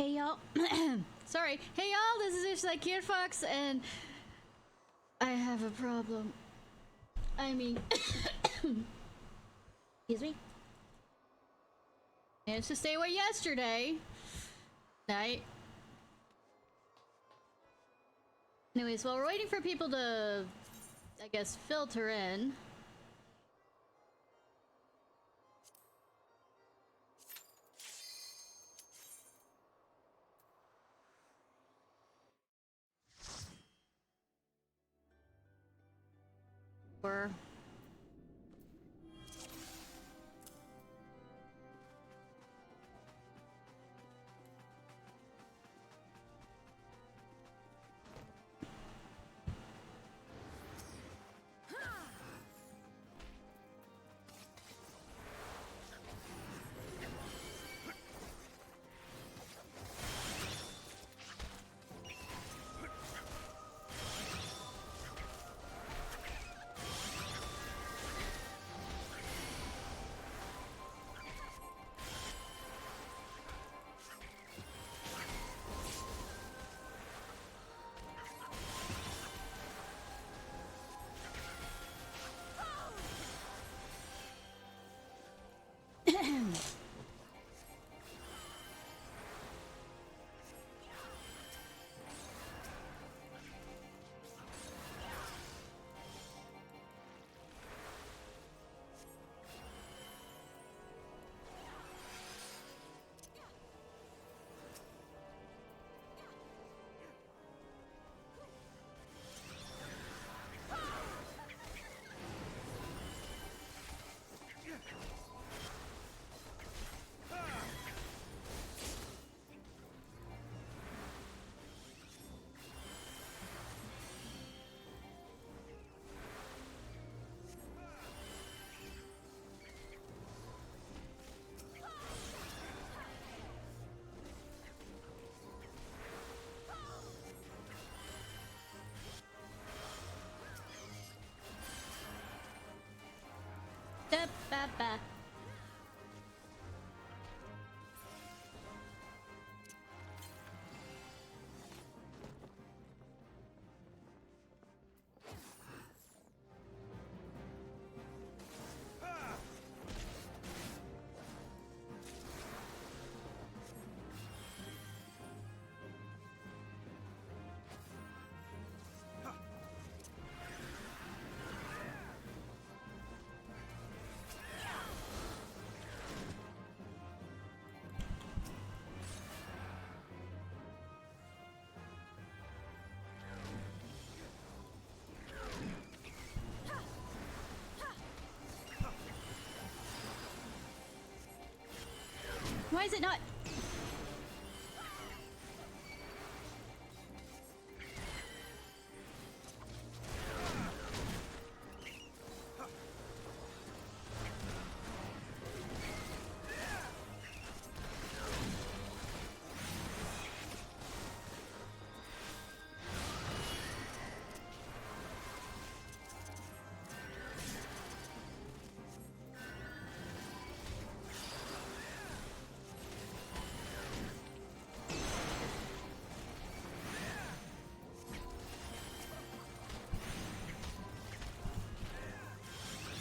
Hey y'all, sorry. Hey y'all, this is Ishnai Ciarfox, and I have a problem. I mean, excuse me. Managed to stay away yesterday night. Anyways, while we're waiting for people to, I guess, filter in. Or ba-ba-ba. Why is it not?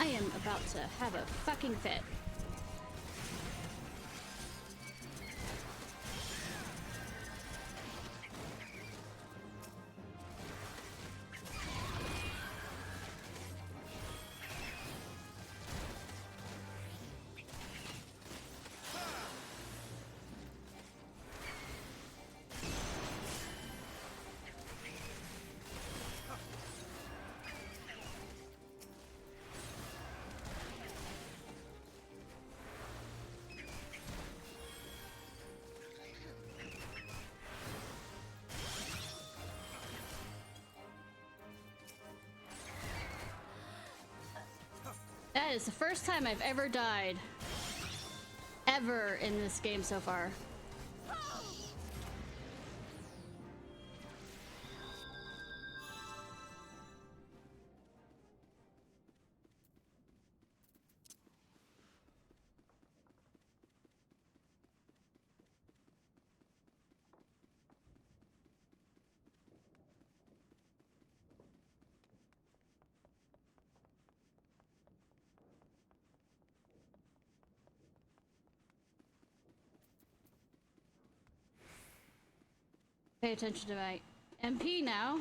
I am about to have a fucking fit. That is the first time I've ever died. Ever in this game so far. Pay attention to my MP now.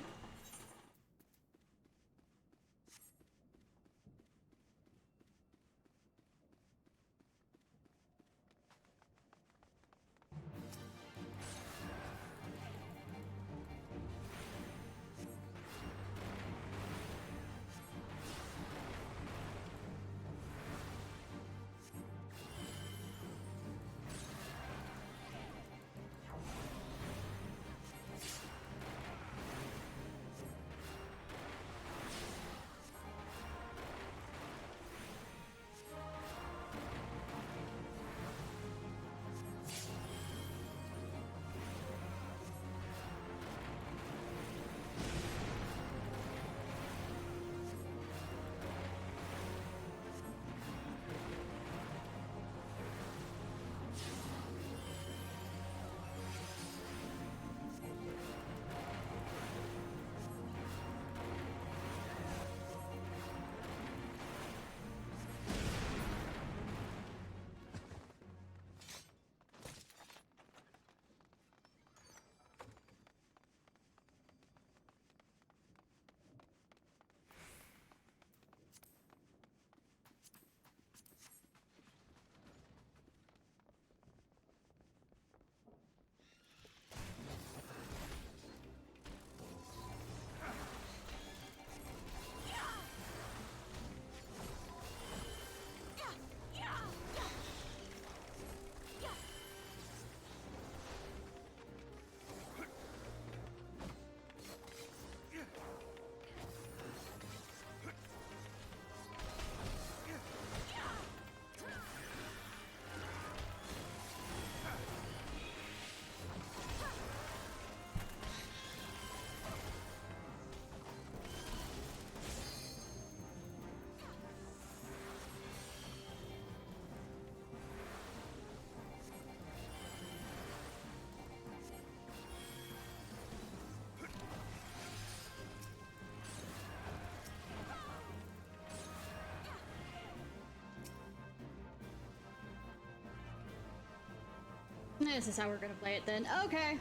This is how we're gonna play it then. Okay.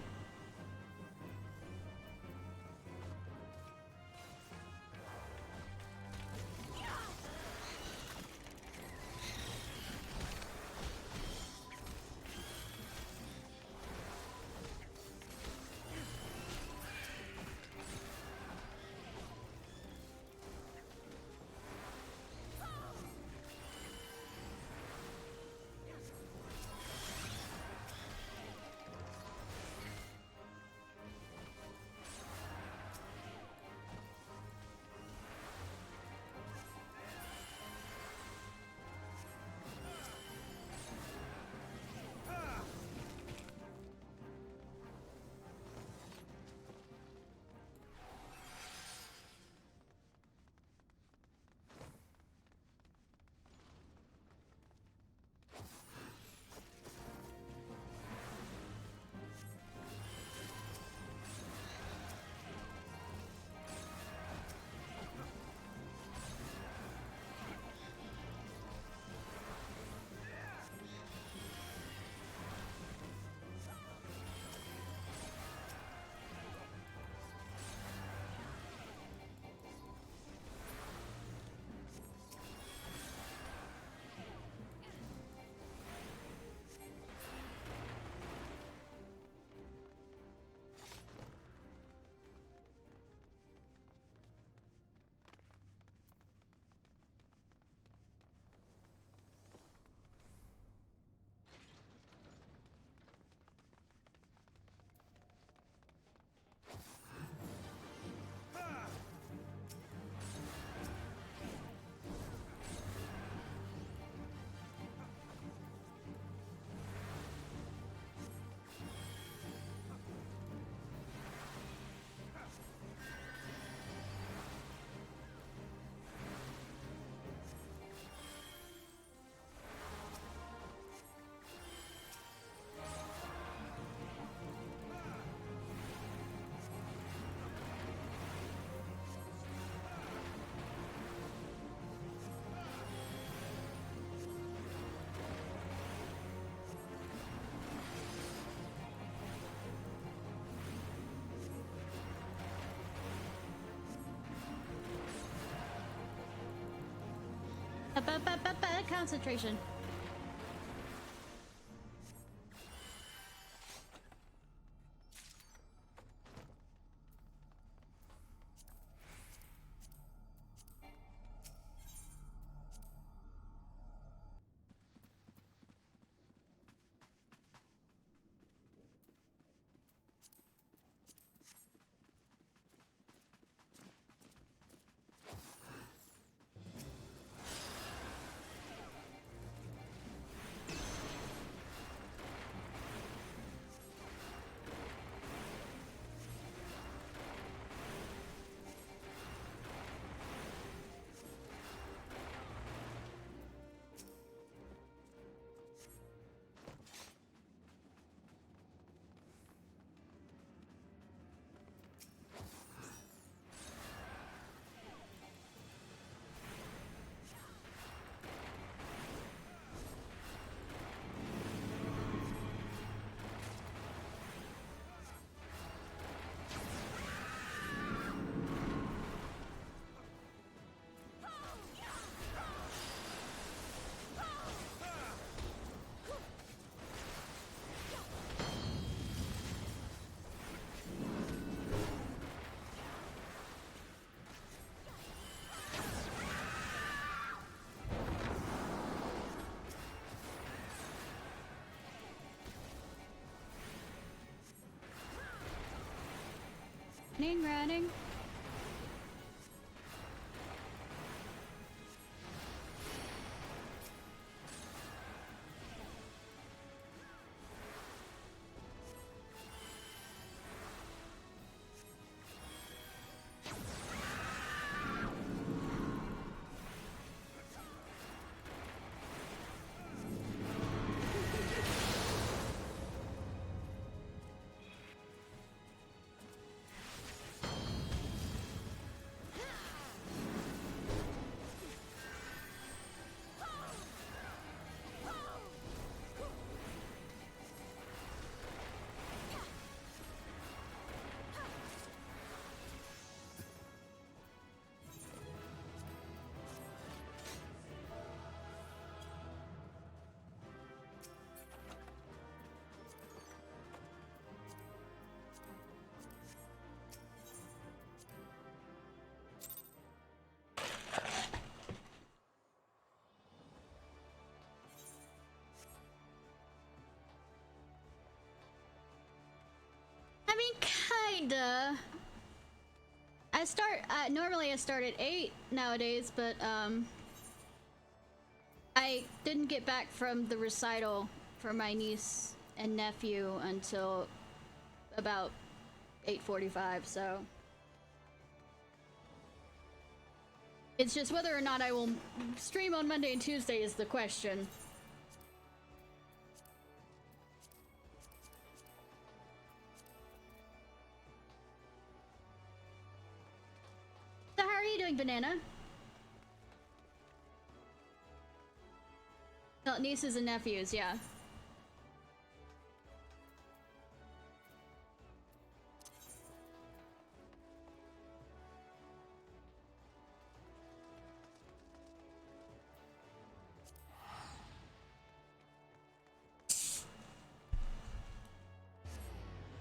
Concentration. Running. I mean, kinda. Normally I start at 8 nowadays, but, I didn't get back from the recital for my niece and nephew until about 8:45, so... It's just whether or not I will stream on Monday and Tuesday is the question. So how are you doing, Banana? No, nieces and nephews, yeah.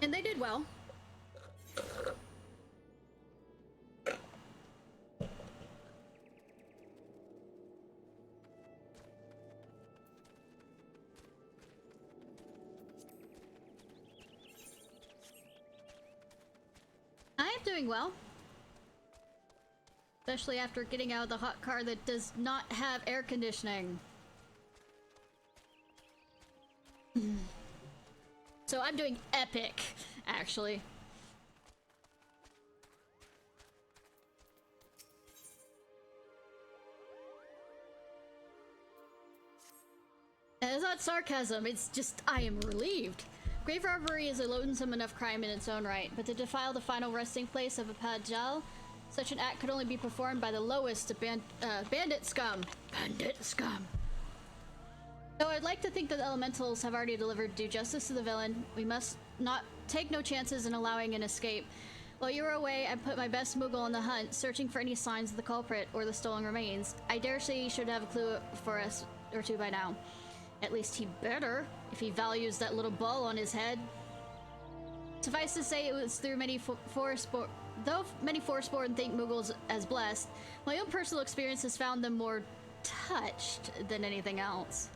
And they did well. I am doing well. Especially after getting out of the hot car that does not have air conditioning. So I'm doing epic, actually. And it's not sarcasm, it's just I am relieved. Grave robbery is a loathsome enough crime in its own right, but to defile the final resting place of a Pajal, such an act could only be performed by the lowest of bandit scum. Bandit scum. Though I'd like to think that the elementals have already delivered due justice to the villain, we must not take no chances in allowing an escape. While you were away, I put my best Moogle on the hunt, searching for any signs of the culprit or the stolen remains. I dare say he should have a clue for us or two by now. At least he better, if he values that little ball on his head. Suffice to say, it was through many though many Forestborn think Moogles as blessed, my own personal experience has found them more touched than anything else.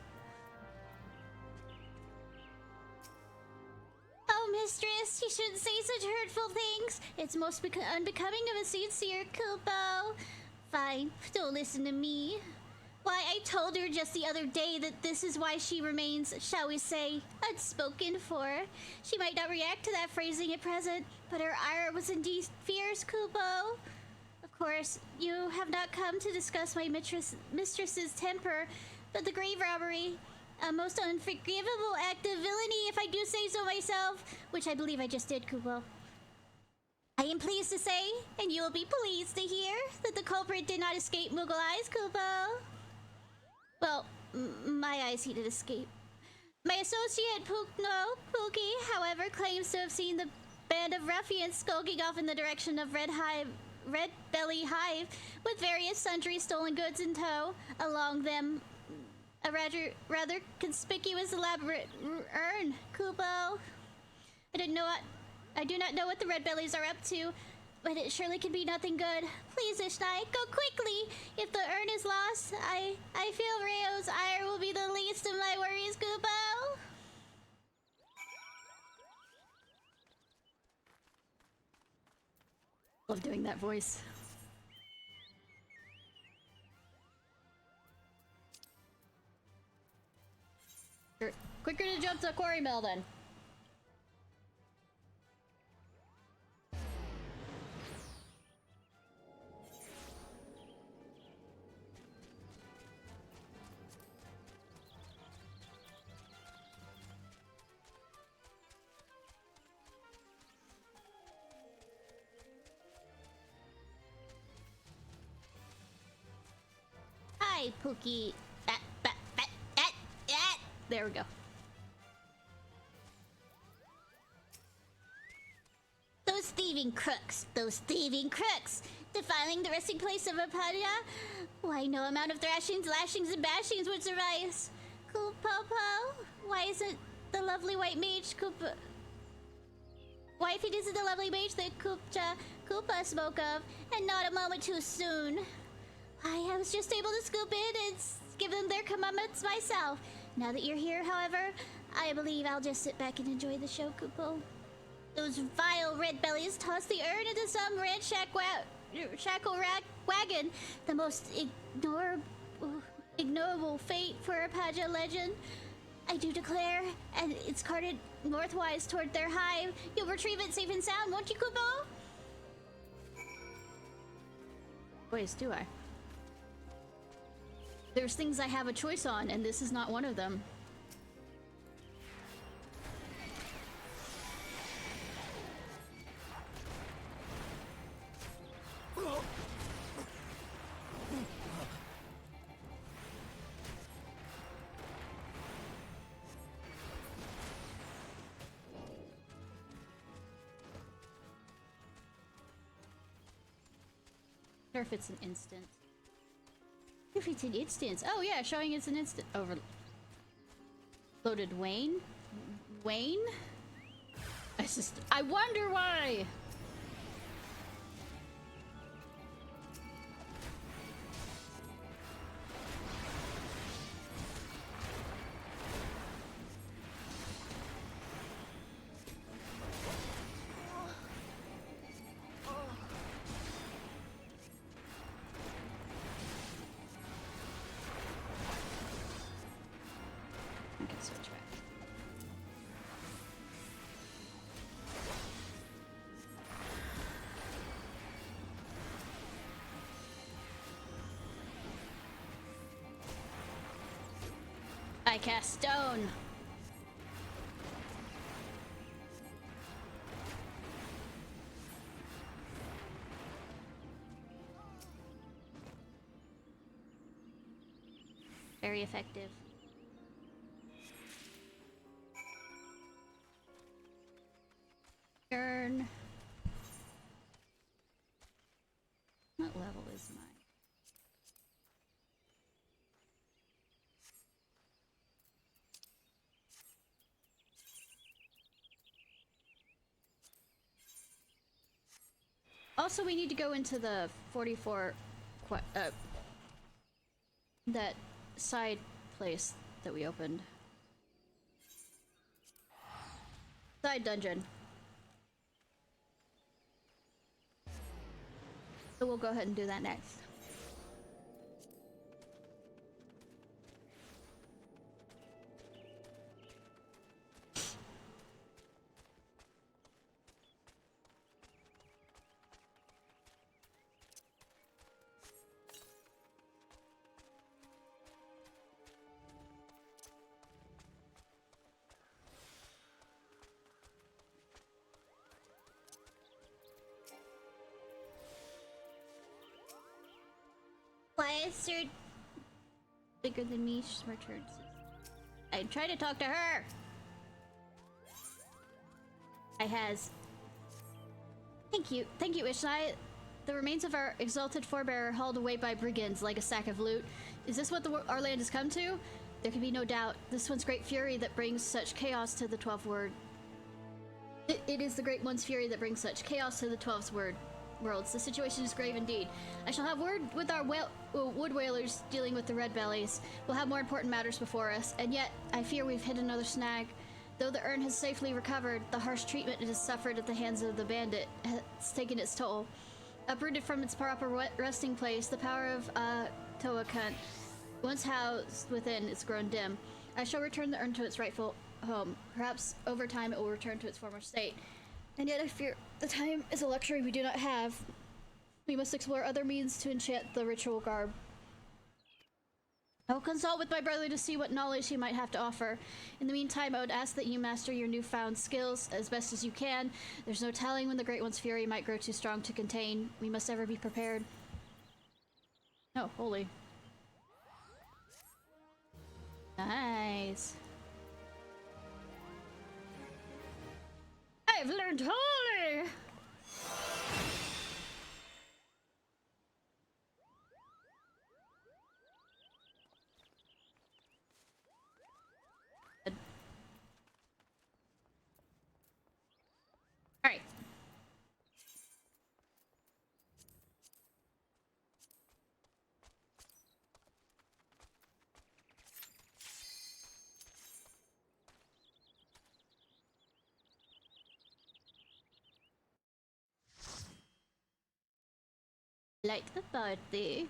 Oh, mistress, you shouldn't say such hurtful things. It's most unbecoming of a sincere Kupo. Fine, don't listen to me. Why, I told her just the other day that this is why she remains, shall we say, unspoken for. She might not react to that phrasing at present, but her ire was indeed fierce, Kupo. Of course, you have not come to discuss my mistress's temper, but the grave robbery, a most unforgivable act of villainy, if I do say so myself, which I believe I just did, Kupo. I am pleased to say, and you will be pleased to hear, that the culprit did not escape Moogle eyes, Kupo. Well, my eyes he did escape. My associate Pookie, however, claims to have seen the band of ruffians skulking off in the direction of Red Belly Hive, with various sundry stolen goods in tow. Along them, a rather conspicuous elaborate urn, Kupo. I do not know what the Red Bellies are up to, but it surely can be nothing good. Please, Ishnai, go quickly! If the urn is lost, I feel Rayo's ire will be the least of my worries, Kupo. Love doing that voice. Quicker to jump to Quarry Mill then. Hi, Pookie. There we go. Those thieving crooks! Defiling the resting place of Apadia? Why, no amount of thrashings, lashings, and bashings would suffice. Kupopo? Why isn't the lovely white mage Koopa... Why if it isn't the lovely mage that Koopa spoke of, and not a moment too soon? I was just able to scoop in and give them their comeuppance myself. Now that you're here, however, I believe I'll just sit back and enjoy the show, Kupo. Those vile red bellies tossed the urn into some ramshackle wagon. The most ignoble fate for a Paja legend. I do declare, and it's carted northwise toward their hive. You'll retrieve it safe and sound, won't you, Kupo? Ways do I? There's things I have a choice on, and this is not one of them. Or if it's an instant. If it's an instance. Oh yeah, showing it's an instant. Loaded Wayne? Wayne? I wonder why! I cast stone. Very effective. Turn. level is my... Also, we need to go into the 44... that side place that we opened. Side dungeon. So we'll go ahead and do that next. Why is there Bigger than me, she's my turn. I tried to talk to her! I has. Thank you, Ishnai. The remains of our exalted forebearer hauled away by brigands like a sack of loot. Is this what our land has come to? There can be no doubt. This one's great fury that brings such chaos to the 12th word. It is the Great One's fury that brings such chaos to the 12th worlds. The situation is grave indeed. I shall have word with our wood whalers dealing with the red bellies. We'll have more important matters before us, and yet I fear we've hit another snag. Though the urn has safely recovered, the harsh treatment it has suffered at the hands of the bandit has taken its toll. Uprooted from its proper resting place, the power of Toakant, once housed within, is grown dim. I shall return the urn to its rightful home. Perhaps over time it will return to its former state. And yet I fear the time is a luxury we do not have. We must explore other means to enchant the ritual garb. I will consult with my brother to see what knowledge he might have to offer. In the meantime, I would ask that you master your newfound skills as best as you can. There's no telling when the Great One's fury might grow too strong to contain. We must ever be prepared. Oh, holy. Nice. I've learned holy! Alright. Light the party.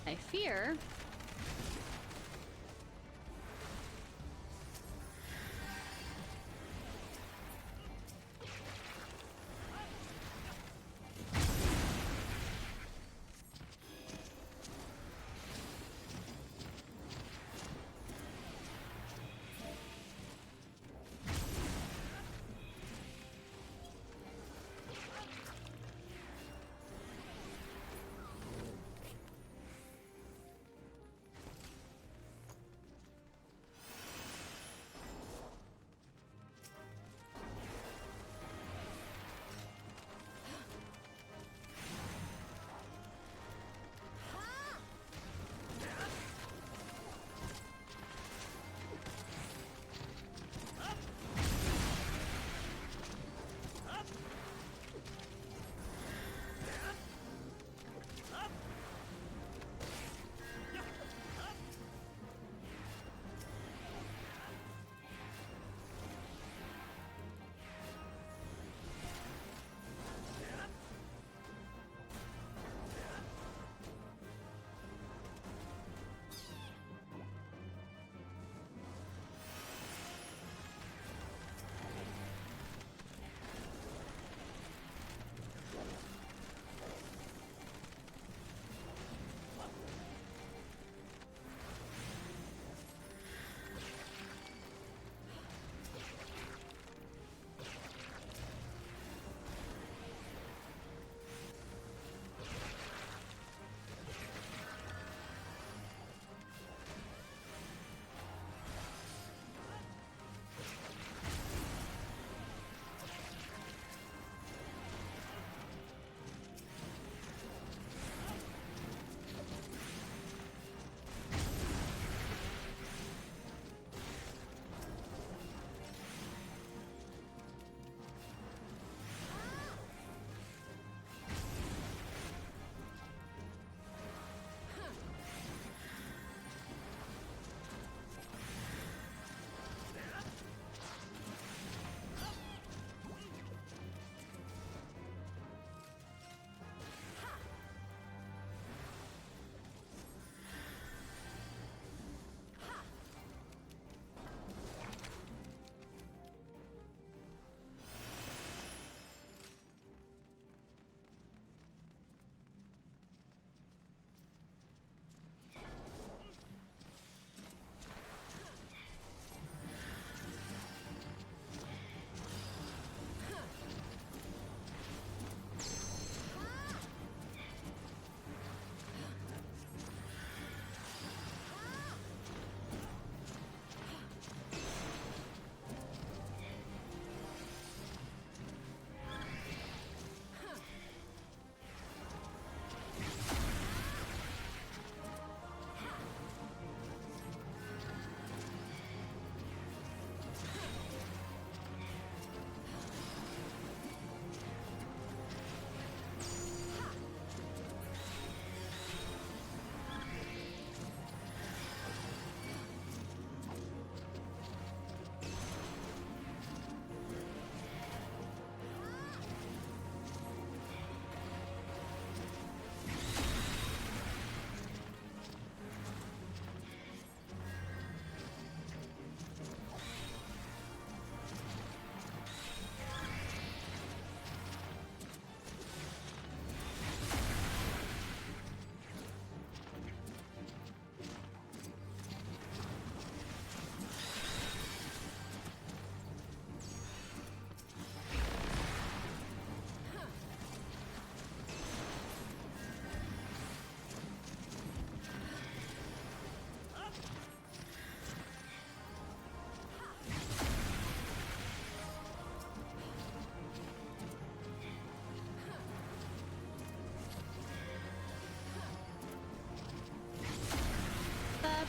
I fear.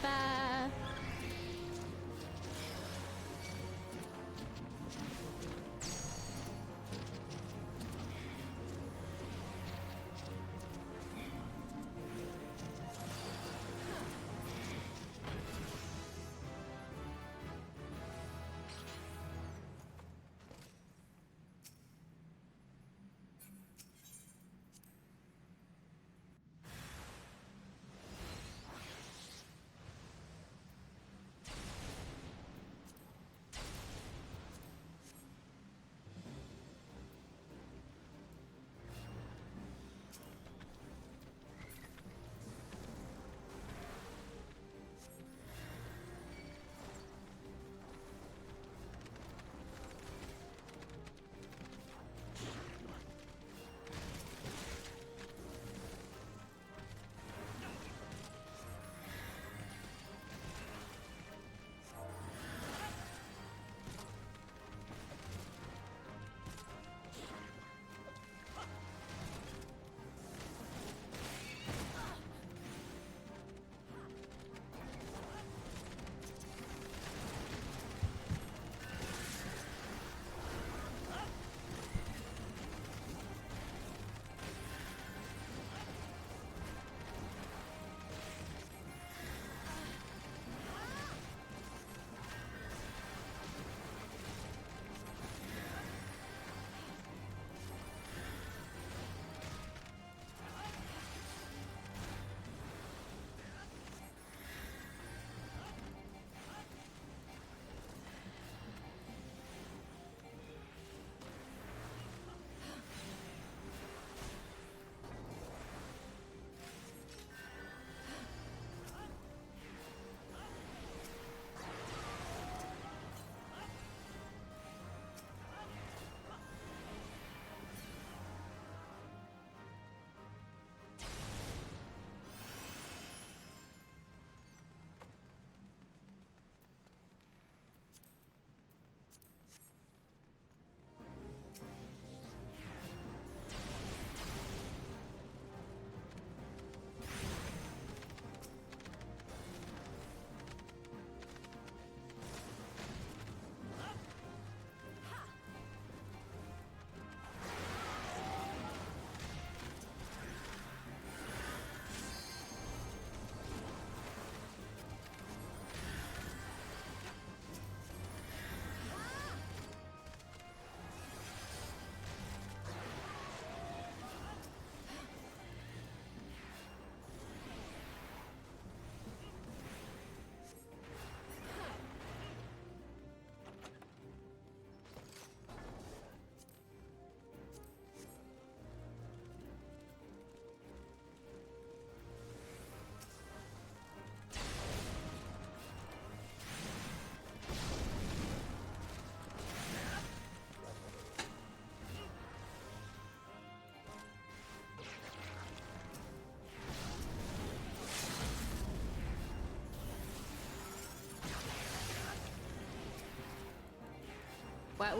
Ba-ba-ba.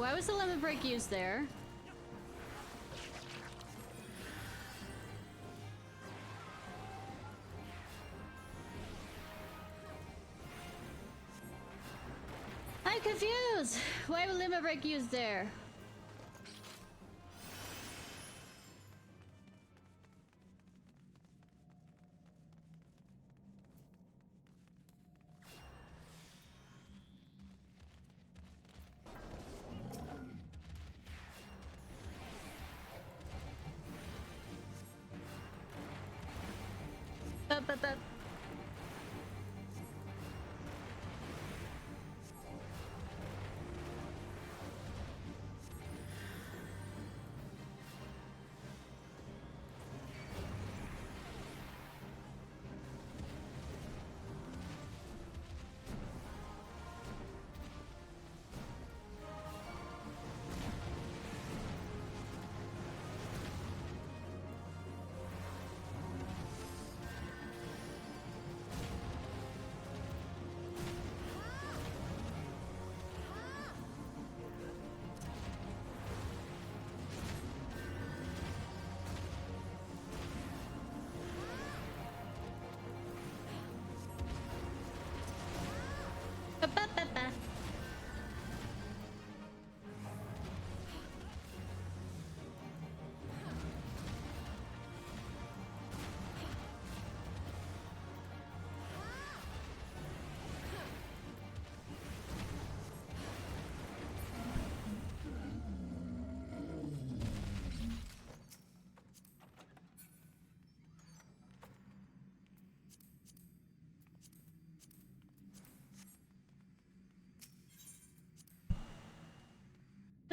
Why was the lemon break used there? I'm confused! Why was lemon break used there? But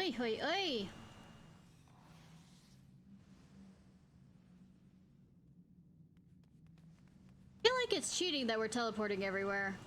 Oi, oi, oi! I feel like it's cheating that we're teleporting everywhere.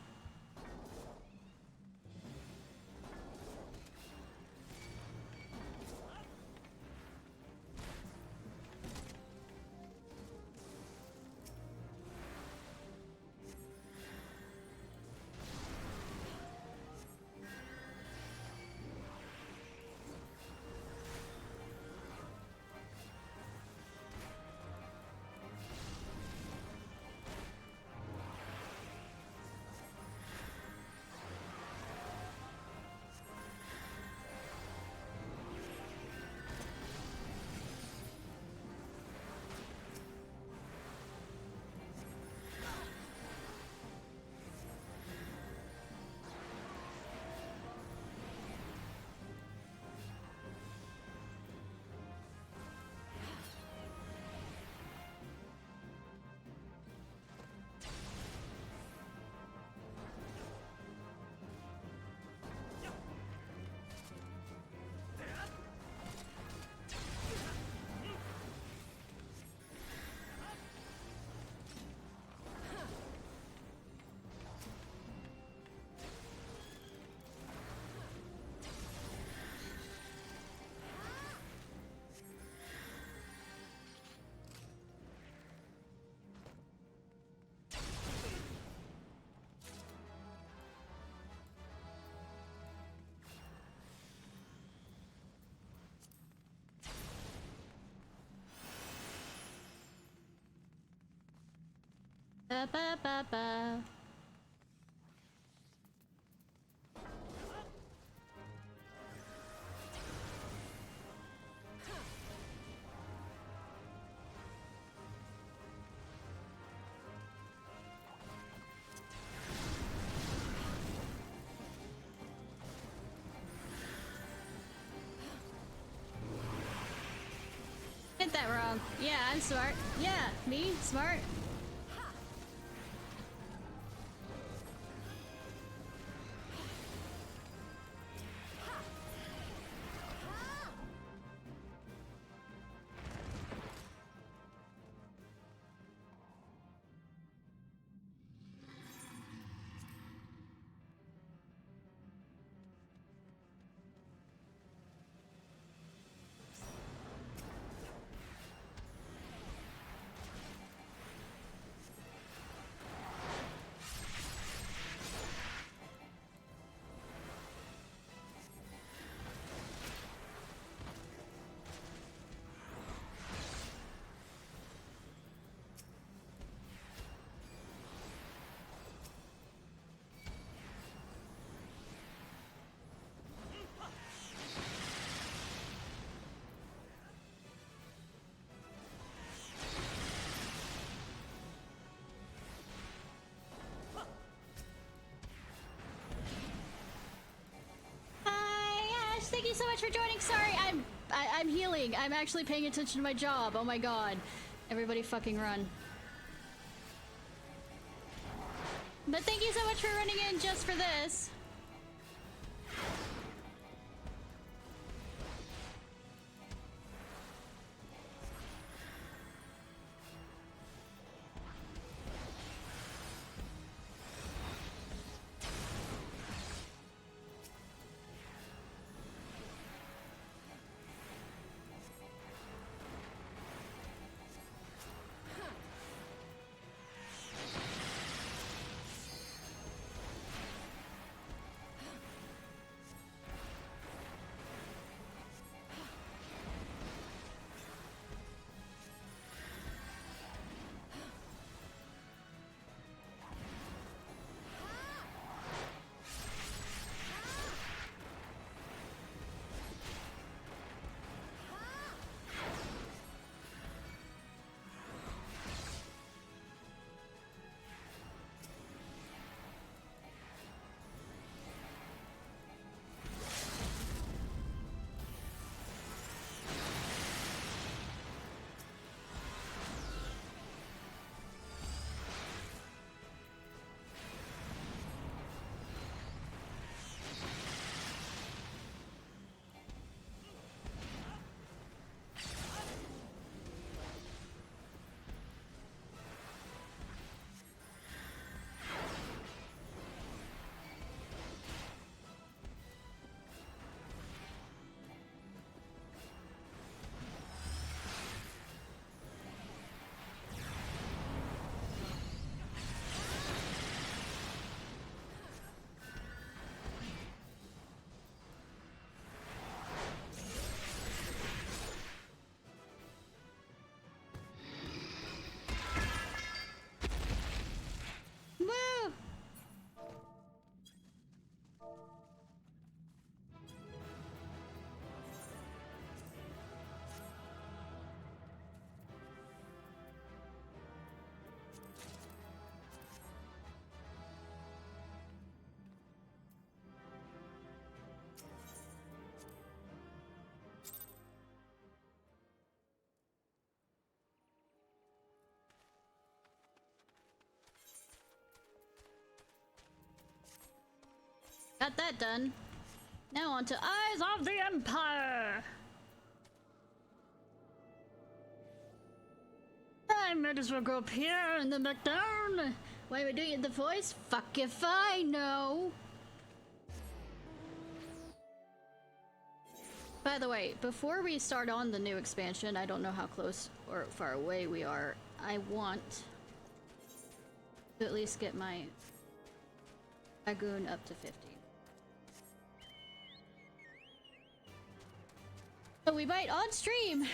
Ba ba ba ba. Hit that wrong. Yeah, I'm smart. Yeah, me, smart. Thank you so much for joining. Sorry, I'm healing. I'm actually paying attention to my job. Oh my god. Everybody fucking run. But thank you so much for running in just for this. Got that done. Now on to Eyes of the Empire! I might as well go up here and then back down. Why am I doing it in the voice? Fuck if I know. By the way, before we start on the new expansion, I don't know how close or far away we are. I want to at least get my Dragoon up to 50. So we might on stream.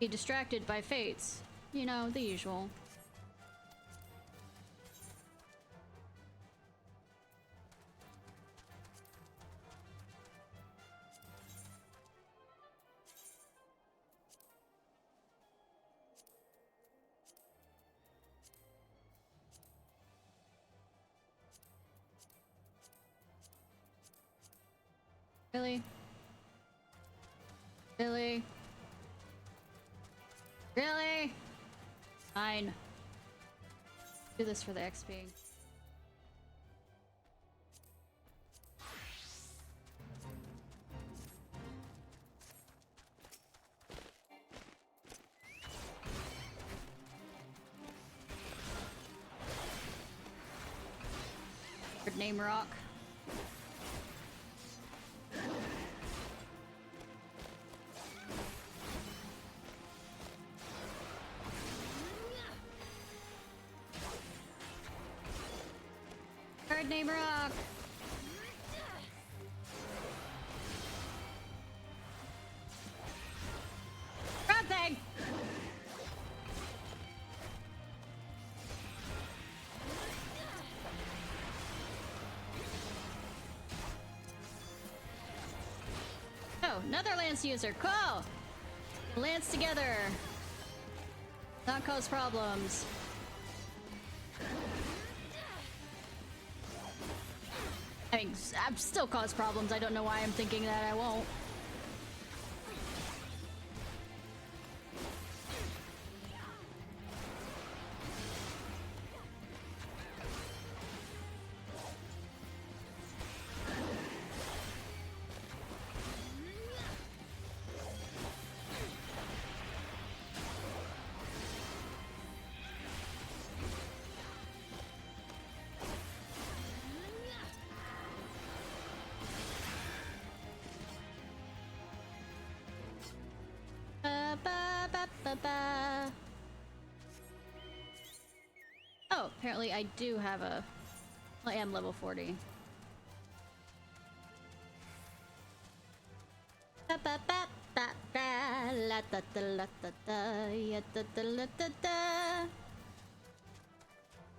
Be distracted by fates. You know, the usual. Really? Really? Really? Fine. Do this for the XP. Good name rock. Card name rock. Grab bag. Oh, another lance user. Cool. Lance together. Not cause problems. I mean, I've still caused problems. I don't know why I'm thinking that I won't. Oh, apparently I do have a... I am level 40.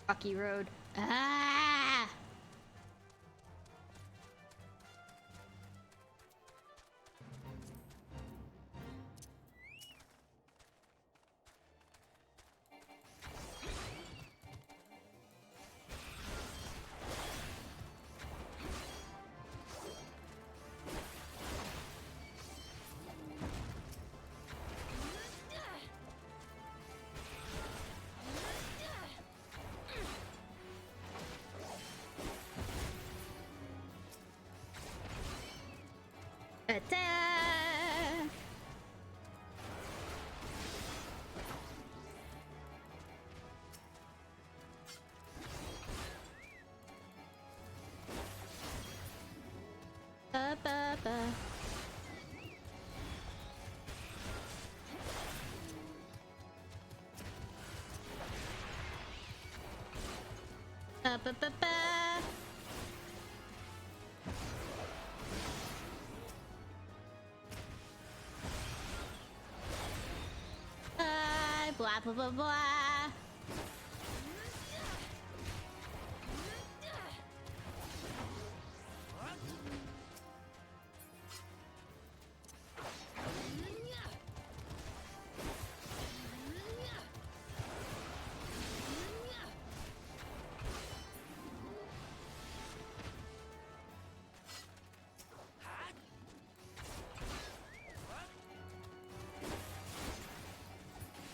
Rocky Road. Ah! Attack! Ba ba ba. Ba ba ba ba. Blah blah blah blah.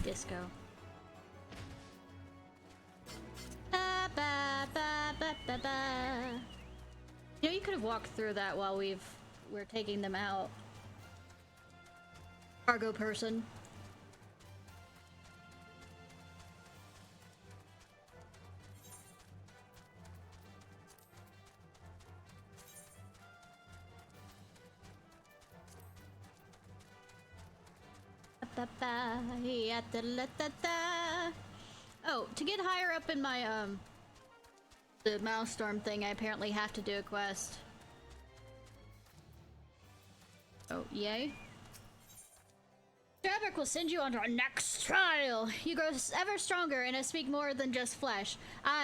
Disco. ba ba. You know, you could have walked through that while we're taking them out. Cargo person. Oh, to get higher up in my the Maelstrom thing, I apparently have to do a quest. Oh, yay. Drabic will send you on to our next trial. You grow ever stronger, and I speak more than just flesh.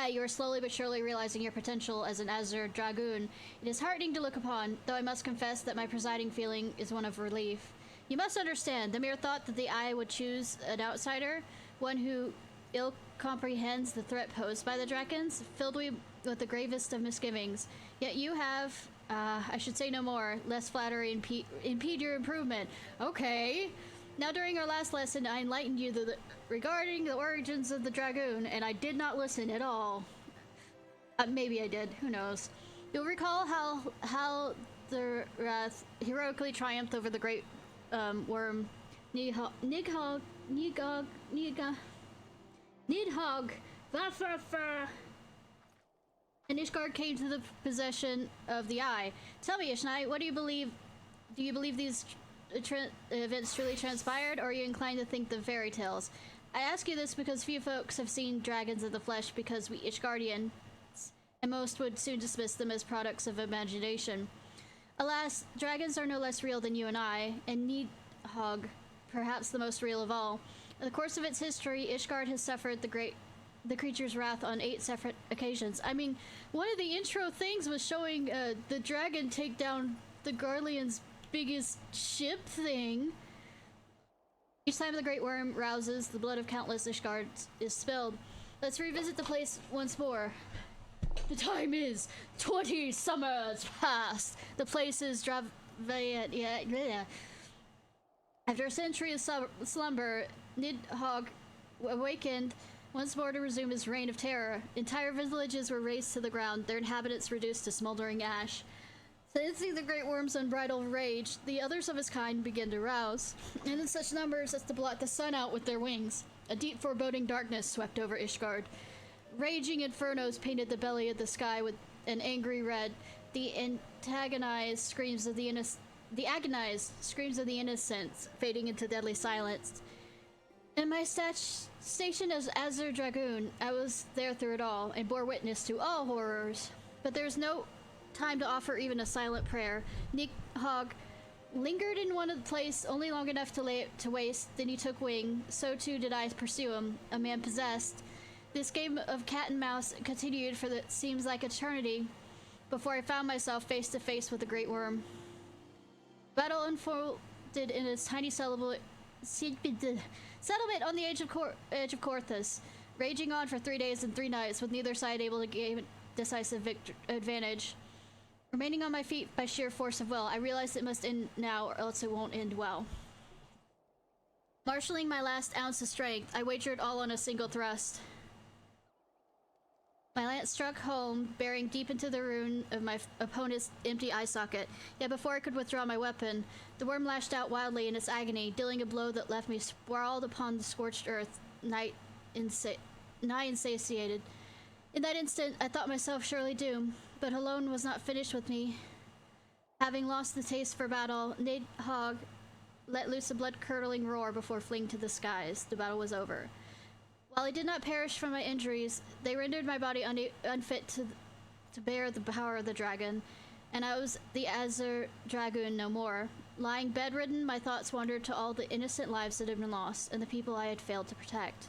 You are slowly but surely realizing your potential as an Azure Dragoon. It is heartening to look upon, though I must confess that my presiding feeling is one of relief. You must understand, the mere thought that the Eye would choose an outsider, one who ill comprehends the threat posed by the Drakons, filled me with the gravest of misgivings. Yet you have, I should say no more, less flattery impede your improvement. Okay. Now during our last lesson, I enlightened you regarding the origins of the Dragoon, and I did not listen at all. Maybe I did, who knows. You'll recall how the Wrath heroically triumphed over the great worm Nidhogg, and Ishgard came to the possession of the Eye. Tell me, Ishnai, what do you believe? Do you believe these events truly transpired, or are you inclined to think the fairy tales? I ask you this because few folks have seen dragons of the flesh, because we Ishgardians, and most would soon dismiss them as products of imagination. Alas, dragons are no less real than you and I, and Nidhogg, perhaps the most real of all. In the course of its history, Ishgard has suffered the creature's wrath on 8 separate occasions. I mean, one of the intro things was showing the dragon take down the Garlean's biggest ship thing. Each time the great worm rouses, the blood of countless Ishgards is spilled. Let's revisit the place once more. The time is 20 summers past. The place is After a century of slumber, Nidhogg awakened once more to resume his reign of terror. Entire villages were razed to the ground, their inhabitants reduced to smoldering ash. Sensing the great worm's unbridled rage, the others of his kind began to rouse, and in such numbers as to blot the sun out with their wings. A deep foreboding darkness swept over Ishgard. Raging infernos painted the belly of the sky with an angry red. The agonized screams of the innocents fading into deadly silence. In my station as Azure Dragoon, I was there through it all and bore witness to all horrors. But there's no time to offer even a silent prayer. Nidhogg lingered in one place only long enough to lay it to waste, then he took wing. So too did I pursue him, a man possessed. This game of cat and mouse continued for what seems like eternity before I found myself face to face with the great worm. Battle unfolded in a tiny settlement on the edge of Korthus, raging on for 3 days and 3 nights with neither side able to gain decisive advantage. Remaining on my feet by sheer force of will, I realized it must end now or else it won't end well. Marshalling my last ounce of strength, I wagered all on a single thrust. My lance struck home, bearing deep into the rune of my opponent's empty eye socket. Yet before I could withdraw my weapon, the worm lashed out wildly in its agony, dealing a blow that left me sprawled upon the scorched earth, nigh insatiated. In that instant, I thought myself surely doomed, but alone was not finished with me. Having lost the taste for battle, Nidhogg let loose a blood-curdling roar before fleeing to the skies. The battle was over. While I did not perish from my injuries, they rendered my body unfit to bear the power of the dragon, and I was the Azure Dragoon no more. Lying bedridden, my thoughts wandered to all the innocent lives that had been lost, and the people I had failed to protect.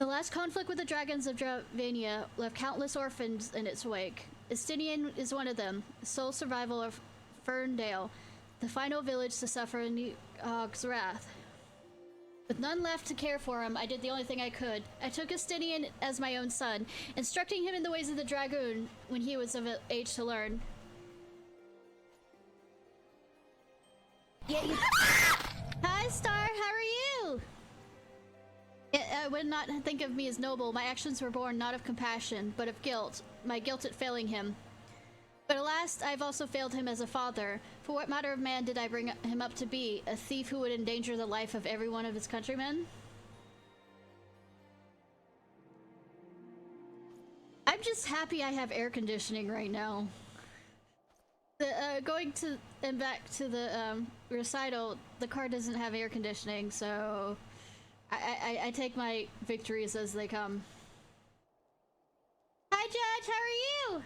The last conflict with the dragons of Dravania left countless orphans in its wake. Estinian is one of them, the sole survival of Ferndale, the final village to suffer Nidhogg's wrath. With none left to care for him, I did the only thing I could. I took Estinian as my own son, instructing him in the ways of the dragoon when he was of age to learn. Hi, Star. How are you? I would not think of me as noble. My actions were born not of compassion, but of guilt. My guilt at failing him. But alas, I've also failed him as a father. For what matter of man did I bring him up to be? A thief who would endanger the life of every one of his countrymen? I'm just happy I have air conditioning right now. Going to and back to the recital, the car doesn't have air conditioning, so I take my victories as they come. Hi, Judge. How are you?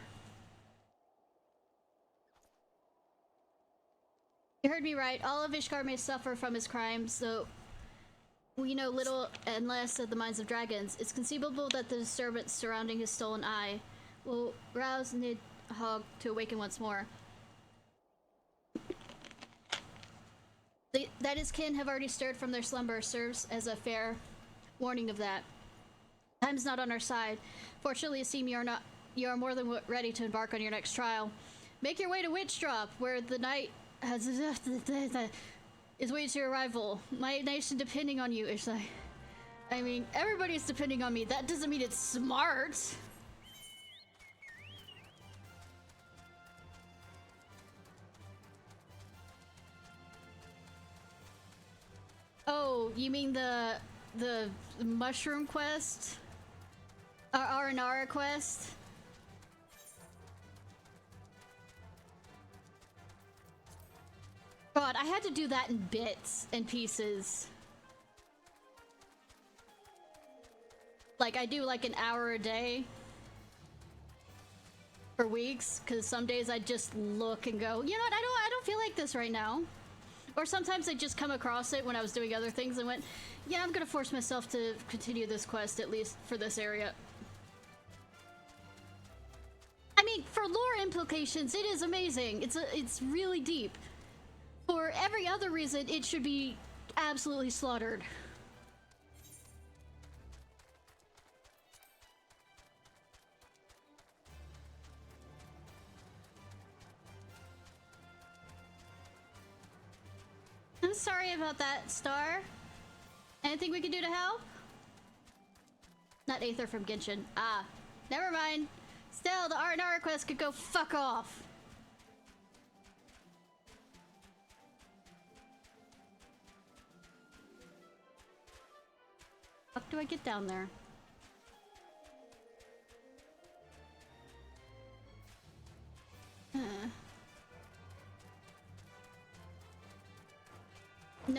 You heard me right. All of Ishgard may suffer from his crimes, though we know little and less of the minds of dragons. It's conceivable that the disturbance surrounding his stolen eye will rouse Nidhogg to awaken once more. That his kin have already stirred from their slumber serves as a fair warning of that. Time's not on our side. Fortunately, it seems you are more than ready to embark on your next trial. Make your way to Witchdrop, where the night has is waiting to your arrival. My nation depending on you, Ishnai. I mean, everybody's depending on me. That doesn't mean it's smart. Oh, you mean the mushroom quest? Aranara quest? God, I had to do that in bits and pieces. Like, I do like an hour a day for weeks, because some days I just look and go, you know what, I don't feel like this right now. Or sometimes I just come across it when I was doing other things and went, yeah, I'm gonna force myself to continue this quest, at least for this area. I mean, for lore implications, it is amazing. It's really deep. For every other reason, it should be absolutely slaughtered. I'm sorry about that, Star. Anything we can do to help? Not Aether from Genshin. Ah, never mind. Still, the R&R quest could go fuck off. How do I get down there?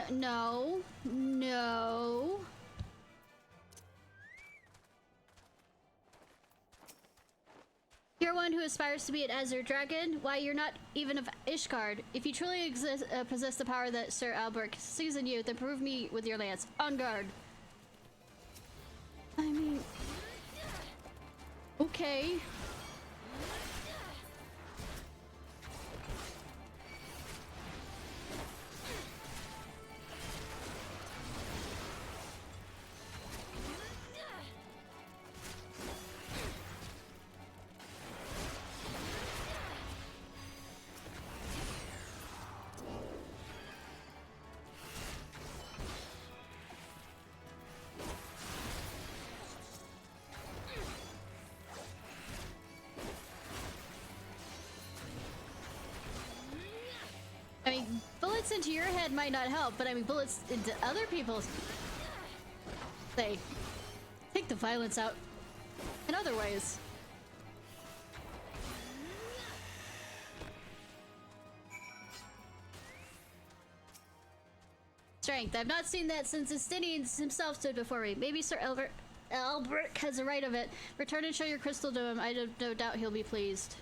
No. You're one who aspires to be an Azure Dragon? Why, you're not even of Ishgard. If you truly possess the power that Sir Albert sees in you, then prove me with your lance. On guard. I mean... Okay. I mean, bullets into your head might not help, but I mean, bullets into other people's... They take the violence out in other ways. Strength. I've not seen that since Estinian himself stood before me. Maybe Sir Albert has a right of it. Return and show your crystal to him. I have no doubt he'll be pleased.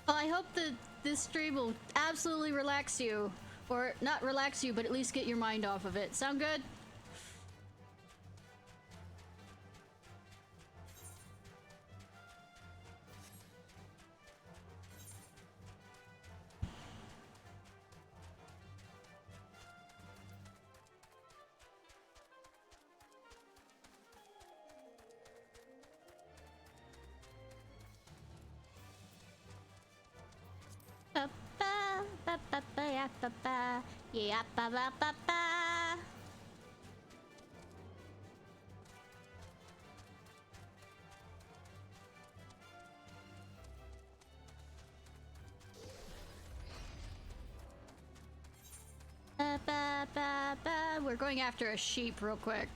Well, I hope that this stream will absolutely relax you. Or not relax you, but at least get your mind off of it. Sound good? Yeah, ba ba. Yeah, ba ba ba ba. Ba ba ba ba. We're going after a sheep real quick.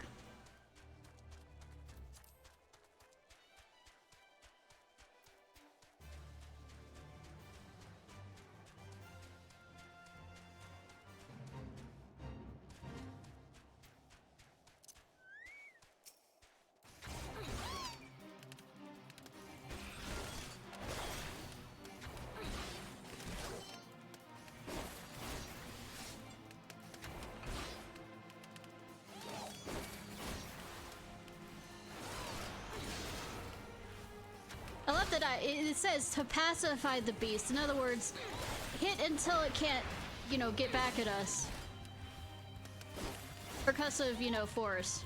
I love that it says to pacify the beast. In other words, hit until it can't, you know, get back at us. Percussive, you know, force.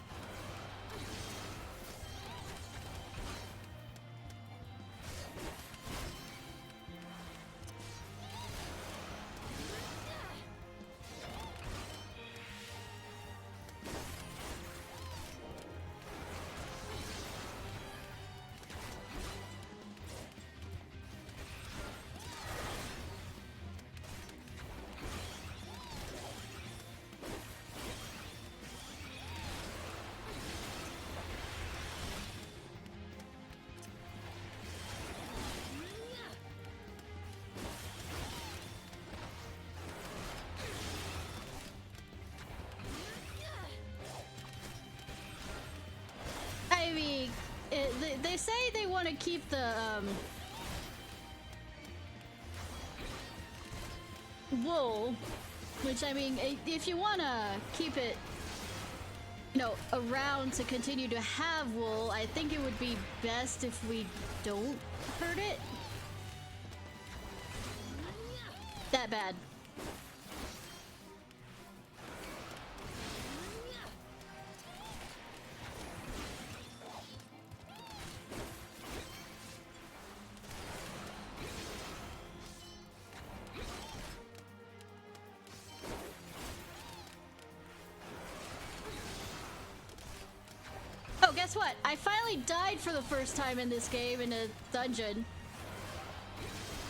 I mean, they say they want to keep the wool, which I mean, if you want to keep it, you know, around to continue to have wool, I think it would be best if we don't hurt it that bad. Guess what? I finally died for the first time in this game in a dungeon.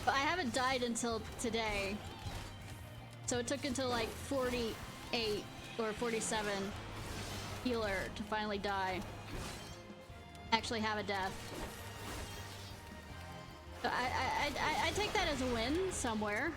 But I haven't died until today. So it took until like 48 or 47 healer to finally die. Actually have a death. So I take that as a win somewhere.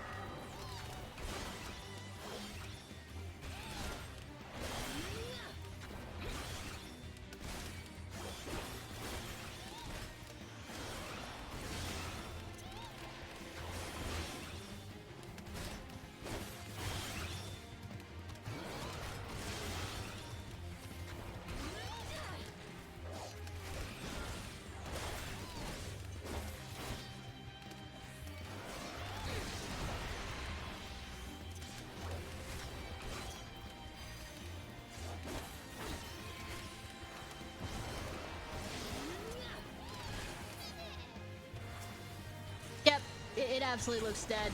It absolutely looks dead.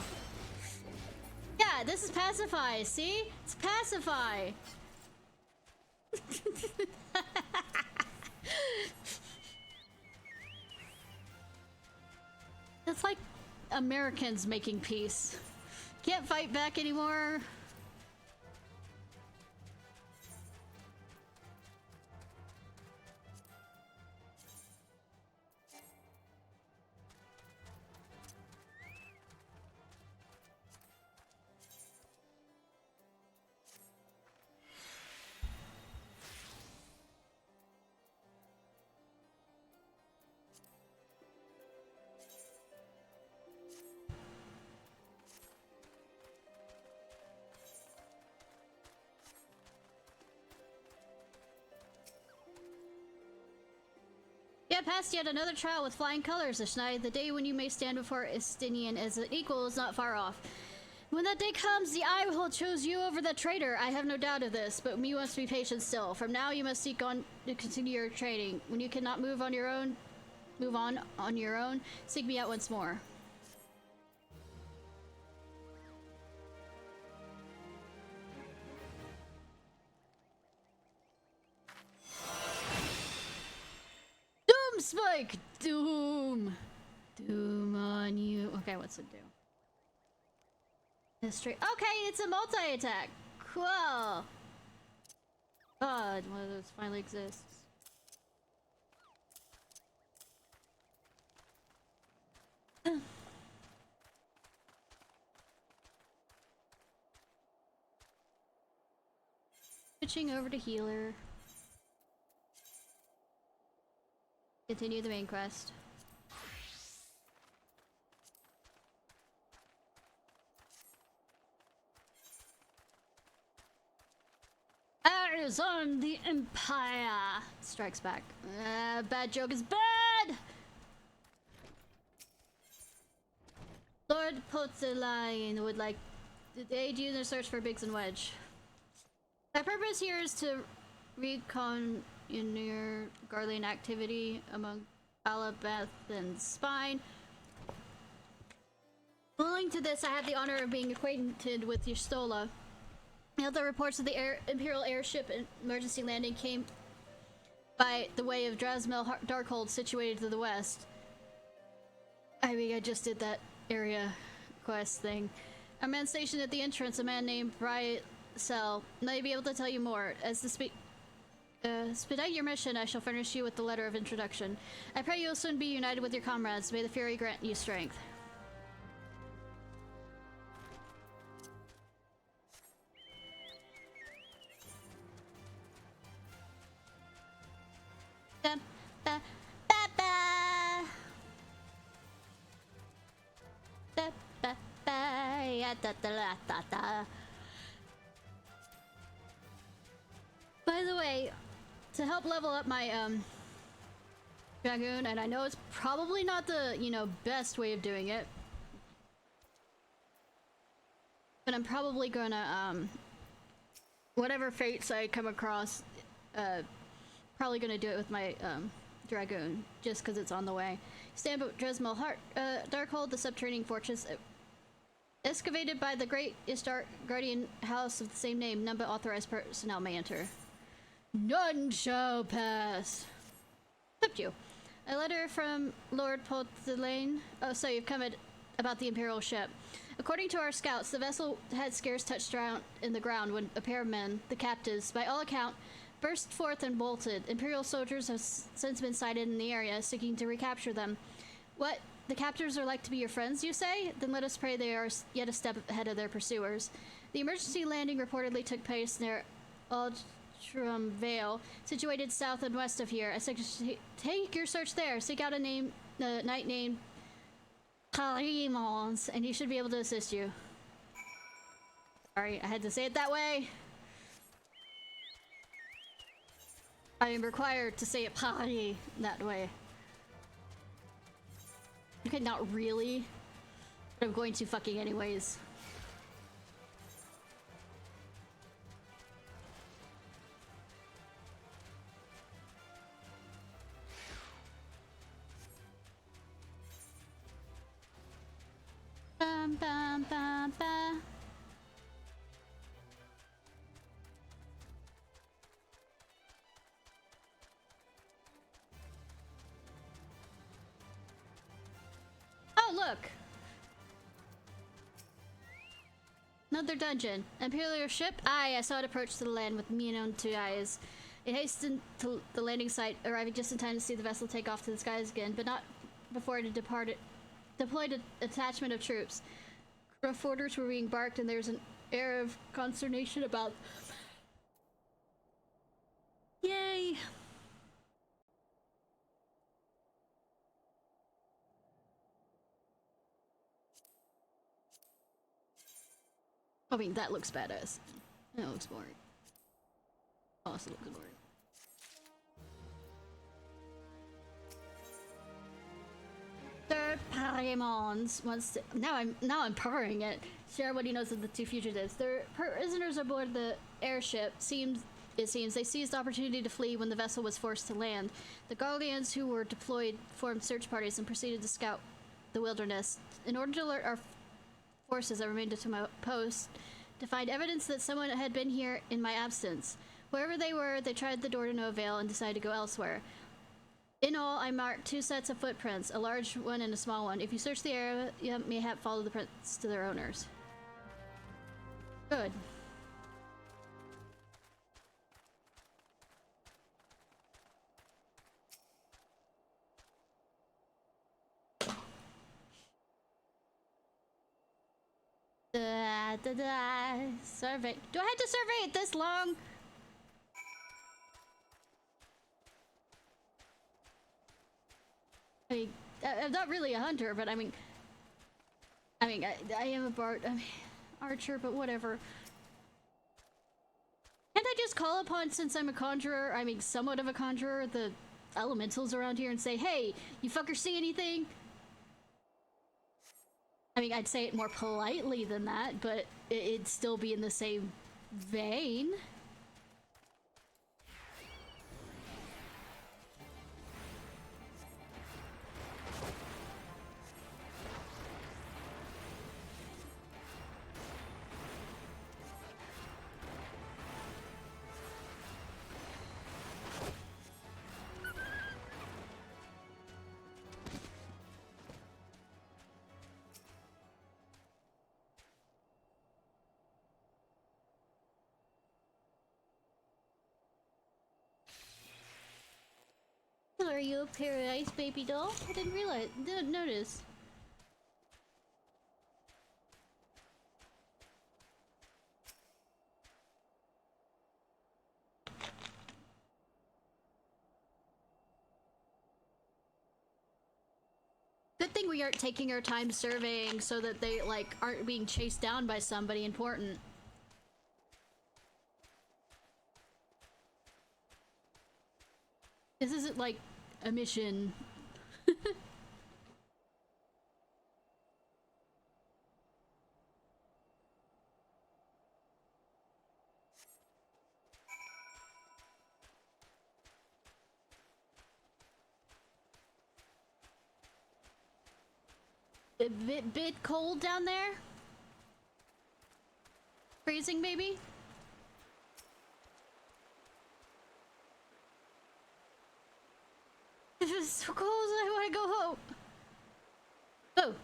Yeah, this is pacify, see? It's pacify! It's like Americans making peace. Can't fight back anymore. Yeah, passed yet another trial with flying colors, Ishnai. The day when you may stand before Istinian as an equal is not far off. When that day comes, the Eye will choose you over the traitor. I have no doubt of this, but you must be patient still. From now, you must seek on to continue your training. When you cannot move on your own, seek me out once more. Spike! Doom! Doom on you. Okay, what's it do? History. Okay, it's a multi-attack. Cool. God, one of those finally exists. Switching over to healer. Continue the main quest. Eyes on the Empire! Strikes back. Bad joke is bad! Lord Potzeline would like to aid you in the search for Biggs and Wedge. My purpose here is to recon your Garlean activity among Alabeth and Spine. Owing to this, I have the honor of being acquainted with Yustola. The reports of the Imperial airship emergency landing came by the way of Drasmel Darkhold, situated to the west. I mean, I just did that area quest thing. A man stationed at the entrance, a man named Brysel, may be able to tell you more. As to expedite your mission, I shall furnish you with the letter of introduction. I pray you will soon be united with your comrades. May the Fury grant you strength. By the way, to help level up my Dragoon, and I know it's probably not the, best way of doing it, but I'm probably gonna whatever fates I come across, probably gonna do it with my Dragoon, just because it's on the way. Stand up Dresmel Darkhold, the subterranean fortress excavated by the great Ishtar Guardian House of the same name. None but authorized personnel may enter. None shall pass. Except you. A letter from Lord Potzelane. Oh, so you've come about the Imperial ship. According to our scouts, the vessel had scarce touched in the ground when a pair of men, the captives, by all account, burst forth and bolted. Imperial soldiers have since been sighted in the area, seeking to recapture them. What? The captors are like to be your friends, you say? Then let us pray they are yet a step ahead of their pursuers. The emergency landing reportedly took place near Aldrum Vale, situated south and west of here. I suggest take your search there. Seek out a knight named Kalimons, and he should be able to assist you. Sorry, I had to say it that way. I am required to say it Pali that way. Okay, not really, but I'm going to fucking anyways. Bum, bum, bum, bum. Oh, look! Another dungeon. Imperial ship? Aye, I saw it approach to the land with me own two eyes. It hastened to the landing site, arriving just in time to see the vessel take off to the skies again, but not before it had deployed an attachment of troops. Rough orders were being barked, and there's an air of consternation about. Yay! I mean, that looks badass. That looks boring. Also looks boring. Third Paramons wants to. Now I'm purring it. Share what he knows of the two fugitives. They're prisoners aboard the airship. It seems they seized the opportunity to flee when the vessel was forced to land. The Guardians who were deployed formed search parties and proceeded to scout the wilderness. In order to alert our forces that remained at my post to find evidence that someone had been here in my absence. Wherever they were, they tried the door to no avail and decided to go elsewhere. In all, I marked 2 sets of footprints, a large one and a small one. If you search the area, you may have followed the prints to their owners. Good. Survey. Do I have to survey it this long? I mean, I'm not really a hunter, but I mean, I am a bard, archer, but whatever. Can't I just call upon, since I'm a conjurer, I mean, somewhat of a conjurer, the elementals around here and say, hey, you fuckers see anything? I mean, I'd say it more politely than that, but it'd still be in the same vein. Are you a paradise baby doll? I didn't realize, didn't notice. Good thing we aren't taking our time surveying so that they, like, aren't being chased down by somebody important. This isn't like a mission. A bit cold down there? Freezing, maybe? This is so cold, I want to go home. Oh.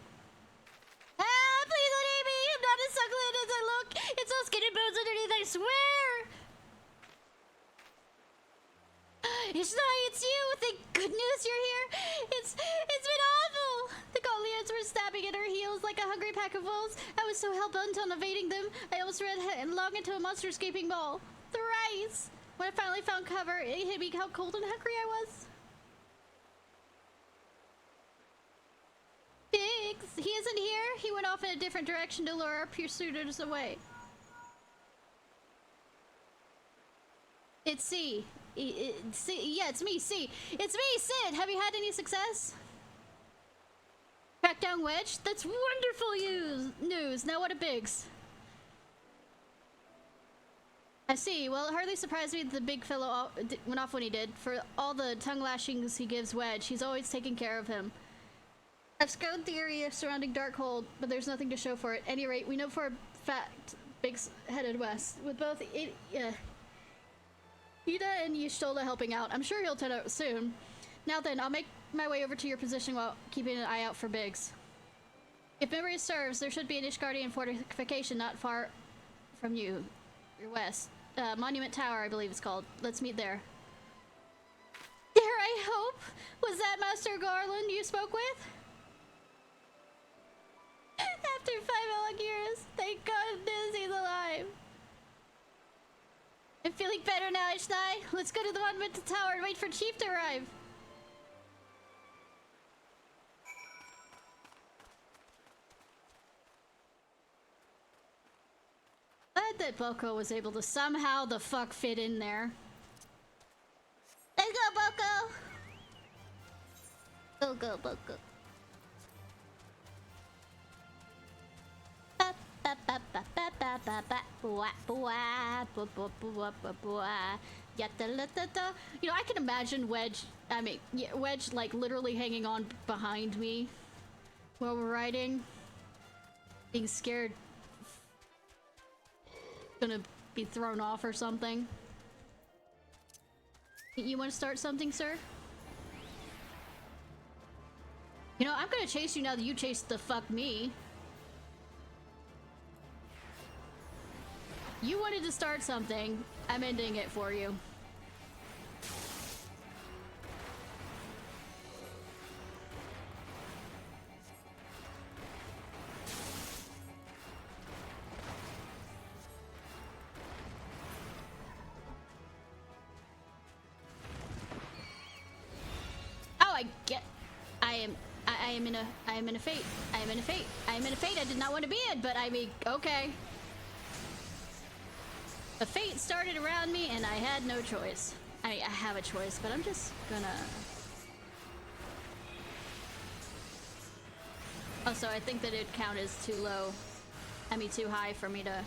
Ah, please don't eat me! I'm not as succulent as I look! It's all skin and bones underneath, I swear! Ishnai, it's you! Thank goodness you're here! It's been awful! The Goliaths were stabbing at our heels like a hungry pack of wolves. I was so hell-bent on evading them, I almost ran headlong into a monster escaping ball. Thrice! When I finally found cover, it hit me how cold and hungry I was. Biggs! He isn't here! He went off in a different direction to lure our pursuers away. It's C. Yeah, it's me, C. It's me, Sid! Have you had any success? Track down Wedge? That's wonderful news! Now what a Biggs. I see. Well, it hardly surprised me that the big fellow went off when he did. For all the tongue lashings he gives Wedge, he's always taking care of him. I've scoured the area surrounding Darkhold, but there's nothing to show for it. At any rate, we know for a fact Biggs headed west, with both Ida and Y'shtola helping out. I'm sure he'll turn out soon. Now then, I'll make my way over to your position while keeping an eye out for Biggs. If memory serves, there should be an Ishgardian fortification not far from you. Your west. Monument Tower, I believe it's called. Let's meet there. Dare I hope? Was that Master Garland you spoke with? After 5 long years, thank goodness he's alive. I'm feeling better now, Ishnai. Let's go to the Monument Tower and wait for Chief to arrive. Glad that Boko was able to somehow the fuck fit in there. Let's go, Boko! Go, Boko. You know, I can imagine Wedge, Wedge, like, literally hanging on behind me while we're riding. Being scared. Gonna be thrown off or something. You want to start something, sir? You know, I'm gonna chase you now that you chased the fuck me. You wanted to start something. I'm ending it for you. I am in a fate. I am in a fate. I am in a fate I did not want to be in, but I mean, okay. The fate started around me and I had no choice. I mean, I have a choice, but I'm just gonna... Also, I think that it'd count as too low. I mean, too high for me to...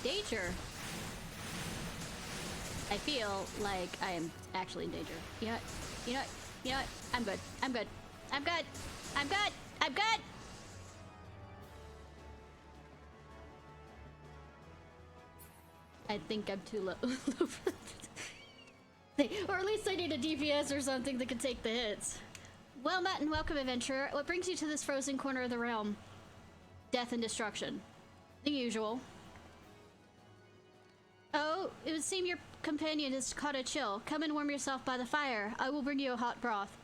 danger. I feel like I am actually in danger. You know what? You know what? You know what? I'm good. I'm good. I'm good. I'm good. I'm good. I think I'm too low. Or at least I need a DPS or something that can take the hits. Well met and welcome, adventurer. What brings you to this frozen corner of the realm? Death and destruction. The usual. Oh, it would seem your companion has caught a chill. Come and warm yourself by the fire. I will bring you a hot broth.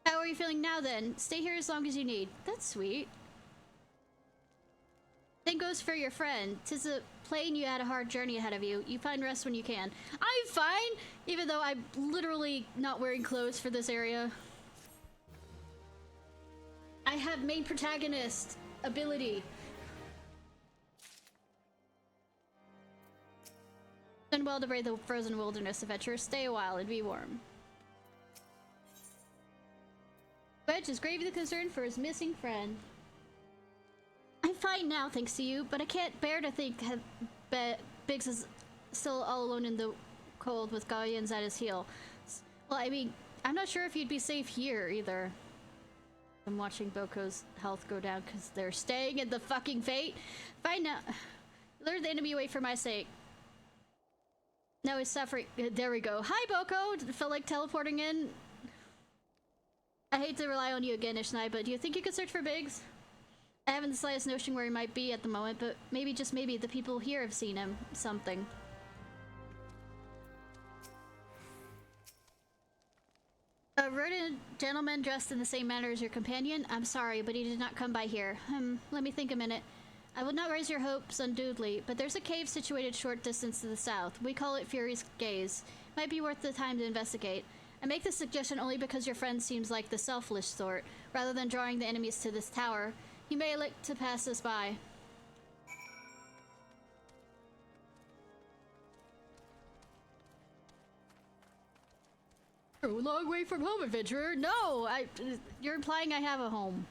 How are you feeling now then? Stay here as long as you need. That's sweet. Same goes for your friend. 'Tis a plain you had a hard journey ahead of you. You find rest when you can. I'm fine, even though I'm literally not wearing clothes for this area. I have main protagonist ability. Done well to brave the frozen wilderness, adventurer. Stay a while and be warm. Wedge is gravely concerned for his missing friend. I'm fine now, thanks to you, but I can't bear to think Biggs is still all alone in the cold with Galleons at his heel. Well, I mean, I'm not sure if you'd be safe here either. I'm watching Boko's health go down because they're staying in the fucking fate. Fine now. Lure the enemy away for my sake. Now he's suffering. There we go. Hi, Boko! Did it feel like teleporting in? I hate to rely on you again, Ishnai, but do you think you could search for Biggs? I haven't the slightest notion where he might be at the moment, but maybe, just maybe, the people here have seen him. Something. A rodent gentleman dressed in the same manner as your companion? I'm sorry, but he did not come by here. Let me think a minute. I would not raise your hopes unduly, but there's a cave situated a short distance to the south. We call it Fury's Gaze. Might be worth the time to investigate. I make this suggestion only because your friend seems like the selfish sort. Rather than drawing the enemies to this tower, he may elect to pass us by. You're a long way from home, adventurer. No, you're implying I have a home.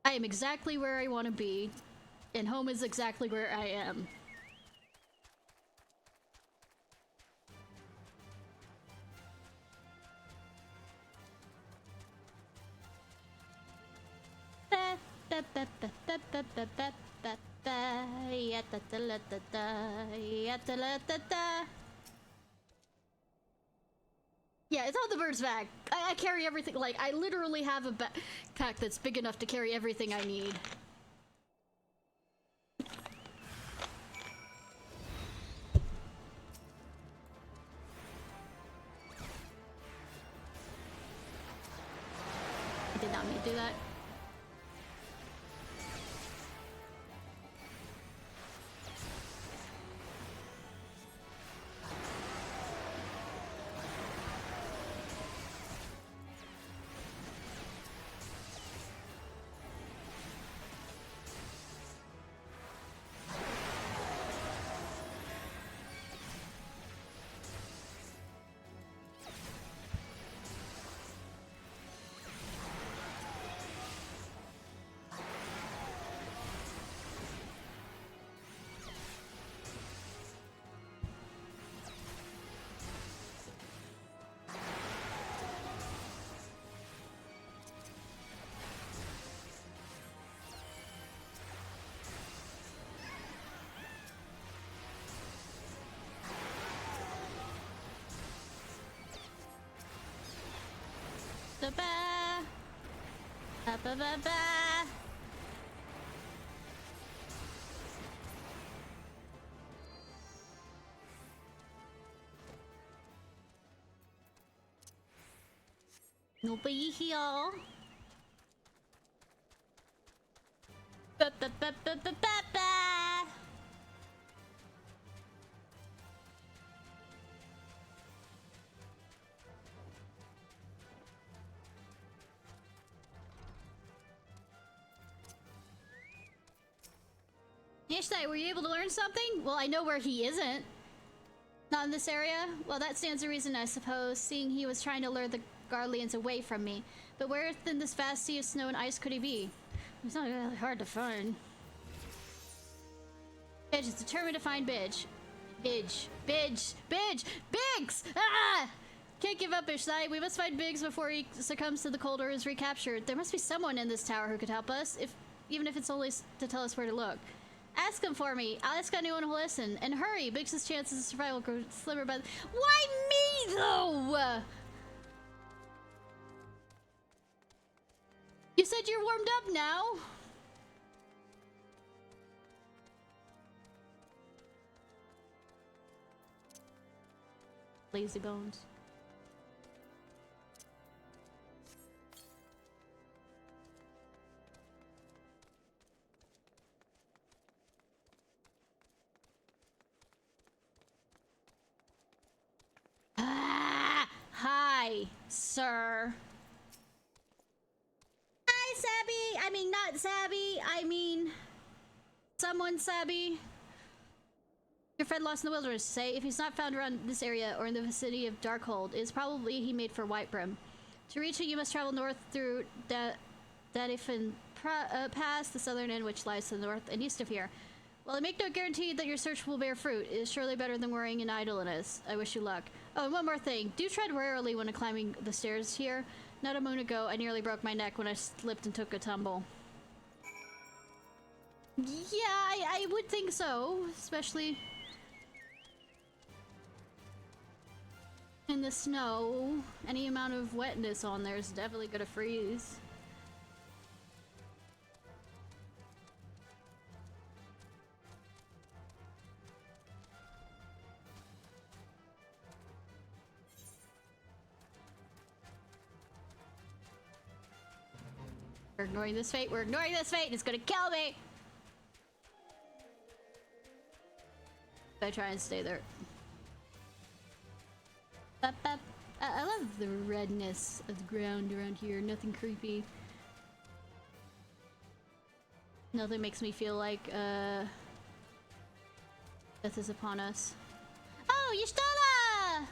I am exactly where I want to be, and home is exactly where I am. Yeah, it's all the birds back. I carry everything. Like, I literally have a backpack that's big enough to carry everything I need. I did not mean to do that. Ba ba ba. Nobody here. Ba ba ba ba ba ba ba. Ishnai, were you able to learn something? Well, I know where he isn't. Not in this area? Well, that stands to reason, I suppose, seeing he was trying to lure the Garleans away from me. But where in this vast sea of snow and ice could he be? It's not really hard to find. Bidge is determined to find Bidge. Bidge! Biggs! Ah! Can't give up, Ishnai. We must find Biggs before he succumbs to the cold or is recaptured. There must be someone in this tower who could help us, even if it's only to tell us where to look. Ask him for me. I'll ask anyone who'll listen. And hurry! Biggs' chances of survival grow slimmer by the— Why me, though? You said you're warmed up now. Lazy bones. Ah! Hi, sir. Hi, Sabby. I mean, not Sabby. I mean, Someone, Sabby? Your friend lost in the wilderness, say. If he's not found around this area or in the vicinity of Darkhold, it is probably he made for Whitebrim. To reach it, you must travel north through Dadifin Pass, the southern end, which lies to the north and east of here. While I make no guarantee that your search will bear fruit, it is surely better than worrying in idleness. I wish you luck. Oh, and one more thing. Do tread warily when climbing the stairs here. Not a moon ago, I nearly broke my neck when I slipped and took a tumble. Yeah, I would think so, especially in the snow. Any amount of wetness on there is definitely gonna freeze. We're ignoring this fate. We're ignoring this fate. It's gonna kill me. I try and stay there. I love the redness of the ground around here. Nothing creepy. Nothing makes me feel like death is upon us. oh, Y'shtola!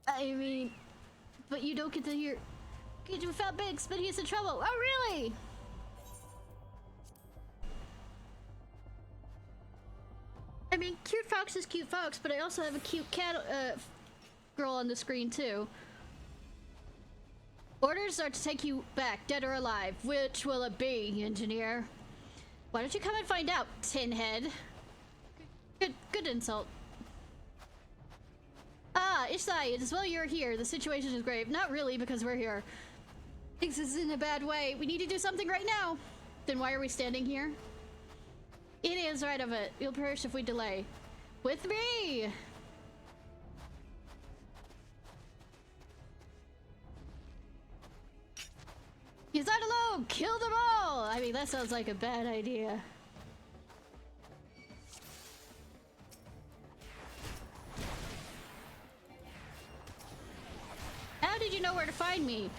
I mean, but you don't get to hear. You found Biggs, but he's in trouble. Oh, really? I mean, cute fox is cute fox, but I also have a cute cat girl on the screen too. Orders are to take you back, dead or alive. Which will it be, engineer? Why don't you come and find out, tinhead? Good insult. Ah, Ishnai, it is well you're here. The situation is grave. Not really, because we're here. Things is in a bad way. We need to do something right now. Then why are we standing here? It is right of it. You'll perish if we delay. With me! He's not alone! Kill them all! I mean, that sounds like a bad idea. How did you know where to find me?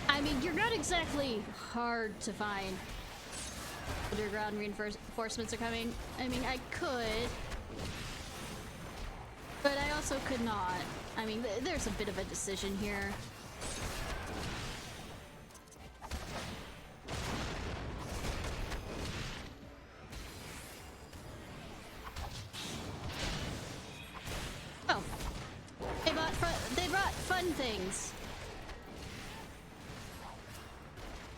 I mean, you're not exactly hard to find. Underground reinforcements are coming. I mean, I could, but I also could not. I mean, there's a bit of a decision here. Oh, they brought fun things.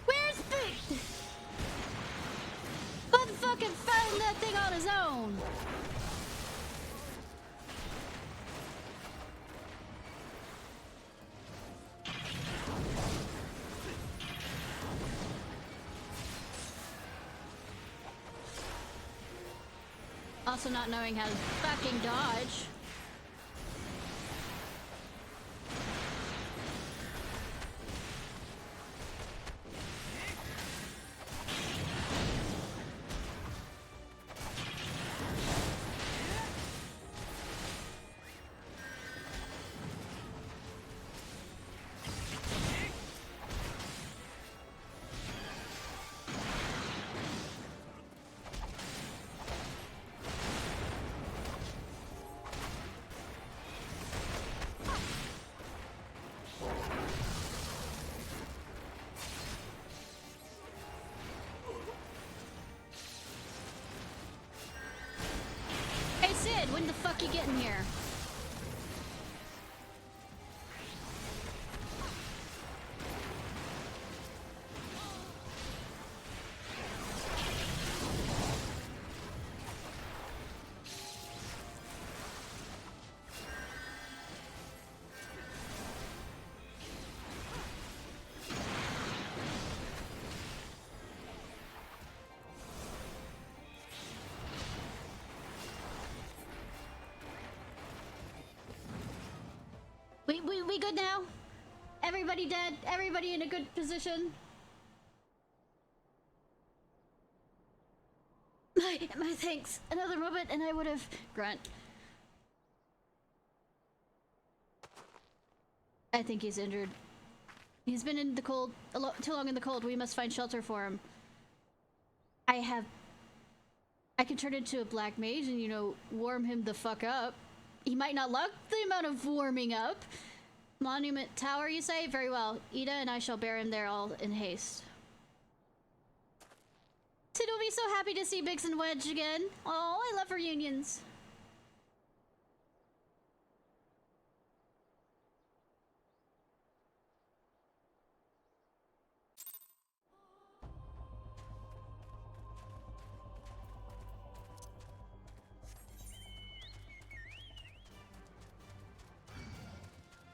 Where's the motherfucking found that thing on his own? Also not knowing how to fucking dodge. When the fuck you getting here? We good now? Everybody dead? Everybody in a good position? My thanks. Another moment and I would have... Grunt. I think he's injured. He's been in the cold... too long in the cold. We must find shelter for him. I can turn into a black mage and, you know, warm him the fuck up. He might not like the amount of warming up. Monument Tower, you say? Very well. Ida and I shall bear him there all in haste. Sid will be so happy to see Biggs and Wedge again. Oh, I love reunions.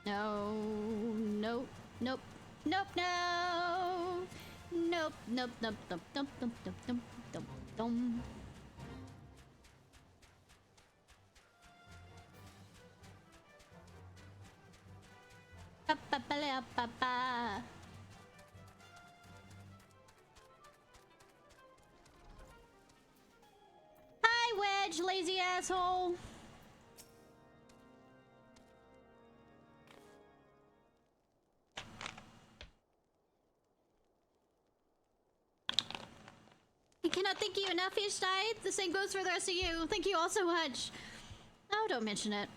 No, nope, nope, nope, no, nope, nope, nope, nope, nope, nope, nope, nope, nope, nope. Ba-ba-ba-la-ba-ba. Hi, Wedge, lazy asshole. I cannot thank you enough, Ishnai. The same goes for the rest of you. Thank you all so much. Oh, don't mention it.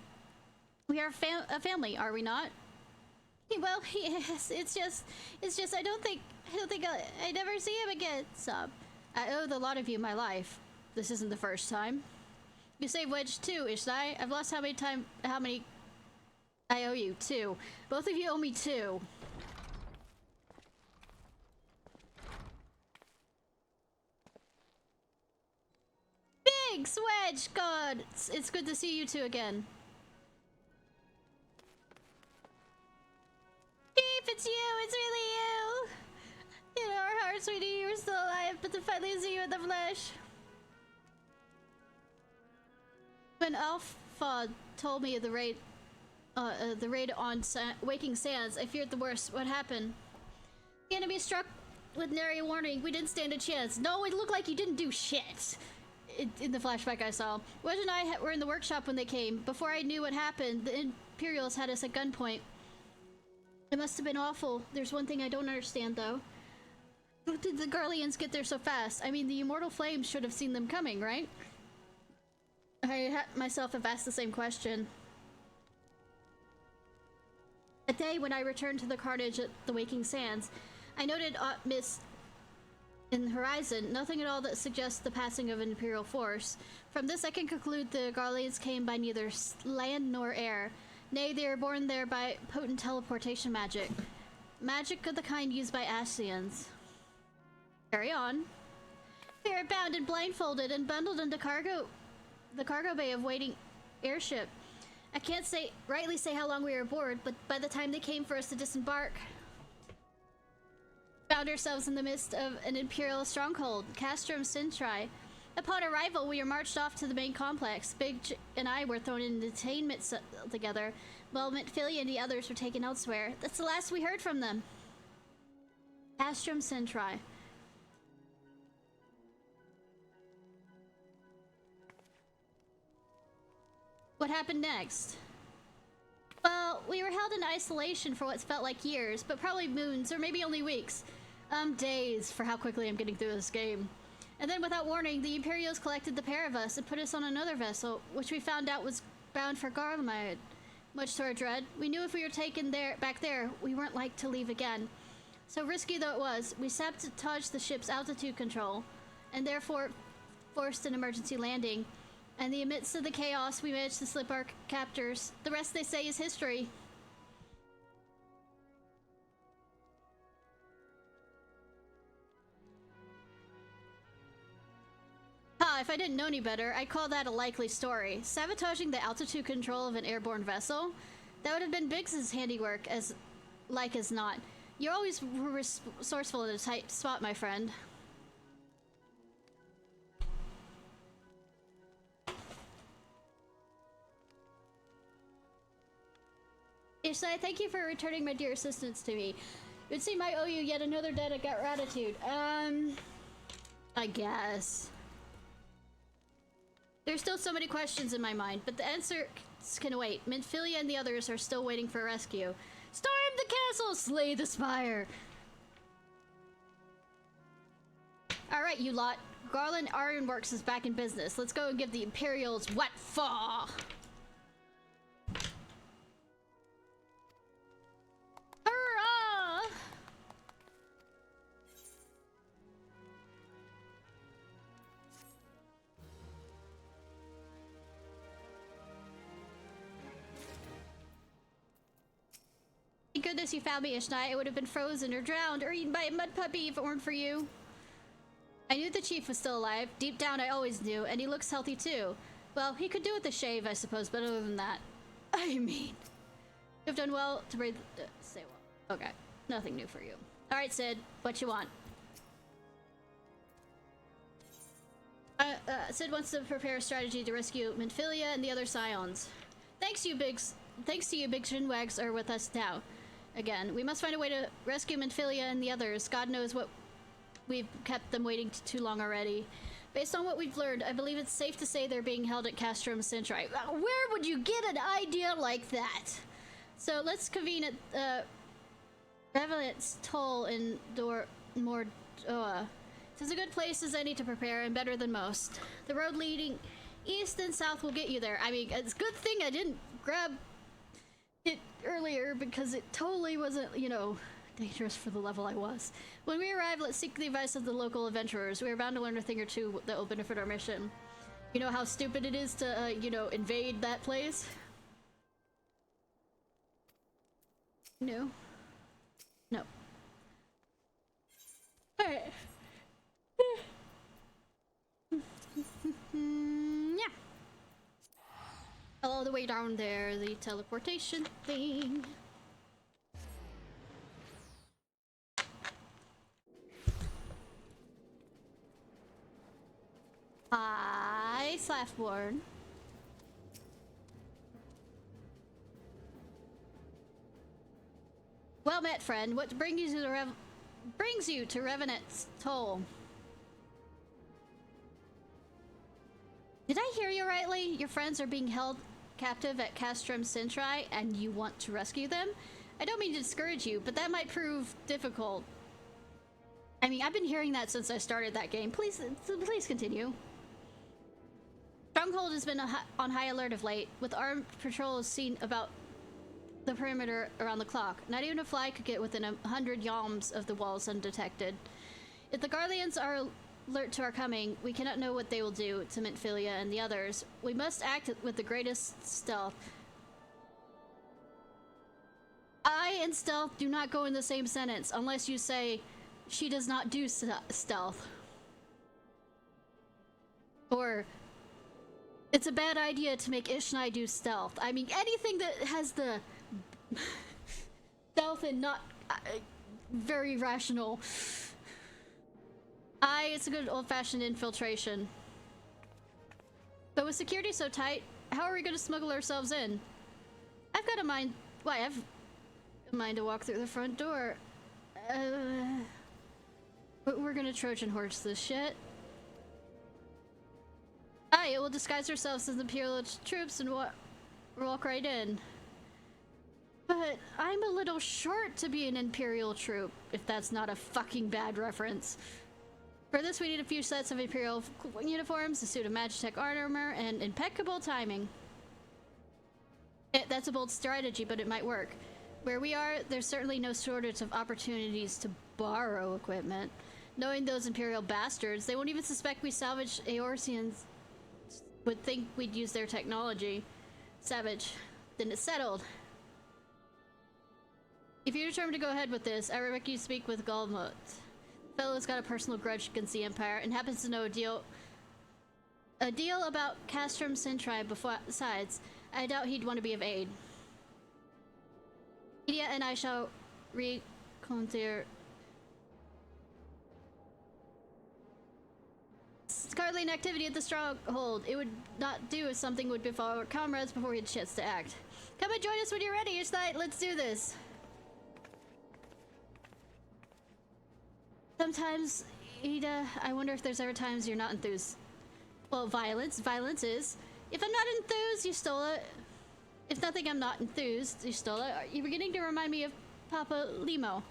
We are a family, are we not? Well, yes. It's just. I don't think I never see him again. Sob. I owe the lot of you my life. This isn't the first time. You saved Wedge too, Ishnai. I've lost how many I owe you, 2. Both of you owe me 2. Thanks, Wedge! God, it's good to see you two again. Beef, it's you! It's really you! In our hearts, we knew you were still alive, but to finally see you in the flesh. When Alpha told me of the raid on Waking Sands, I feared the worst. What happened? The enemy struck with nary warning. We didn't stand a chance. No, it looked like you didn't do shit. In the flashback I saw. Wedge and I were in the workshop when they came. Before I knew what happened, the Imperials had us at gunpoint. It must have been awful. There's one thing I don't understand, though. How did the Garleans get there so fast? I mean, the Immortal Flames should have seen them coming, right? I myself have asked the same question. A day when I returned to the carnage at the Waking Sands, I noted mist in the horizon, nothing at all that suggests the passing of an Imperial force. From this I can conclude the Garleans came by neither land nor air. Nay, they were born there by potent teleportation magic. Magic of the kind used by Ascians. Carry on. We were bound and blindfolded and bundled into the cargo bay of waiting airship. I can't rightly say how long we were aboard, but by the time they came for us to disembark, found ourselves in the midst of an Imperial stronghold, Castrum Sintri. Upon arrival, we were marched off to the main complex. And I were thrown in detainment together, while Mitphilia and the others were taken elsewhere. That's the last we heard from them. Castrum Centri. What happened next? Well, we were held in isolation for what felt like years, but probably moons, or maybe only weeks. Days for how quickly I'm getting through this game. And then, without warning, the Imperials collected the pair of us and put us on another vessel, which we found out was bound for Garlemide. Much to our dread, we knew if we were taken back there, we weren't like to leave again. So risky though it was, we sabotaged the ship's altitude control, and therefore forced an emergency landing. And in the midst of the chaos, we managed to slip our captors. The rest, they say, is history. If I didn't know any better, I'd call that a likely story. Sabotaging the altitude control of an airborne vessel? That would have been Biggs's handiwork, as not. You're always resourceful in a tight spot, my friend. Ishnai, thank you for returning my dear assistance to me. It would seem I owe you yet another debt of gratitude. I guess. There's still so many questions in my mind, but the answers can wait. Mitphilia and the others are still waiting for rescue. Storm the castle! Slay the spire! Alright, you lot. Garland Ironworks is back in business. Let's go and give the Imperials what for! Hurrah! Thank goodness you found me, Ishnai. I would have been frozen or drowned or eaten by a mud puppy if it weren't for you. I knew the chief was still alive. Deep down, I always knew, and he looks healthy too. Well, he could do with a shave, I suppose, but other than that... I mean... You've done well to breathe... say well. Okay. Nothing new for you. Alright, Sid. What you want? Sid wants to prepare a strategy to rescue Mitphilia and the other Scions. Thanks to you, Big Shinwags are with us now. Again, we must find a way to rescue Mitphilia and the others. God knows what we've kept them waiting too long already. Based on what we've learned, I believe it's safe to say they're being held at Castrum Centri. Where would you get an idea like that? So let's convene at Revenant's Toll in Mordoa. It's as a good place as any to prepare, and better than most. The road leading east and south will get you there. I mean, it's a good thing I didn't grab it earlier, because it totally wasn't, you know, dangerous for the level I was. When we arrive, let's seek the advice of the local adventurers. We are bound to learn a thing or two that will benefit our mission. You know how stupid it is to, you know, invade that place? No. No. Alright. Yeah. All the way down there, the teleportation thing. Hi, Slaffborn. Well met, friend. What brings you to Revenant's Toll? Did I hear you rightly? Your friends are being held captive at Castrum Centri, and you want to rescue them? I don't mean to discourage you, but that might prove difficult. I mean, I've been hearing that since I started that game. Please continue. Stronghold has been on high alert of late, with armed patrols seen about the perimeter around the clock. Not even a fly could get within 100 yalms of the walls undetected. If the Garleans are alert to our coming, we cannot know what they will do to Mitphilia and the others. We must act with the greatest stealth. I and stealth do not go in the same sentence, unless you say, she does not do stealth. Or, it's a bad idea to make Ishnai do stealth. I mean, anything that has the stealth and not very rational. It's a good old-fashioned infiltration. But with security so tight, how are we gonna smuggle ourselves in? I've got a mind. Why, I've a mind to walk through the front door. But we're gonna Trojan horse this shit. Aye, we'll disguise ourselves as Imperial troops and walk right in. But I'm a little short to be an Imperial troop, if that's not a fucking bad reference. For this, we need a few sets of Imperial uniforms, a suit of Magitech armor, and impeccable timing. That's a bold strategy, but it might work. Where we are, there's certainly no shortage of opportunities to borrow equipment. Knowing those Imperial bastards, they won't even suspect we salvaged Eorzeans. Would think we'd use their technology. Savage. Then it's settled. If you're determined to go ahead with this, I recommend you speak with Galmut. The fellow's got a personal grudge against the Empire and happens to know a deal about Castrum Centri besides. I doubt he'd want to be of aid. Media and I shall reconsider. Scarlet activity at the stronghold. It would not do if something would befall our comrades before we had a chance to act. Come and join us when you're ready, Ishnai. Let's do this. Sometimes, Ida, I wonder if there's ever times you're not enthused. Well, violence is. If I'm not enthused, you stole it. If nothing, I'm not enthused, you stole it. You're beginning to remind me of Papa Limo.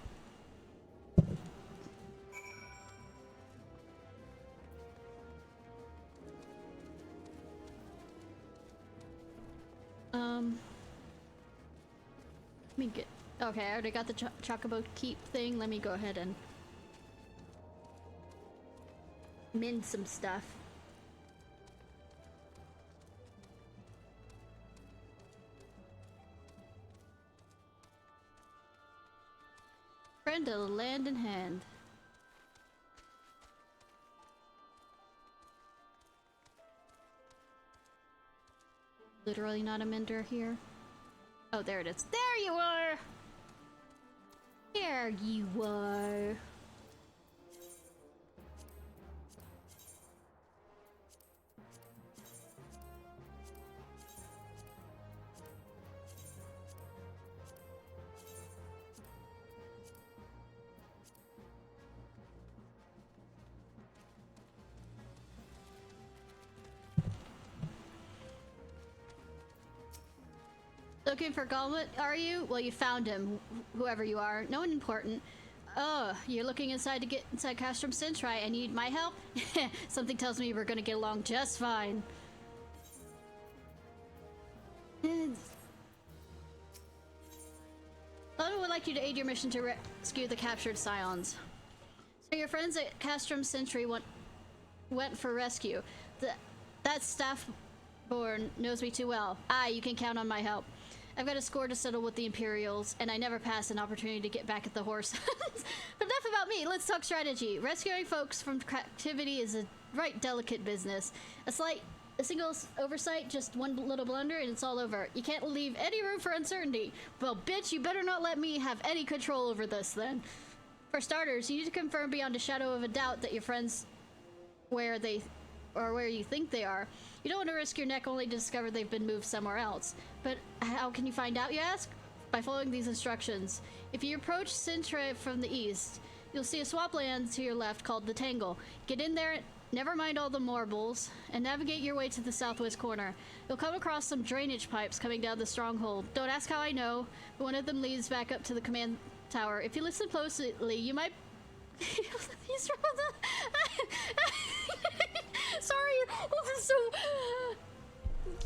Let me get... Okay, I already got the Chocobo Keep thing. Let me go ahead and mend some stuff. Friend to land in hand. Literally not a mender here. Oh, there it is. There you are! There you are. Looking for Galmut, are you? Well, you found him, whoever you are. No one important. Oh, you're looking inside to get inside Castrum Centri and you need my help? Something tells me we're gonna get along just fine. London would like you to aid your mission to rescue the captured Scions. So your friends at Castrum Centri went for rescue. That staffborn knows me too well. Aye, you can count on my help. I've got a score to settle with the Imperials, and I never pass an opportunity to get back at the horse. But enough about me, let's talk strategy. Rescuing folks from captivity is a right delicate business. A single oversight, just one little blunder, and it's all over. You can't leave any room for uncertainty. Well, bitch, you better not let me have any control over this, then. For starters, you need to confirm beyond a shadow of a doubt that your friends where you think they are. You don't want to risk your neck only to discover they've been moved somewhere else. But how can you find out, you ask? By following these instructions. If you approach Sintra from the east, you'll see a swampland to your left called the Tangle. Get in there, never mind all the marbles, and navigate your way to the southwest corner. You'll come across some drainage pipes coming down the stronghold. Don't ask how I know, but one of them leads back up to the command tower. If you listen closely, you might... He's from the... Sorry, so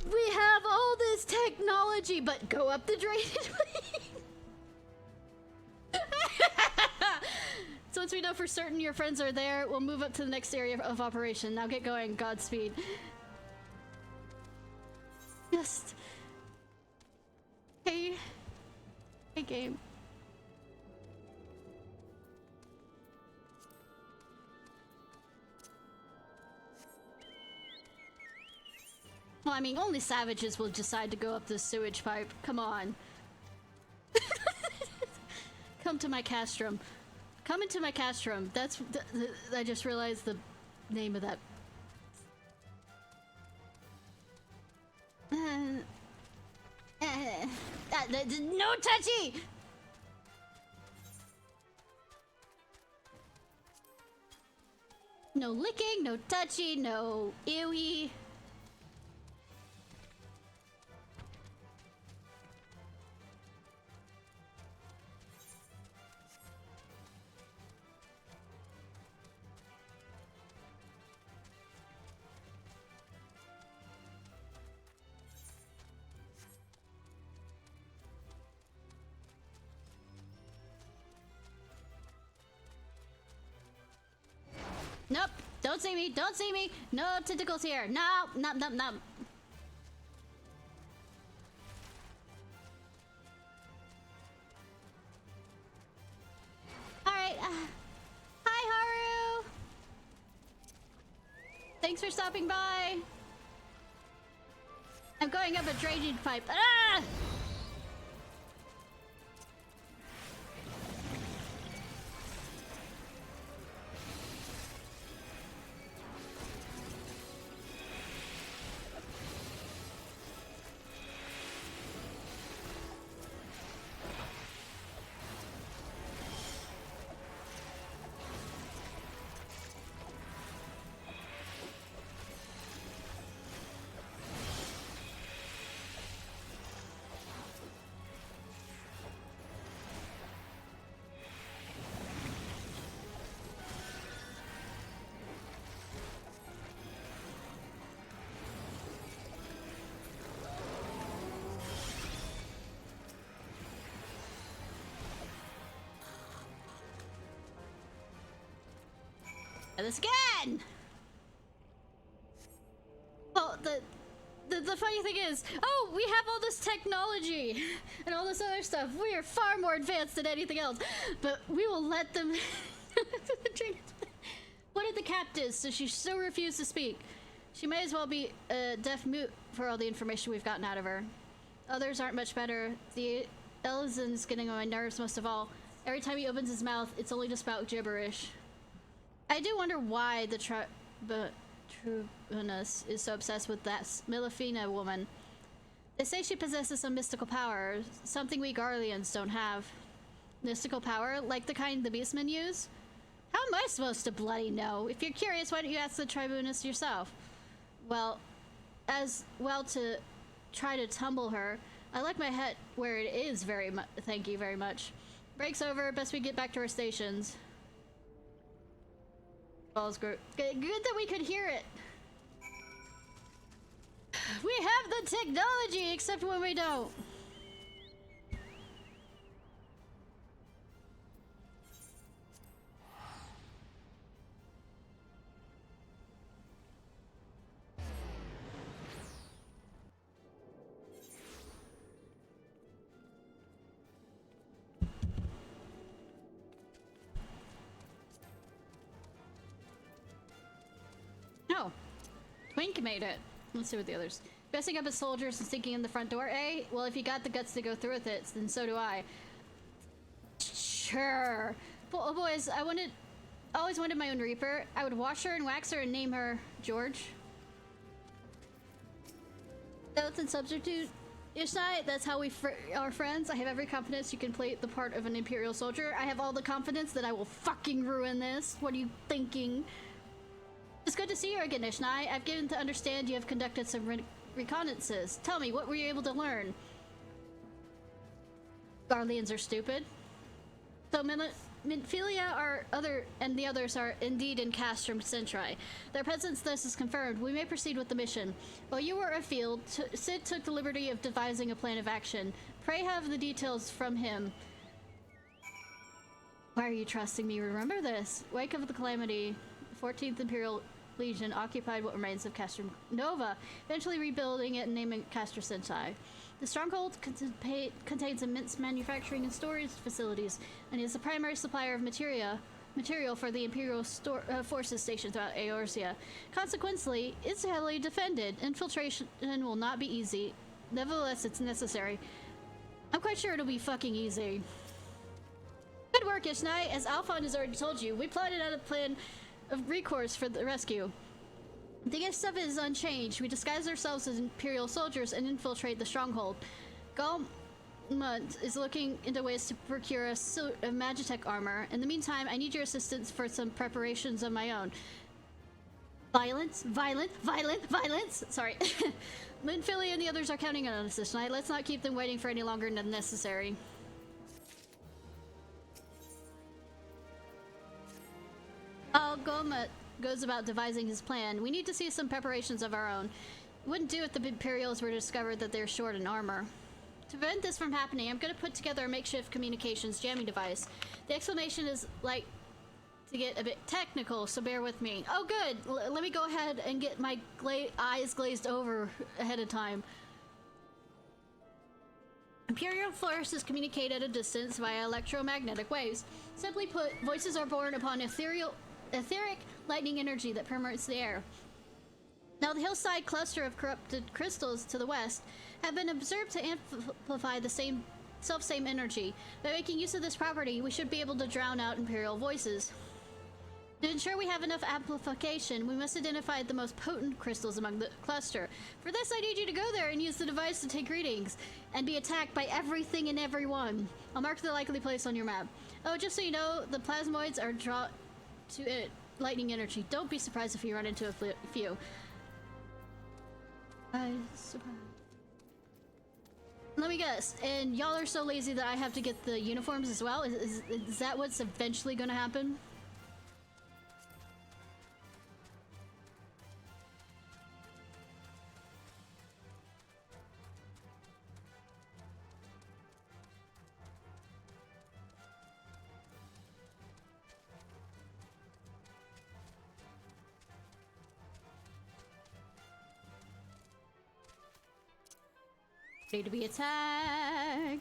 we have all this technology, but go up the drainage. So once we know for certain your friends are there, we'll move up to the next area of operation. Now get going, Godspeed. Just... Hey game. Well, I mean, only savages will decide to go up this sewage pipe. Come on. Come to my castrum. Come into my castrum. That's... I just realized the name of that. No touchy! No licking, no touchy, no ewy. Nope, don't see me, don't see me. No tentacles here. No, no, no, no. Alright, hi Haru! Thanks for stopping by. I'm going up a drainage pipe. Ah! This again! Well, the funny thing is, oh, we have all this technology and all this other stuff. We are far more advanced than anything else, but we will let them. What did the captives? So she still refused to speak. She may as well be deaf mute for all the information we've gotten out of her. Others aren't much better. The Elzen's getting on my nerves most of all. Every time he opens his mouth, it's only to spout gibberish. I do wonder why the Tribunus is so obsessed with that Millifina woman. They say she possesses some mystical power, something we Garleans don't have. Mystical power? Like the kind the beastmen use? How am I supposed to bloody know? If you're curious, why don't you ask the Tribunus yourself? Well, as well to try to tumble her. I like my head where it is very much. Thank you very much. Break's over, best we get back to our stations. Balls group. Good that we could hear it. We have the technology, except when we don't. No. Twink made it. Let's see what the others. Dressing up as soldiers and sneaking in the front door, eh? Well, if you got the guts to go through with it, then so do I. Sure. Oh, boys, always wanted my own Reaper. I would wash her and wax her and name her George. Oath and substitute. Ishnai, that's how we are friends. I have every confidence you can play the part of an Imperial soldier. I have all the confidence that I will fucking ruin this. What are you thinking? It's good to see you again, Ishnai. I've given to understand you have conducted some reconnaissances. Tell me, what were you able to learn? Garleans are stupid. So Minfilia and the others are indeed in Castrum Centri. Their presence thus is confirmed. We may proceed with the mission. While you were afield, Sid took the liberty of devising a plan of action. Pray have the details from him. Why are you trusting me? Remember this. Wake of the Calamity. 14th Imperial Legion occupied what remains of Castrum Nova, eventually rebuilding it and naming it Castrum Sentai. The stronghold contains immense manufacturing and storage facilities, and is the primary supplier of material for the Imperial forces stationed throughout Eorzea. Consequently, it's heavily defended. Infiltration will not be easy. Nevertheless, it's necessary. I'm quite sure it'll be fucking easy. Good work, Ishnai. As Alphon has already told you, we plotted out a plan of recourse for the rescue. The gift stuff is unchanged. We disguise ourselves as Imperial soldiers and infiltrate the stronghold. Galmund is looking into ways to procure a suit of Magitech armor. In the meantime, I need your assistance for some preparations of my own. Violence, violence! Sorry. Linfilly and the others are counting on us this night. Let's not keep them waiting for any longer than necessary. Goma goes about devising his plan. We need to see some preparations of our own. It wouldn't do if the Imperials were to discover that they're short in armor. To prevent this from happening, I'm going to put together a makeshift communications jamming device. The explanation is like to get a bit technical, so bear with me. Oh good! Let me go ahead and get my eyes glazed over ahead of time. Imperial forces communicate at a distance via electromagnetic waves. Simply put, voices are born upon etheric lightning energy that permeates the air. Now, the hillside cluster of corrupted crystals to the west have been observed to amplify the same energy. By making use of this property, we should be able to drown out Imperial voices. To ensure we have enough amplification, we must identify the most potent crystals among the cluster. For this, I need you to go there and use the device to take readings and be attacked by everything and everyone. I'll mark the likely place on your map. Oh, just so you know, the plasmoids are drawn to it lightning energy. Don't be surprised if you run into a few. Let me guess, and y'all are so lazy that I have to get the uniforms as well? Is that what's eventually gonna happen? Ready to be attacked.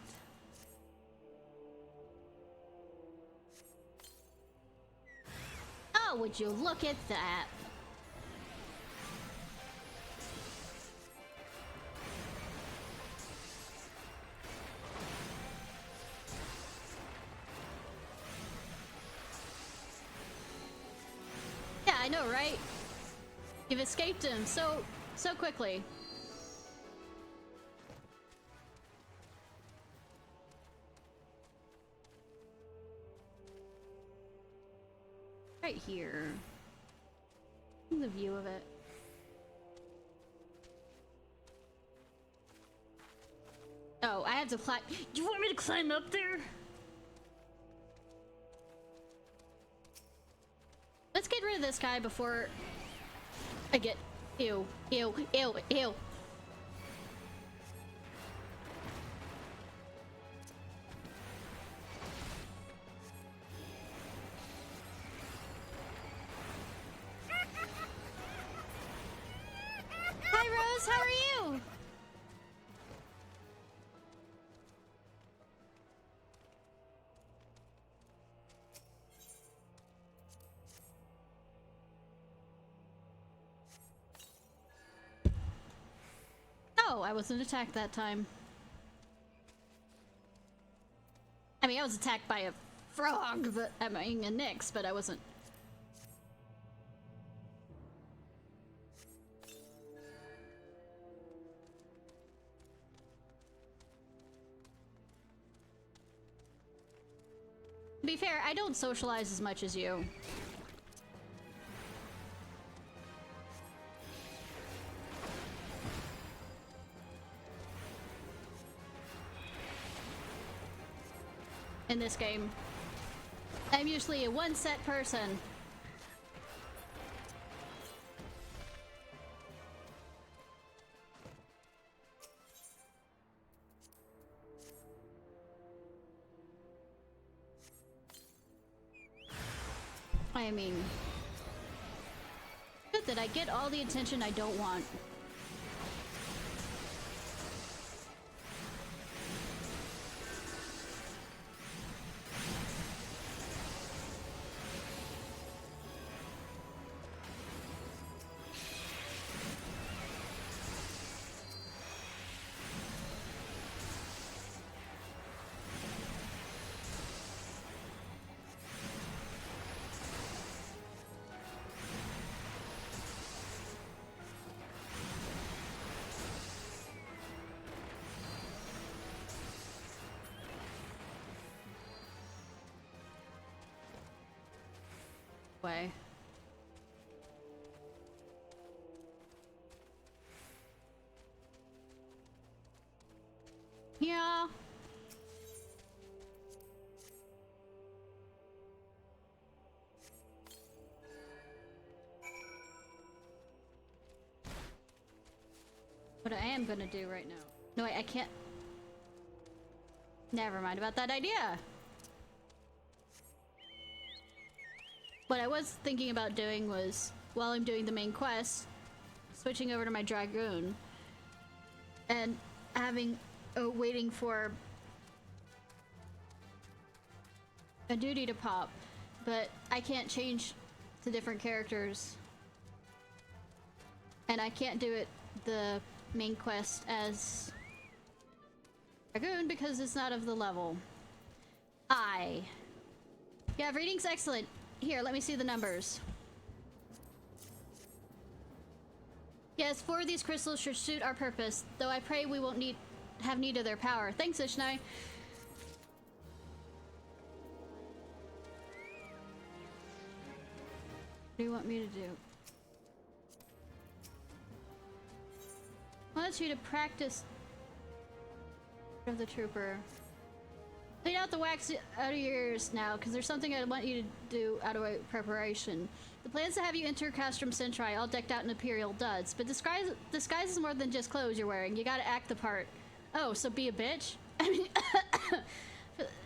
Oh, would you look at that? Yeah, I know, right? You've escaped him so quickly. Right here. The view of it. Oh, I have to climb. Do you want me to climb up there? Let's get rid of this guy before I get... Ew. Hi, Rose, how are you? Oh, I wasn't attacked that time. I mean, I was attacked by a frog, but I mean, a Nyx, but I wasn't. To be fair, I don't socialize as much as you. In this game, I'm usually a one-set person. I mean, good that I get all the attention I don't want. way. Yeah. What I am gonna do right now. No, wait, I can't. Never mind about that idea. What I was thinking about doing was, while I'm doing the main quest, switching over to my Dragoon and having waiting for a duty to pop, but I can't change to different characters, and I can't do it the main quest as Dragoon because it's not of the level. Yeah, reading's excellent. Here, let me see the numbers. Yes, 4 of these crystals should suit our purpose, though I pray we won't have need of their power. Thanks, Ishnai. What do you want me to do? I want you to practice of the trooper. Clean out the wax out of your ears now, because there's something I want you to do out of preparation. The plan's to have you enter Castrum Centri all decked out in Imperial duds, but disguise is more than just clothes you're wearing. You gotta act the part. Oh, so be a bitch? I mean,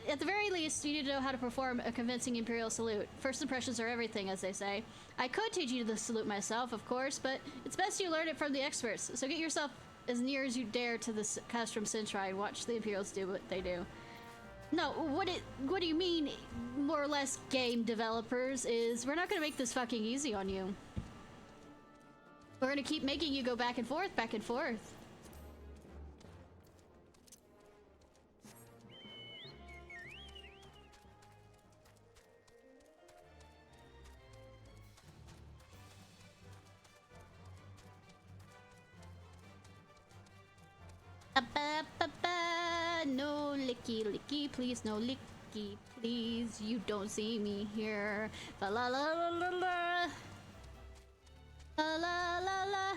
at the very least, you need to know how to perform a convincing Imperial salute. First impressions are everything, as they say. I could teach you the salute myself, of course, but it's best you learn it from the experts. So get yourself as near as you dare to the Castrum Centri and watch the Imperials do what they do. No, what do you mean, more or less, game developers, is we're not gonna make this fucking easy on you. We're gonna keep making you go back and forth, back and forth. No licky licky, please, no licky, please. You don't see me here. La la la la la la. La la la la.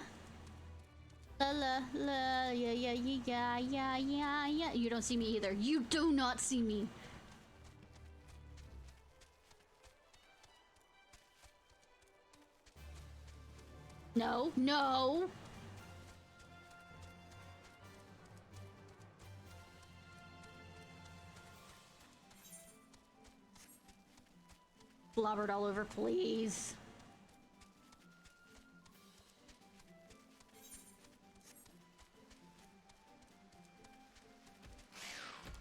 La la la. Yeah yeah yeah yeah yeah yeah. You don't see me either. You do not see me. No, no. Blobbered all over, please.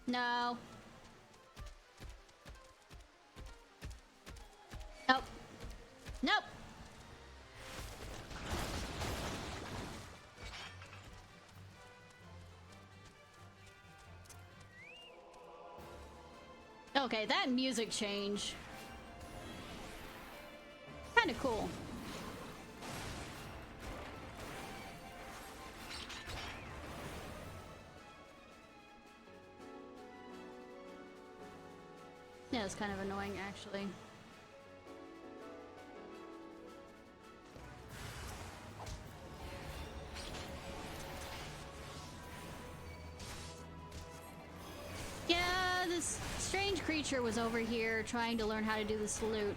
No. Nope. Nope. Okay, that music change. Kind of cool. Yeah, it's kind of annoying, actually. Yeah, this strange creature was over here trying to learn how to do the salute.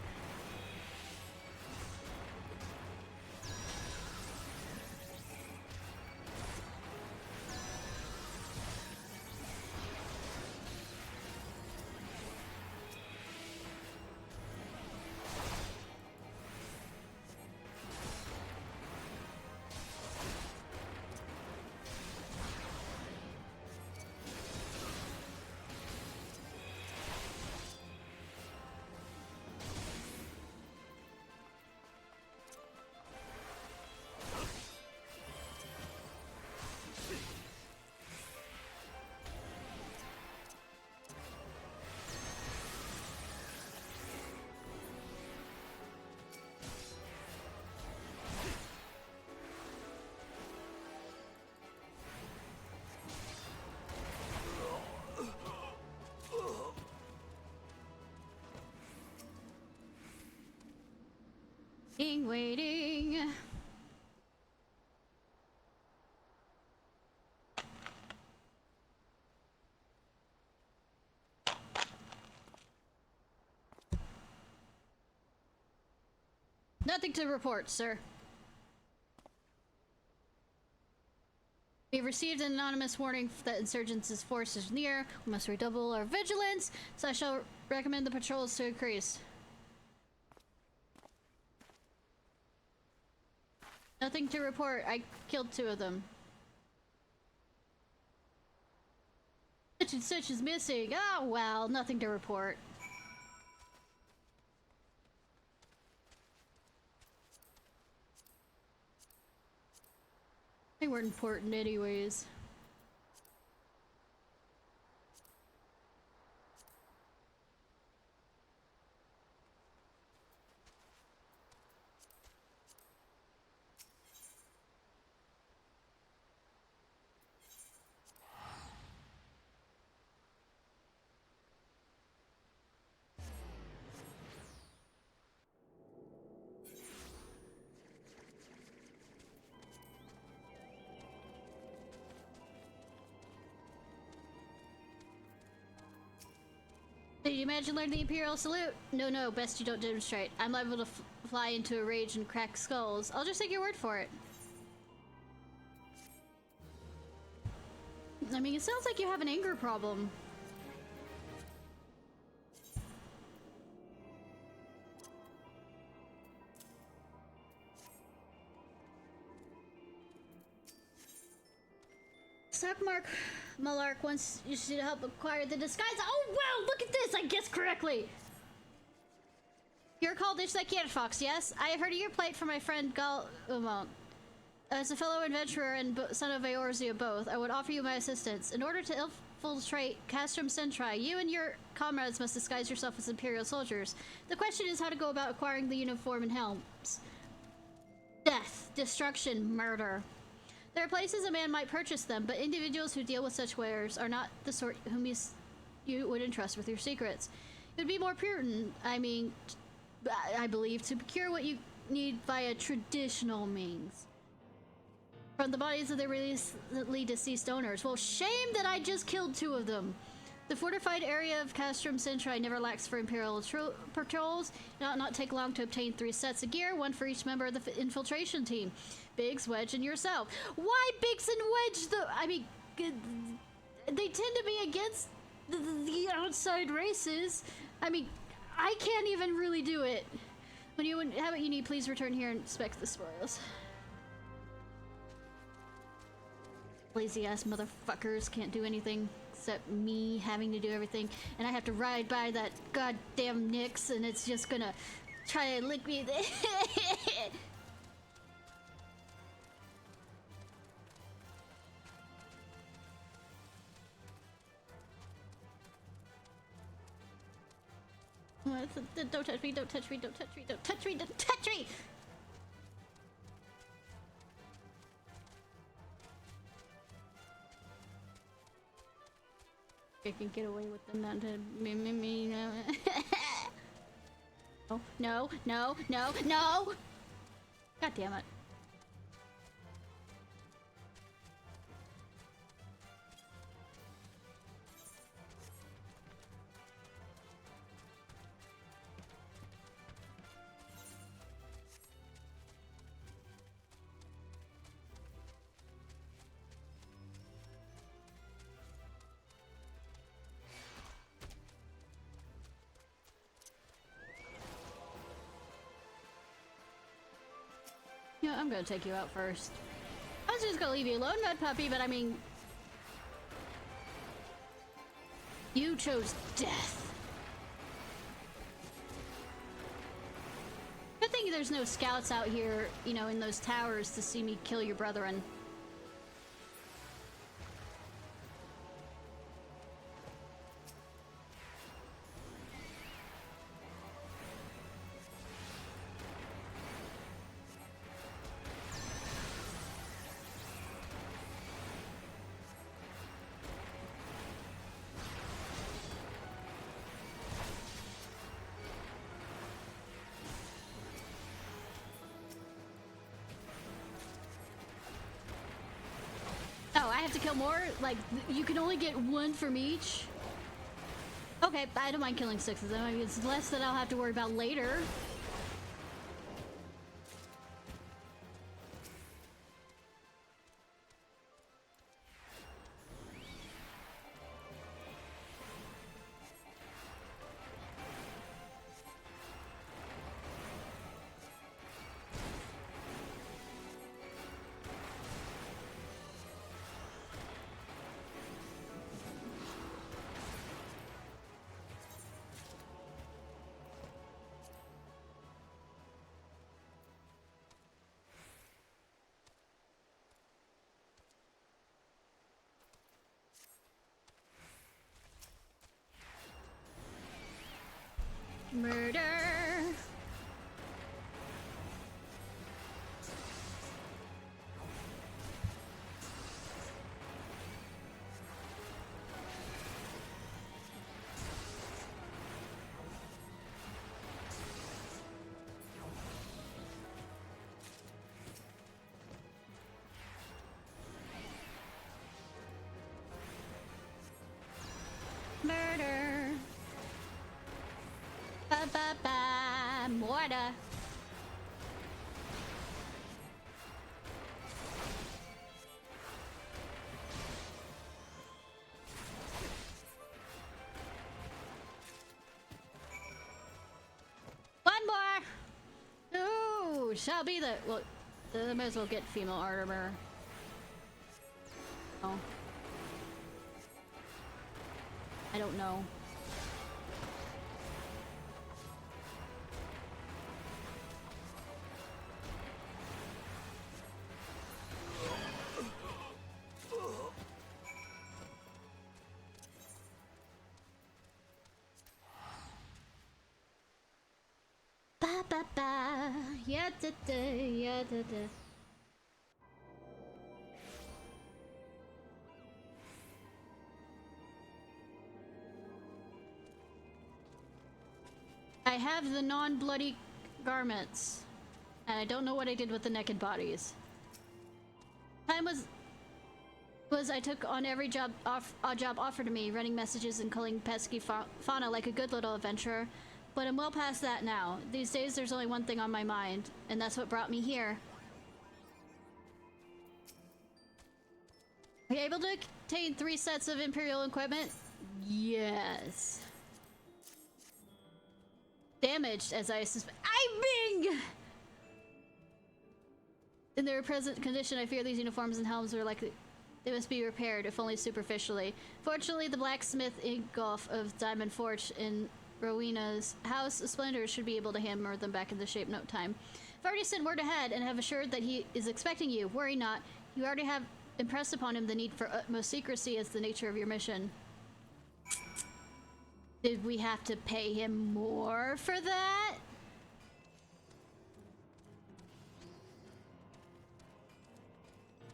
Waiting. Nothing to report, sir. We received an anonymous warning that insurgents' force is near. We must redouble our vigilance, so I shall recommend the patrols to increase. Nothing to report. I killed 2 of them. Such and such is missing. Oh, well, nothing to report. They weren't important anyways. Did you manage to learn the Imperial Salute? No, best you don't demonstrate. I'm liable to fly into a rage and crack skulls. I'll just take your word for it. I mean, it sounds like you have an anger problem. Sackmark Malark wants you to help acquire the disguise. Oh wow, look at this! I guessed correctly! You're called Ishnai Ciarfox, yes? I have heard of your plight from my friend Galumont. As a fellow adventurer and son of Eorzea both, I would offer you my assistance. In order to infiltrate Castrum Centri, you and your comrades must disguise yourself as Imperial soldiers. The question is how to go about acquiring the uniform and helms. Death, destruction, murder. There are places a man might purchase them, but individuals who deal with such wares are not the sort whom you would entrust with your secrets. It would be more prudent, I believe, to procure what you need via traditional means. From the bodies of their recently deceased owners. Well, shame that I just killed 2 of them. The fortified area of Castrum Centri never lacks for Imperial patrols. It ought not take long to obtain 3 sets of gear, 1 for each member of the infiltration team. Biggs, Wedge, and yourself. Why Biggs and Wedge, though? I mean, they tend to be against the outside races. I mean, I can't even really do it. When you have what you need, please return here and inspect the spoils. Lazy ass motherfuckers can't do anything except me having to do everything, and I have to ride by that goddamn Nyx, and it's just gonna try to lick me. Don't touch me, don't touch me, don't touch me, don't touch me, don't touch me! I can get away with them not to me, no. No, no, no, no! God damn it. I'm gonna take you out first. I was just gonna leave you alone, Mud Puppy, but I mean... You chose death. Good thing there's no scouts out here, you know, in those towers to see me kill your brethren. have to kill more? Like, you can only get one from each? Okay, I don't mind killing 6 of them. I mean, it's less that I'll have to worry about later. Murder! Murder! Ba-ba-ba! Morta! One more! Ooh, shall be the... Well, I might as well get female armor. Oh. I don't know. Ba ba ba, ya da da, ya da da. I have the non-bloody garments, and I don't know what I did with the naked bodies. Time was I took on every odd job offered to me, running messages and culling pesky fauna like a good little adventurer. But I'm well past that now. These days there's only one thing on my mind, and that's what brought me here. Are you able to obtain 3 sets of Imperial equipment? Yes. Damaged, as I suspect. I'm Bing! In their present condition, I fear these uniforms and helms are likely... They must be repaired, if only superficially. Fortunately, the blacksmith Ingolf of Diamond Forge in Rowena's House of Splendor should be able to hammer them back into shape in no time. I've already sent word ahead and have assured that he is expecting you. Worry not. You already have impressed upon him the need for utmost secrecy as the nature of your mission. Did we have to pay him more for that?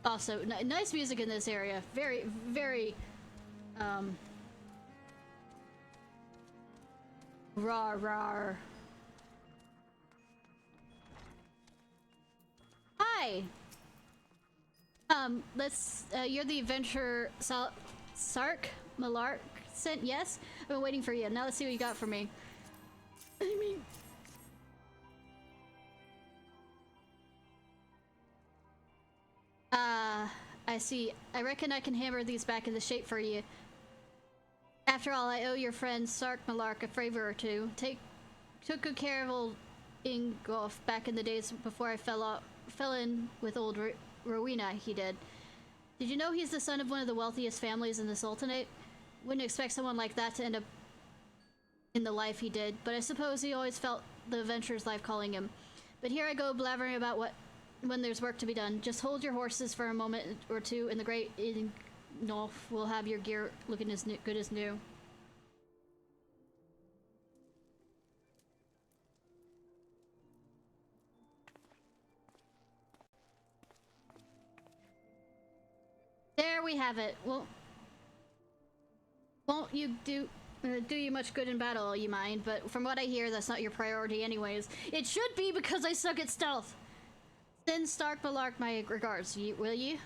Also, nice music in this area. Very, very, rawr, rawr. Hi! You're the adventurer Sark Malark sent, yes? I've been waiting for you. Now let's see what you got for me. I mean... I see. I reckon I can hammer these back into shape for you. After all, I owe your friend Sark Malark a favor or two. Took good care of old Ingolf back in the days before I fell in with old Rowena, he did. Did you know he's the son of one of the wealthiest families in the Sultanate? Wouldn't expect someone like that to end up in the life he did, but I suppose he always felt the adventurer's life calling him. But here I go blabbering about when there's work to be done. Just hold your horses for a moment or two, and the great Ingolf will have your gear looking as good as new. There we have it. Well, won't you do you much good in battle, you mind? But from what I hear, that's not your priority anyways. It should be, because I suck at stealth. Send Stark Malark my regards, will you?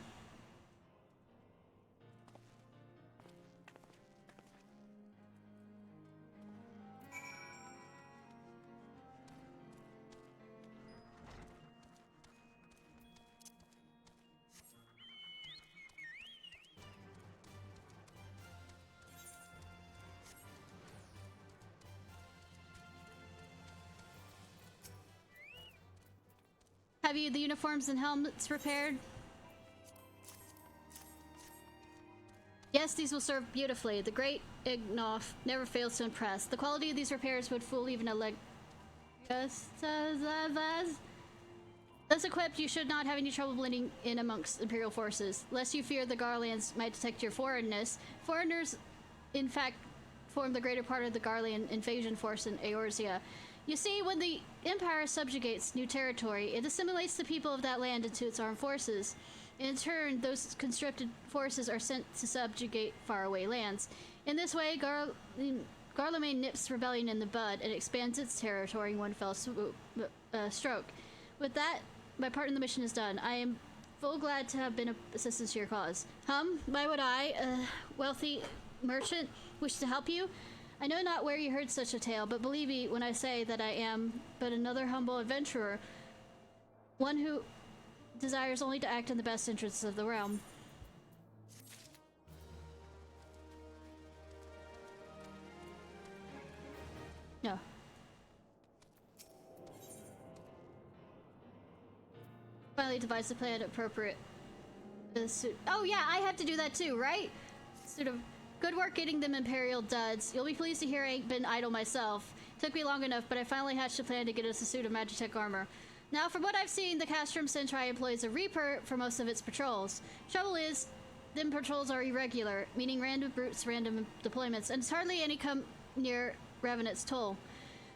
Have you the uniforms and helmets repaired? Yes, these will serve beautifully. The great Ignoff never fails to impress. The quality of these repairs would fool even a Thus equipped, you should not have any trouble blending in amongst Imperial forces. Lest you fear the Garlands might detect your foreignness. Foreigners, in fact, form the greater part of the Garland invasion force in Eorzea. You see, when the Empire subjugates new territory, it assimilates the people of that land into its armed forces. In turn, those conscripted forces are sent to subjugate faraway lands. In this way, Garlemane nips rebellion in the bud and expands its territory in one fell stroke. With that, my part in the mission is done. I am full glad to have been of assistance to your cause. Why would I, a wealthy merchant, wish to help you? I know not where you heard such a tale, but believe me when I say that I am but another humble adventurer, one who desires only to act in the best interests of the realm. No. Finally devised a plan appropriate. Oh yeah, I have to do that too, right? Sort of good work getting them Imperial duds. You'll be pleased to hear I ain't been idle myself. Took me long enough, but I finally hatched a plan to get us a suit of Magitech armor. Now, from what I've seen, the Castrum Centri employs a Reaper for most of its patrols. Trouble is, them patrols are irregular, meaning random brutes, random deployments, and hardly any come near Revenant's toll.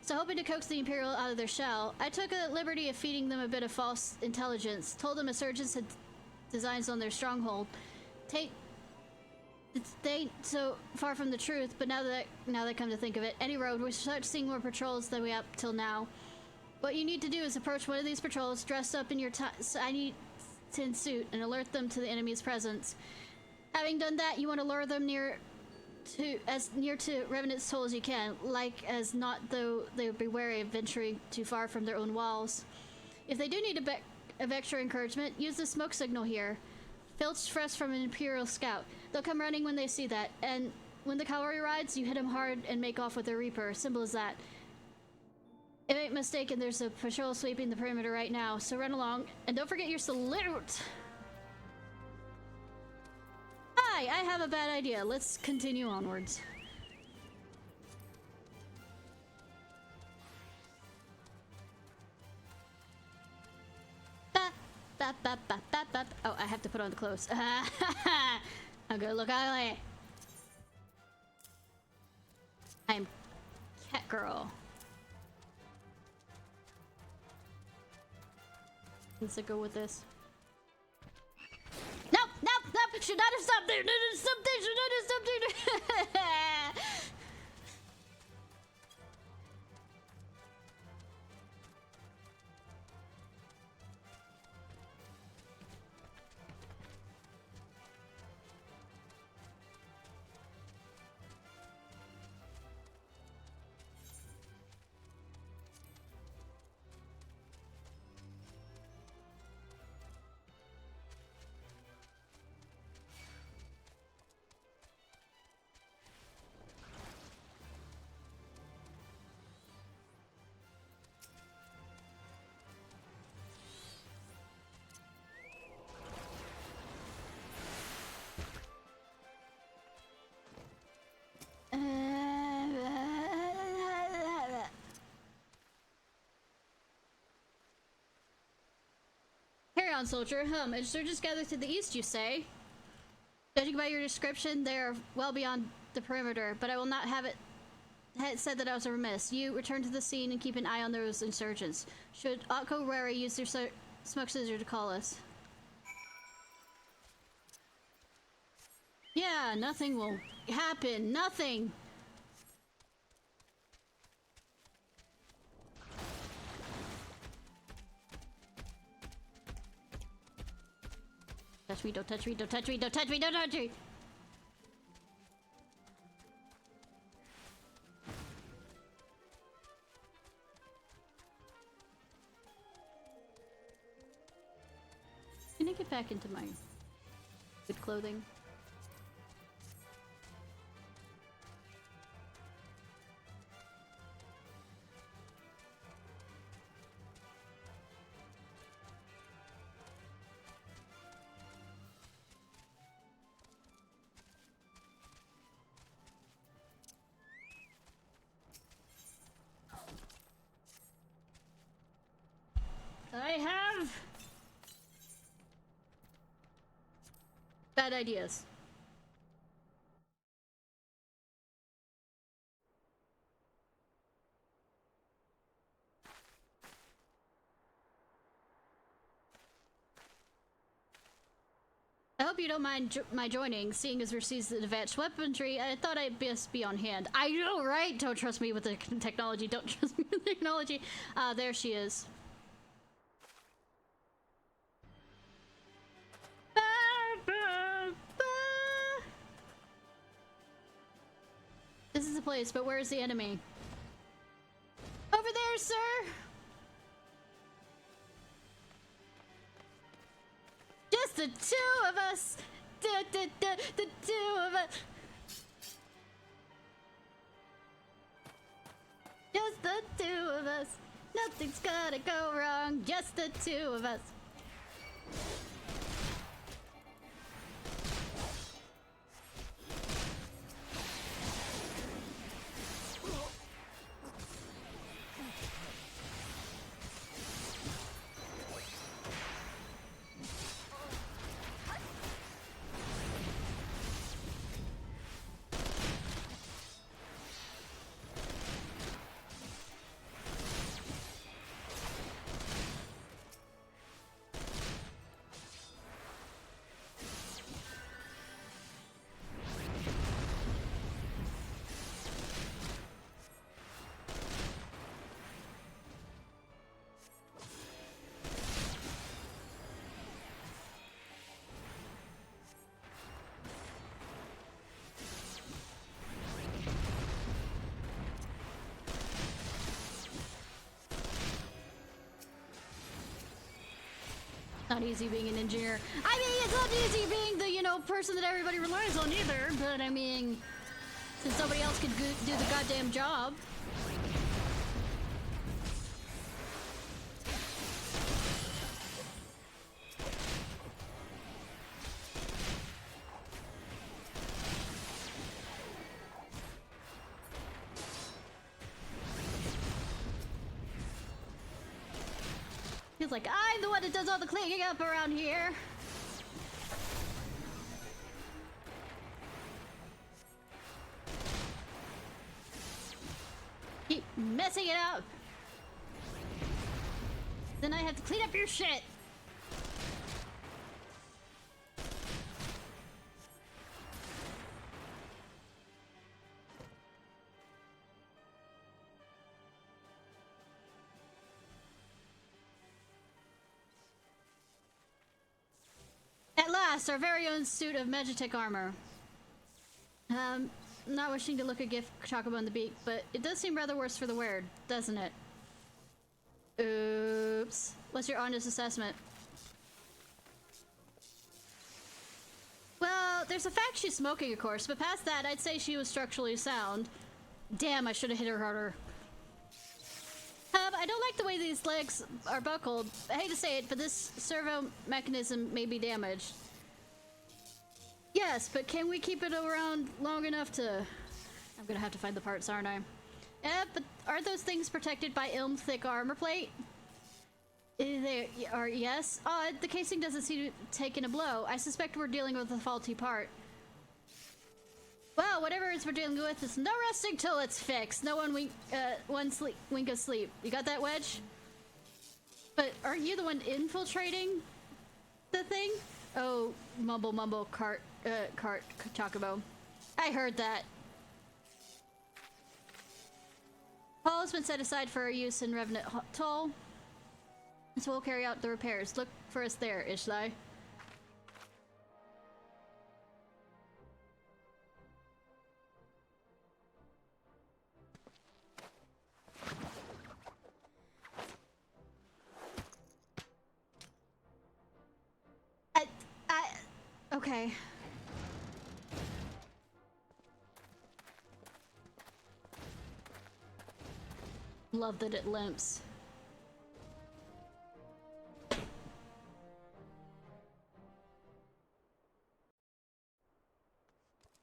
So hoping to coax the Imperial out of their shell, I took a liberty of feeding them a bit of false intelligence, told them insurgents had designs on their stronghold. They ain't so far from the truth, but now that I come to think of it, any road, we start seeing more patrols than we have till now. What you need to do is approach one of these patrols dressed up in your tiny tin suit and alert them to the enemy's presence. Having done that, you want to lure them as near to Revenant's toll as you can, like as not though they would be wary of venturing too far from their own walls. If they do need a bit of extra encouragement, use the smoke signal here. Filched fresh from an Imperial scout. They'll come running when they see that, and when the cavalry rides, you hit them hard and make off with their Reaper. Simple as that. If I ain't mistaken, there's a patrol sweeping the perimeter right now, so run along, and don't forget your salute! Hi, I have a bad idea. Let's continue onwards. Oh, I have to put on the clothes. I'm gonna look ugly. I'm Cat Girl. Let's go with this. Nope, nope, nope! Should not have stopped there! Should not have stopped there! Carry on, soldier. Insurgents gather to the east, you say? Judging by your description, they are well beyond the perimeter, but I will not have it said that I was remiss. You return to the scene and keep an eye on those insurgents. Should Otko Rari use their smoke scissor to call us? Yeah, nothing will happen. Nothing! Touch me, don't touch me, don't touch me, don't touch me, don't touch me! Can I get back into my good clothing? Bad ideas. I hope you don't mind my joining, seeing as receives the advanced weaponry. I thought I'd best be on hand. I know, right? Don't trust me with the technology. Don't trust me with the technology. There she is. This is the place, but where's the enemy? Over there, sir! Just the two of us! The two of us! Just the two of us! Nothing's gonna go wrong, just the two of us! Not easy being an engineer. I mean, it's not easy being the, you know, person that everybody relies on either, but I mean, since somebody else could do the goddamn job. He's like, I'm the one that does all the cleaning up around here. Keep messing it up. Then I have to clean up your shit. At last, our very own suit of Magitech armor. Not wishing to look a gift Chocobo in the beak, but it does seem rather worse for the wearer, doesn't it? Oops. What's your honest assessment? Well, there's a fact she's smoking, of course, but past that, I'd say she was structurally sound. Damn, I should have hit her harder. I don't like the way these legs are buckled. I hate to say it, but this servo mechanism may be damaged. Yes, but can we keep it around long enough to... I'm gonna have to find the parts, aren't I? But are those things protected by thick armor plate? They are, yes. The casing doesn't seem to have taken a blow. I suspect we're dealing with a faulty part. Well, whatever it is we're dealing with, is no resting till it's fixed. No wink of sleep. You got that, Wedge? But aren't you the one infiltrating the thing? Oh, mumble, cart, Chocobo. I heard that. Paul has been set aside for our use in Revenant Toll, so we'll carry out the repairs. Look for us there, Ishnai. Okay. Love that it limps.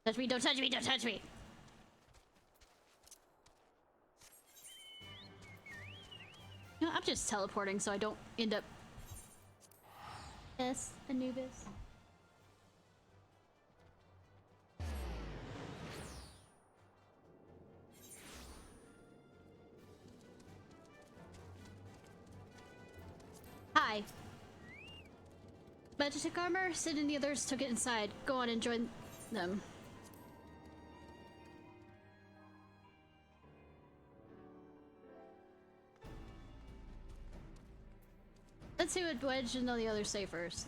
Touch me, don't touch me, don't touch me! You know, I'm just teleporting so I don't end up... Yes, Anubis. Magic armor? Sid and the others took it inside. Go on and join them. Let's see what Wedge and all the others say first.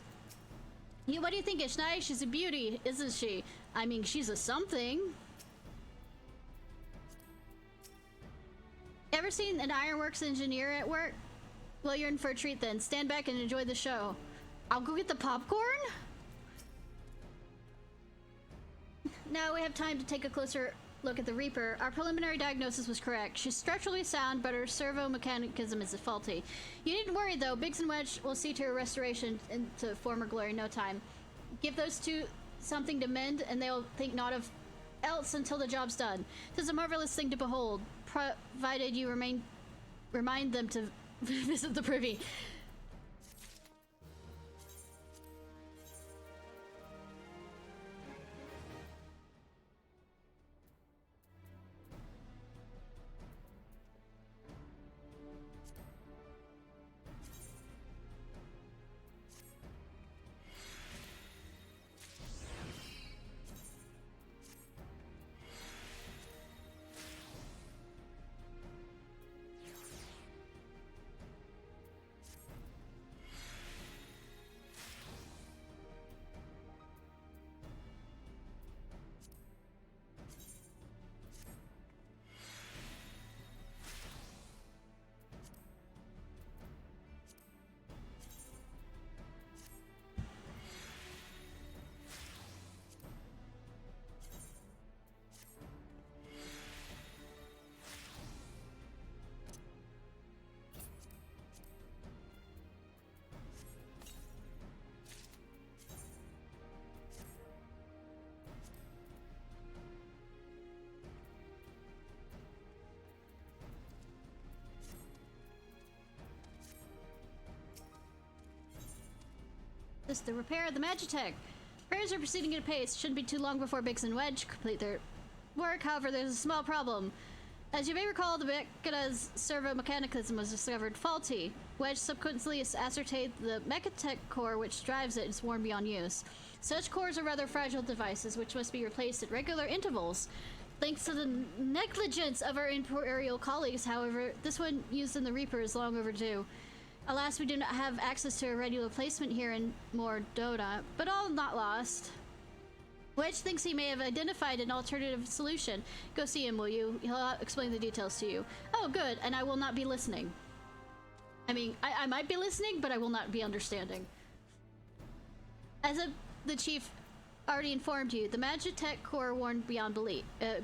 What do you think, Ishnai? She's a beauty, isn't she? I mean, she's a something. Ever seen an ironworks engineer at work? Well, you're in for a treat then. Stand back and enjoy the show. I'll go get the popcorn? Now we have time to take a closer look at the Reaper. Our preliminary diagnosis was correct. She's structurally sound, but her servo-mechanicism is faulty. You needn't worry though, Biggs and Wedge will see to her restoration into former glory in no time. Give those two something to mend and they'll think not of else until the job's done. This is a marvelous thing to behold, provided you remind them to visit the privy. This is the repair of the Magitech. Repairs are proceeding at a pace. Shouldn't be too long before Biggs and Wedge complete their work. However, there's a small problem. As you may recall, the Mechana's servo-mechanicism was discovered faulty. Wedge subsequently ascertained the Mechatech core which drives it is worn beyond use. Such cores are rather fragile devices which must be replaced at regular intervals. Thanks to the negligence of our Imperial colleagues, however, this one used in the Reaper is long overdue. Alas, we do not have access to a regular replacement here in Mordota, but all not lost. Wedge thinks he may have identified an alternative solution. Go see him, will you? He'll explain the details to you. Oh, good, and I will not be listening. I mean, I might be listening, but I will not be understanding. As the chief already informed you, the Magitech core worn beyond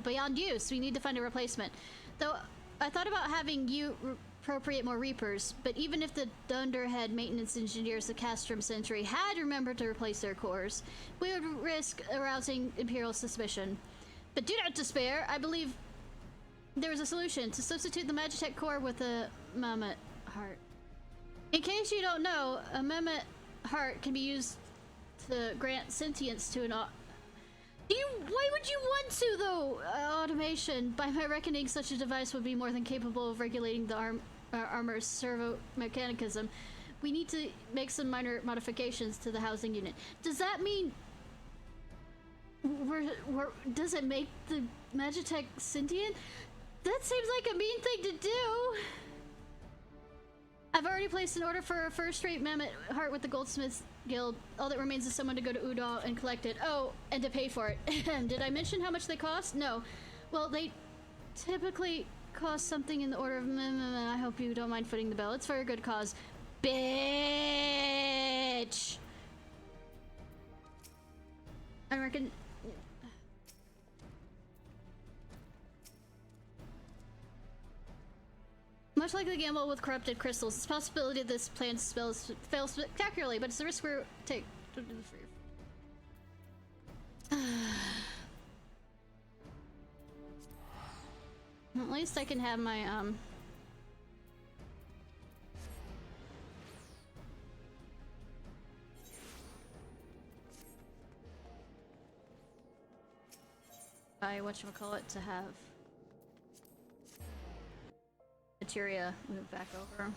beyond use. We need to find a replacement. Though I thought about having you appropriate more Reapers, but even if the dunderhead maintenance engineers of Castrum Century had remembered to replace their cores, we would risk arousing Imperial suspicion. But do not despair. I believe there is a solution to substitute the Magitech core with a Mammoth heart. In case you don't know, a Mammoth heart can be used to grant sentience to an why would you want to, though? Automation. By my reckoning, such a device would be more than capable of regulating the armor's servo-mechanicism. We need to make some minor modifications to the housing unit. Does that mean... does it make the Magitech sentient? That seems like a mean thing to do. I've already placed an order for a first-rate mammoth heart with the Goldsmiths Guild. All that remains is someone to go to Udall and collect it. Oh, and to pay for it. Did I mention how much they cost? No. Well, they typically cost something in the order of... I hope you don't mind footing the bill. It's for a good cause. Bitch! I reckon... Much like the gamble with corrupted crystals, it's a possibility this plan fails spectacularly, but it's the risk we take. At least I can have my whatchamacallit to have materia move back over.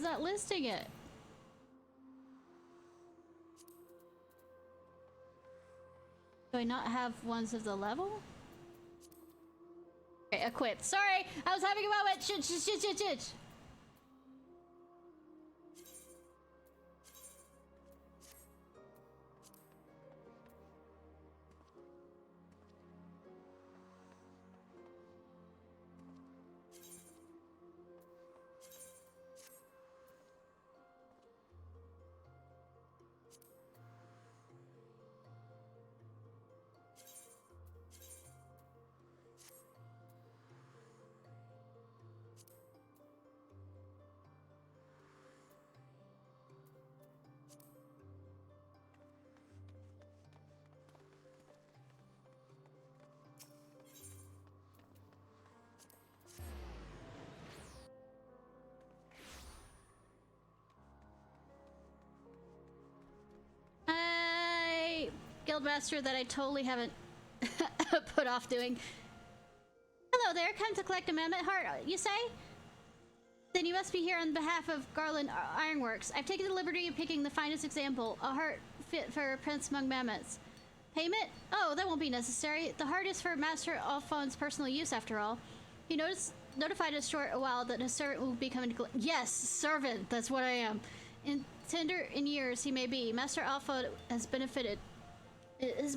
not listing it? Do I not have ones of the level? Okay, equipped. Sorry, I was having a moment. Shit. Guildmaster that I totally haven't put off doing. Hello there, come to collect a mammoth heart, you say? Then you must be here on behalf of Garland Ironworks. I've taken the liberty of picking the finest example, a heart fit for a prince among mammoths. Payment? Oh, that won't be necessary. The heart is for Master Alphonse's personal use, after all. He notified us short a while that his servant will be coming to Yes, servant, that's what I am. In tender in years he may be, Master Alphonse has benefited. It has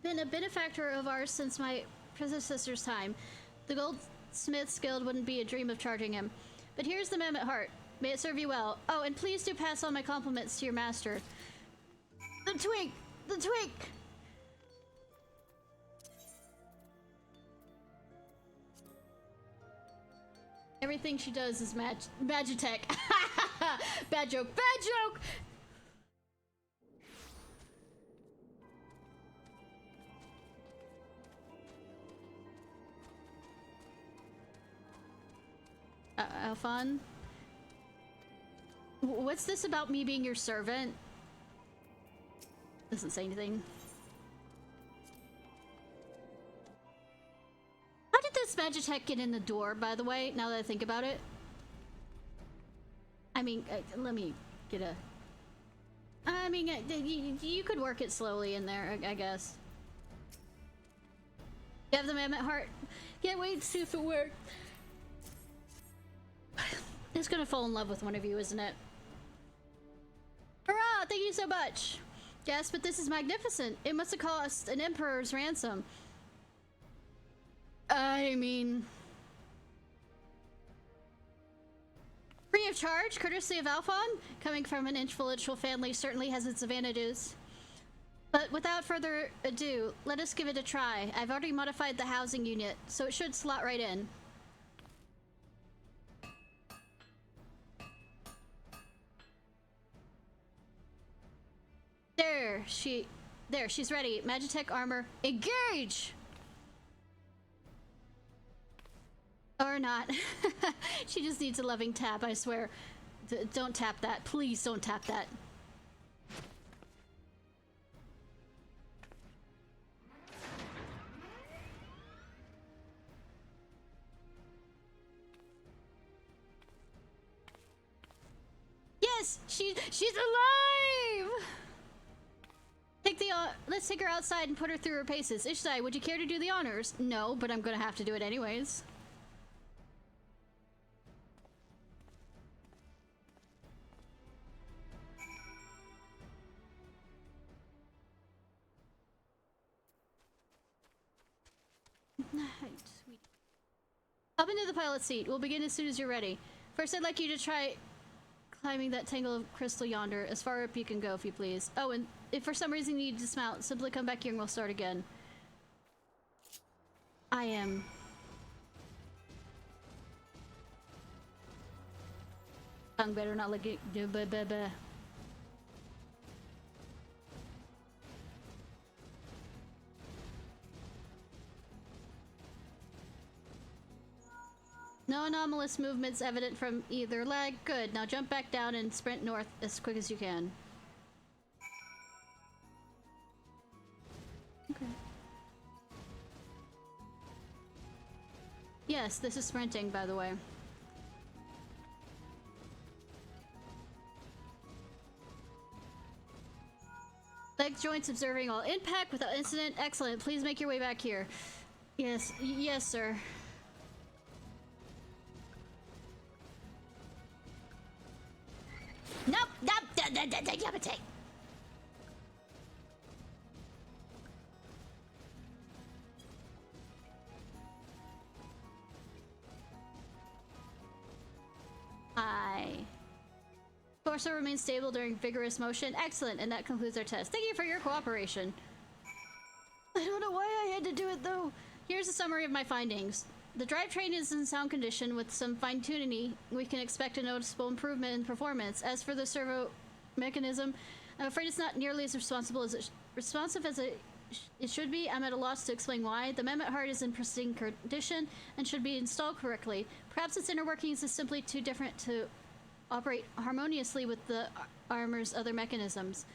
been a benefactor of ours since my predecessor's time. The Goldsmiths Guild wouldn't be a dream of charging him. But here's the mammoth heart. May it serve you well. Oh, and please do pass on my compliments to your master. The twink! The twink! Everything she does is magitech. Bad joke. Bad joke! How fun. What's this about me being your servant? Doesn't say anything. How did this Magitech get in the door, by the way, now that I think about it? I mean, let me get a... I mean, you could work it slowly in there, I guess. You have the mammoth heart? Can't wait to see if it works. It's gonna fall in love with one of you, isn't it? Hurrah! Thank you so much! Yes, but this is magnificent. It must have cost an emperor's ransom. I mean... Free of charge, courtesy of Alphon? Coming from an influential family certainly has its advantages. But without further ado, let us give it a try. I've already modified the housing unit, so it should slot right in. There, she's ready. Magitech armor, engage! Or not. She just needs a loving tap, I swear. Don't tap that. Please don't tap that. Yes! She's alive! Let's take her outside and put her through her paces. Ishnai, would you care to do the honors? No, but I'm gonna have to do it anyways. Sweet. Hop into the pilot seat. We'll begin as soon as you're ready. First, I'd like you to try climbing that tangle of crystal yonder, as far up you can go, if you please. Oh, and if for some reason you need to dismount, simply come back here and we'll start again. I am... Tongue better not look at... No anomalous movements evident from either leg. Good. Now jump back down and sprint north as quick as you can. Okay. Yes, this is sprinting, by the way. Check joints, observing all impact without incident. Excellent. Please make your way back here. Yes, yes, sir. Nope, nope, Hi. Torso remains stable during vigorous motion. Excellent, and that concludes our test. Thank you for your cooperation. I don't know why I had to do it, though. Here's a summary of my findings. The drivetrain is in sound condition. With some fine-tuning, we can expect a noticeable improvement in performance. As for the servo mechanism, I'm afraid it's not nearly as responsive as it should be. I'm at a loss to explain why. The Mehmet heart is in pristine condition and should be installed correctly. Perhaps its inner workings is simply too different to operate harmoniously with the armor's other mechanisms.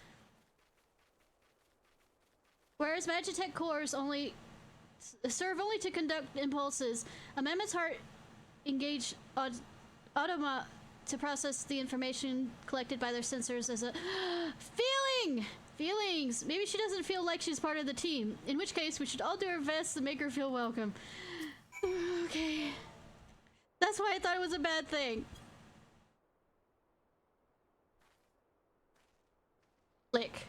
Whereas Magitech cores serve only to conduct impulses, a Mehmet's heart engage automa to process the information collected by their sensors as a feelings. Maybe she doesn't feel like she's part of the team, in which case we should all do our best to make her feel welcome. Okay. That's why I thought it was a bad thing. Click.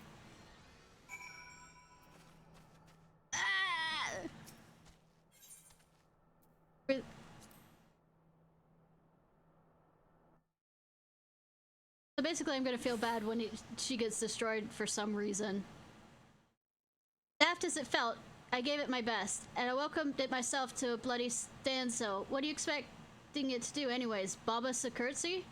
So basically, I'm gonna feel bad when she gets destroyed for some reason. Daft as it felt, I gave it my best, and I welcomed it myself to a bloody standstill. What are you expecting it to do anyways? Bob us a curtsy?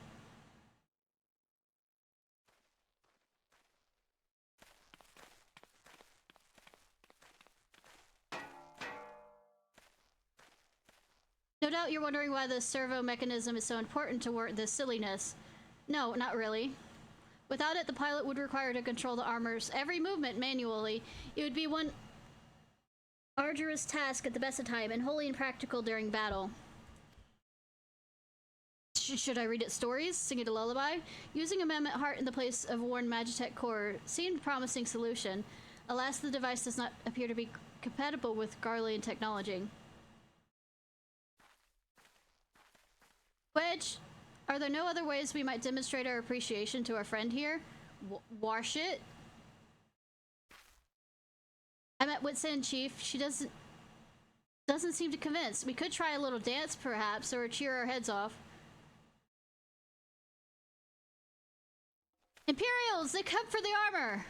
No doubt you're wondering why the servo mechanism is so important to work this silliness. No, not really. Without it, the pilot would require to control the armor's every movement manually. It would be one arduous task at the best of time and wholly impractical during battle. Should I read it stories? Sing it a lullaby? Using a Mehmet heart in the place of a worn Magitech core seemed a promising solution. Alas, the device does not appear to be compatible with Garlean technology. Wedge, are there no other ways we might demonstrate our appreciation to our friend here? Wash it? I'm at wit's end, Chief. She doesn't seem to convince. We could try a little dance, perhaps, or cheer our heads off. Imperials! They come for the armor!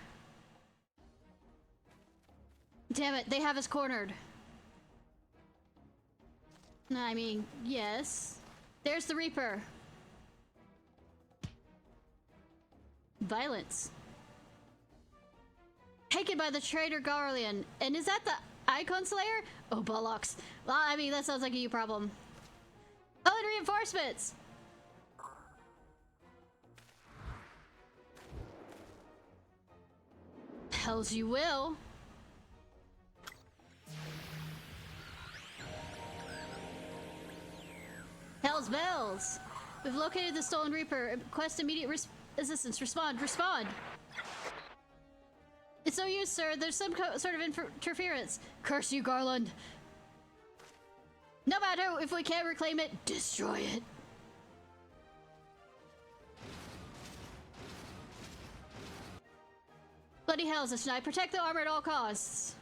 Damn it, they have us cornered. I mean, yes. There's the Reaper. Violence. Taken by the traitor Garlean. And is that the Icon Slayer? Oh, bollocks. Well, I mean, that sounds like a you problem. Oh, and reinforcements! Hells you will. Hell's bells! We've located the stolen Reaper. Request immediate assistance. Respond. Respond! It's no use, sir. There's some sort of interference. Curse you, Garland. No matter if we can't reclaim it, destroy it. Bloody hells, Ishnai. Protect the armor at all costs.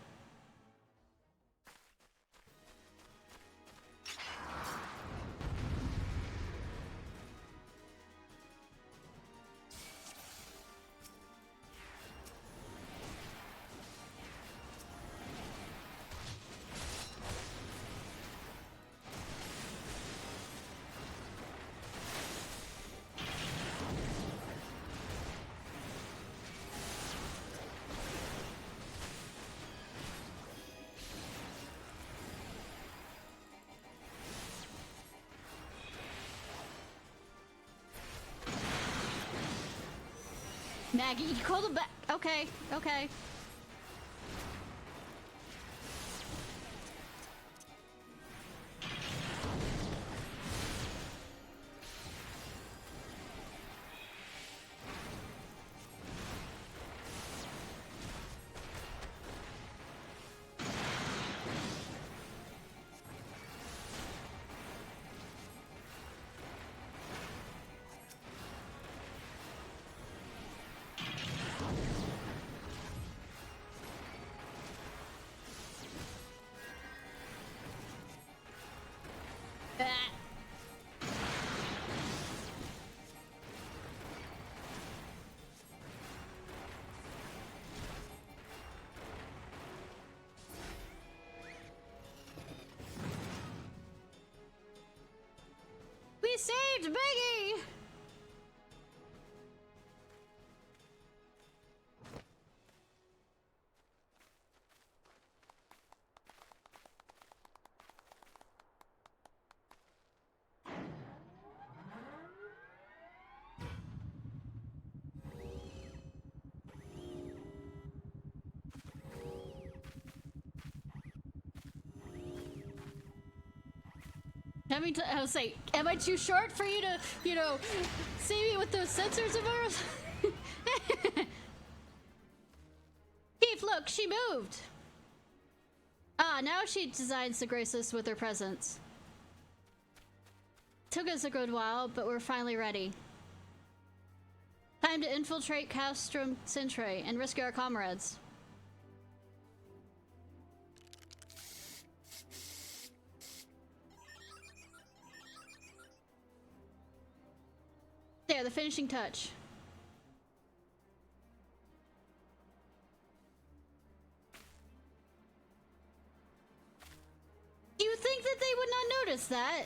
Maggie, you called him back. Okay, okay. be saved, Biggie! I was like, am I too short for you to, you know, see me with those sensors of ours? Chief, look, she moved! Ah, now she designs to grace us with her presence. Took us a good while, but we're finally ready. Time to infiltrate Castrum Centre and rescue our comrades. There, the finishing touch. Do you think that they would not notice that?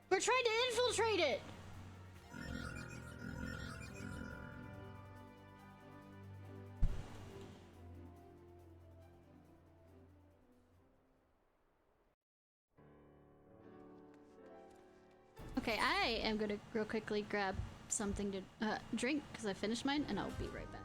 We're trying to infiltrate it! Okay, I am gonna real quickly grab something to drink because I finished mine, and I'll be right back.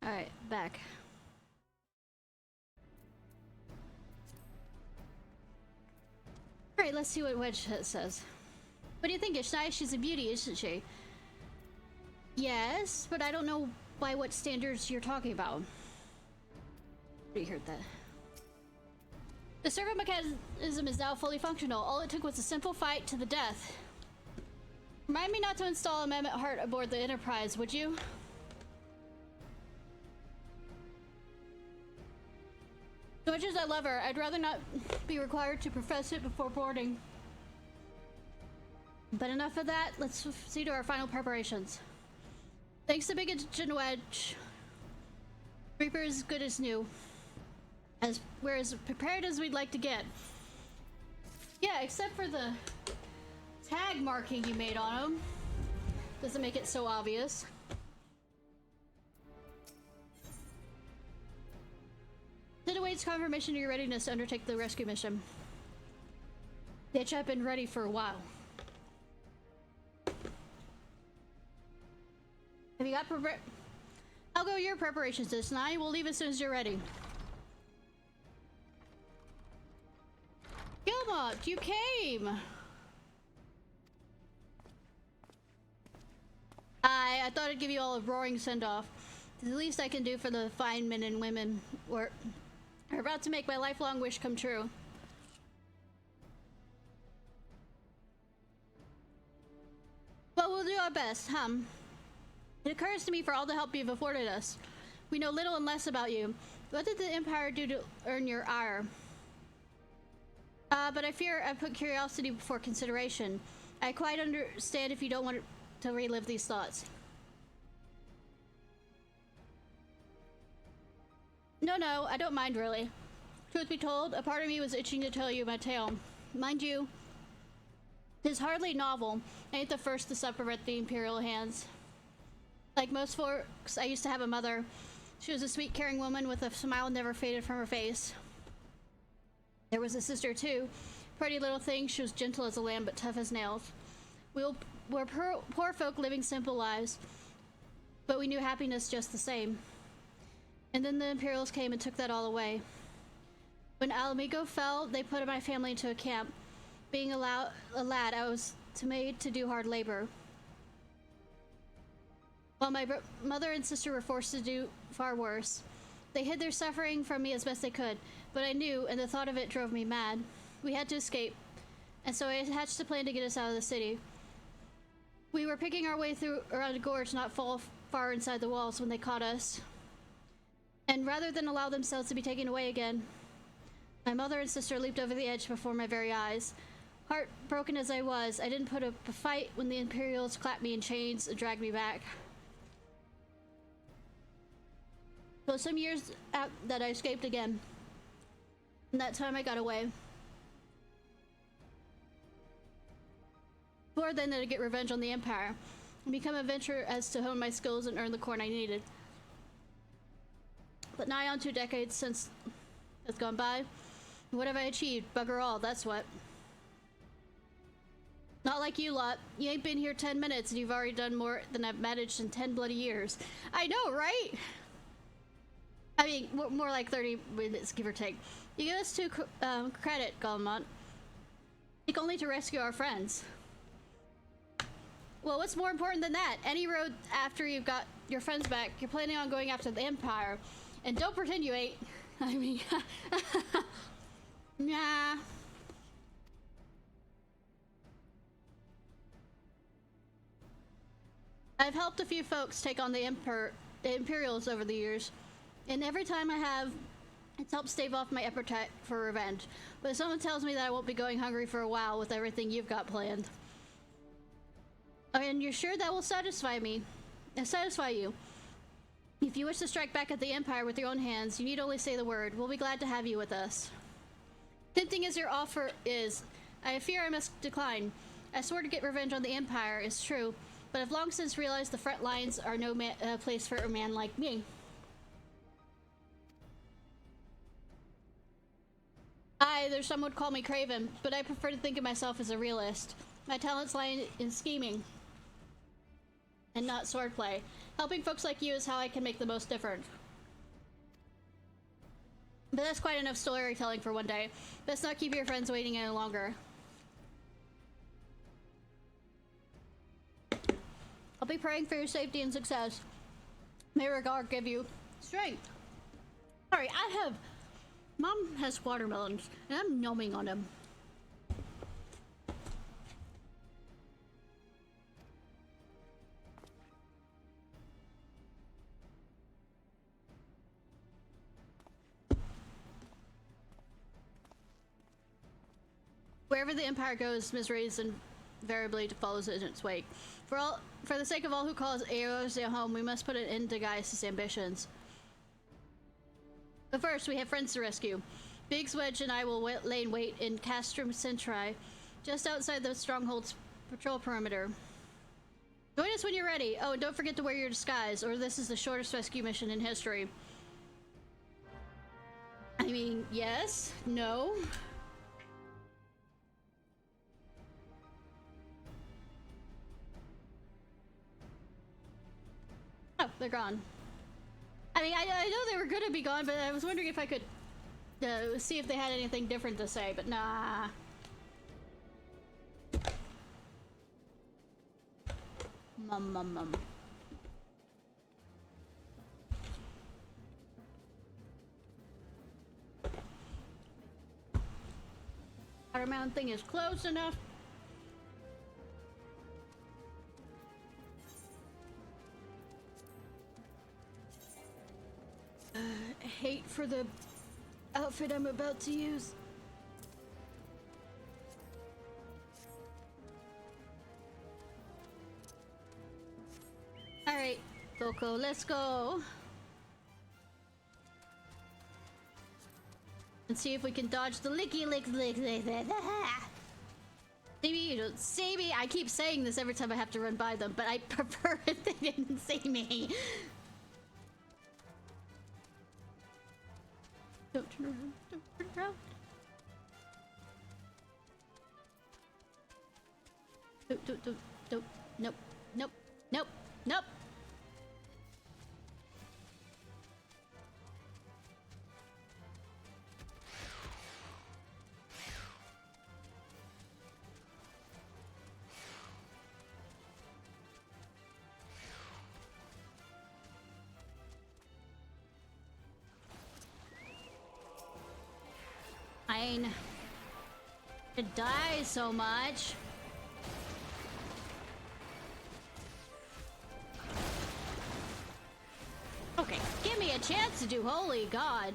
Alright, back. Alright, let's see what Wedge says. What do you think, Ishnai? She's a beauty, isn't she? Yes, but I don't know by what standards you're talking about. You heard that. The servo mechanism is now fully functional. All it took was a simple fight to the death. Remind me not to install Amendment Heart aboard the Enterprise, would you? As much as I love her, I'd rather not be required to profess it before boarding. But enough of that, let's see to our final preparations. Thanks to Big Engine Wedge, Reaper is good as new. We're as prepared as we'd like to get. Yeah, except for the tag marking you made on him. Doesn't make it so obvious. It awaits confirmation of your readiness to undertake the rescue mission. Bitch, I've been ready for a while. Have you got I'll go your preparations, Ishnai. We'll leave as soon as you're ready. Gilmot, you came! I thought I'd give you all a roaring send-off. It's the least I can do for the fine men and women who are about to make my lifelong wish come true. But we'll do our best, It occurs to me for all the help you've afforded us. We know little and less about you. What did the Empire do to earn your ire? But I fear I put curiosity before consideration. I quite understand if you don't want to relive these thoughts. No, I don't mind really. Truth be told, a part of me was itching to tell you my tale. Mind you, it's hardly novel. I ain't the first to suffer at the Imperial hands. Like most folks, I used to have a mother. She was a sweet, caring woman with a smile never faded from her face. There was a sister too. Pretty little thing, she was gentle as a lamb but tough as nails. We're poor folk living simple lives, but we knew happiness just the same. And then the Imperials came and took that all away. When Alamigo fell, they put my family into a camp. Being a lad, I was made to do hard labor. While my mother and sister were forced to do far worse. They hid their suffering from me as best they could, but I knew, and the thought of it drove me mad. We had to escape, and so I hatched a plan to get us out of the city. We were picking our way through around a gorge not far inside the walls when they caught us. And rather than allow themselves to be taken away again, my mother and sister leaped over the edge before my very eyes. Heartbroken as I was, I didn't put up a fight when the Imperials clapped me in chains and dragged me back. So some years out that I escaped again. And that time I got away. Before then, I'd get revenge on the Empire and become a venturer as to hone my skills and earn the coin I needed. But nigh on 2 decades since has gone by. What have I achieved? Bugger all, that's what. Not like you lot. You ain't been here 10 minutes and you've already done more than I've managed in 10 bloody years. I know, right? I mean, more like 30 minutes, give or take. You give us 2 credit, Galmont. Seek only to rescue our friends. Well, what's more important than that? Any road after you've got your friends back, you're planning on going after the Empire. And don't pretend you ain't. I mean, nah. I've helped a few folks take on the Imperials over the years. And every time I have, it's helped stave off my appetite for revenge. But someone tells me that I won't be going hungry for a while with everything you've got planned. And you're sure that will satisfy me? Satisfy you? If you wish to strike back at the Empire with your own hands, you need only say the word. We'll be glad to have you with us. Tempting as your offer is, I fear I must decline. I swore to get revenge on the Empire, it's true, but I've long since realized the front lines are no place for a man like me. There's some would call me craven, but I prefer to think of myself as a realist. My talents lie in scheming and not swordplay. Helping folks like you is how I can make the most difference. But that's quite enough storytelling for one day. Best not keep your friends waiting any longer. I'll be praying for your safety and success. May Regard give you strength. Sorry, Mom has watermelons, and I'm numbing on them. Wherever the Empire goes, misery invariably follows in its wake. For the sake of all who call Eorzea home, we must put an end to Gaius' ambitions. But first, we have friends to rescue. Biggs, Wedge, and I will lay in wait in Castrum Centri, just outside the stronghold's patrol perimeter. Join us when you're ready. Oh, and don't forget to wear your disguise, or this is the shortest rescue mission in history. I mean, yes? No? Oh, they're gone. I mean, I know they were gonna be gone, but I was wondering if I could see if they had anything different to say, but nah. Mum. Water mountain thing is close enough. Hate for the outfit I'm about to use. Alright, Boko, let's go. And see if we can dodge the licky lick. See me? You don't see me? I keep saying this every time I have to run by them, but I prefer if they didn't see me. Don't turn around. Don't turn around. Don't. Nope. Fine. It dies so much. Okay, give me a chance to do holy god.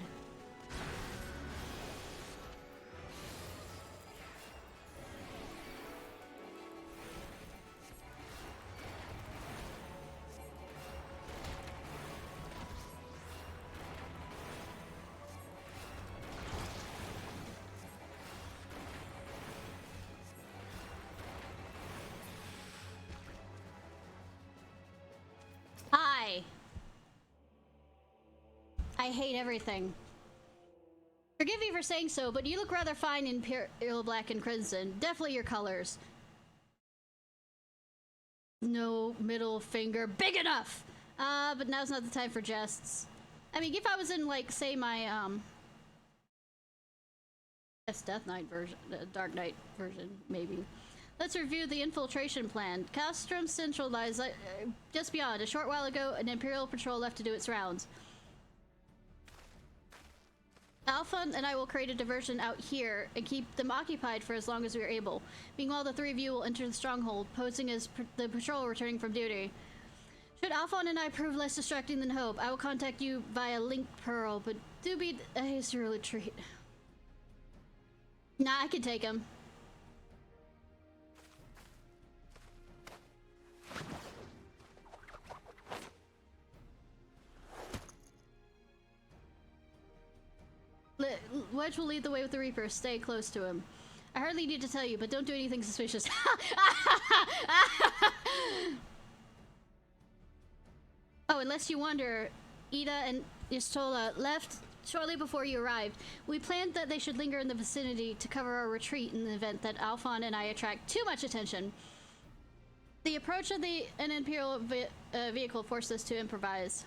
I hate everything. Forgive me for saying so, but you look rather fine in pale black and crimson. Definitely your colors. No middle finger big enough! But now's not the time for jests. I mean, if I was in, like, say my, Death Knight version, Dark Knight version, maybe. Let's review the infiltration plan. Castrum Central lies just beyond. A short while ago, an Imperial patrol left to do its rounds. Alpha and I will create a diversion out here and keep them occupied for as long as we are able. Meanwhile, the three of you will enter the stronghold, posing as the patrol returning from duty. Should Alphon and I prove less distracting than hope, I will contact you via Link Pearl, but do be a hasty retreat. Nah, I can take him. Wedge will lead the way with the Reaper. Stay close to him. I hardly need to tell you, but don't do anything suspicious. Oh, unless you wonder, Ida and Istola left shortly before you arrived. We planned that they should linger in the vicinity to cover our retreat in the event that Alphon and I attract too much attention. The approach of an Imperial vehicle forced us to improvise.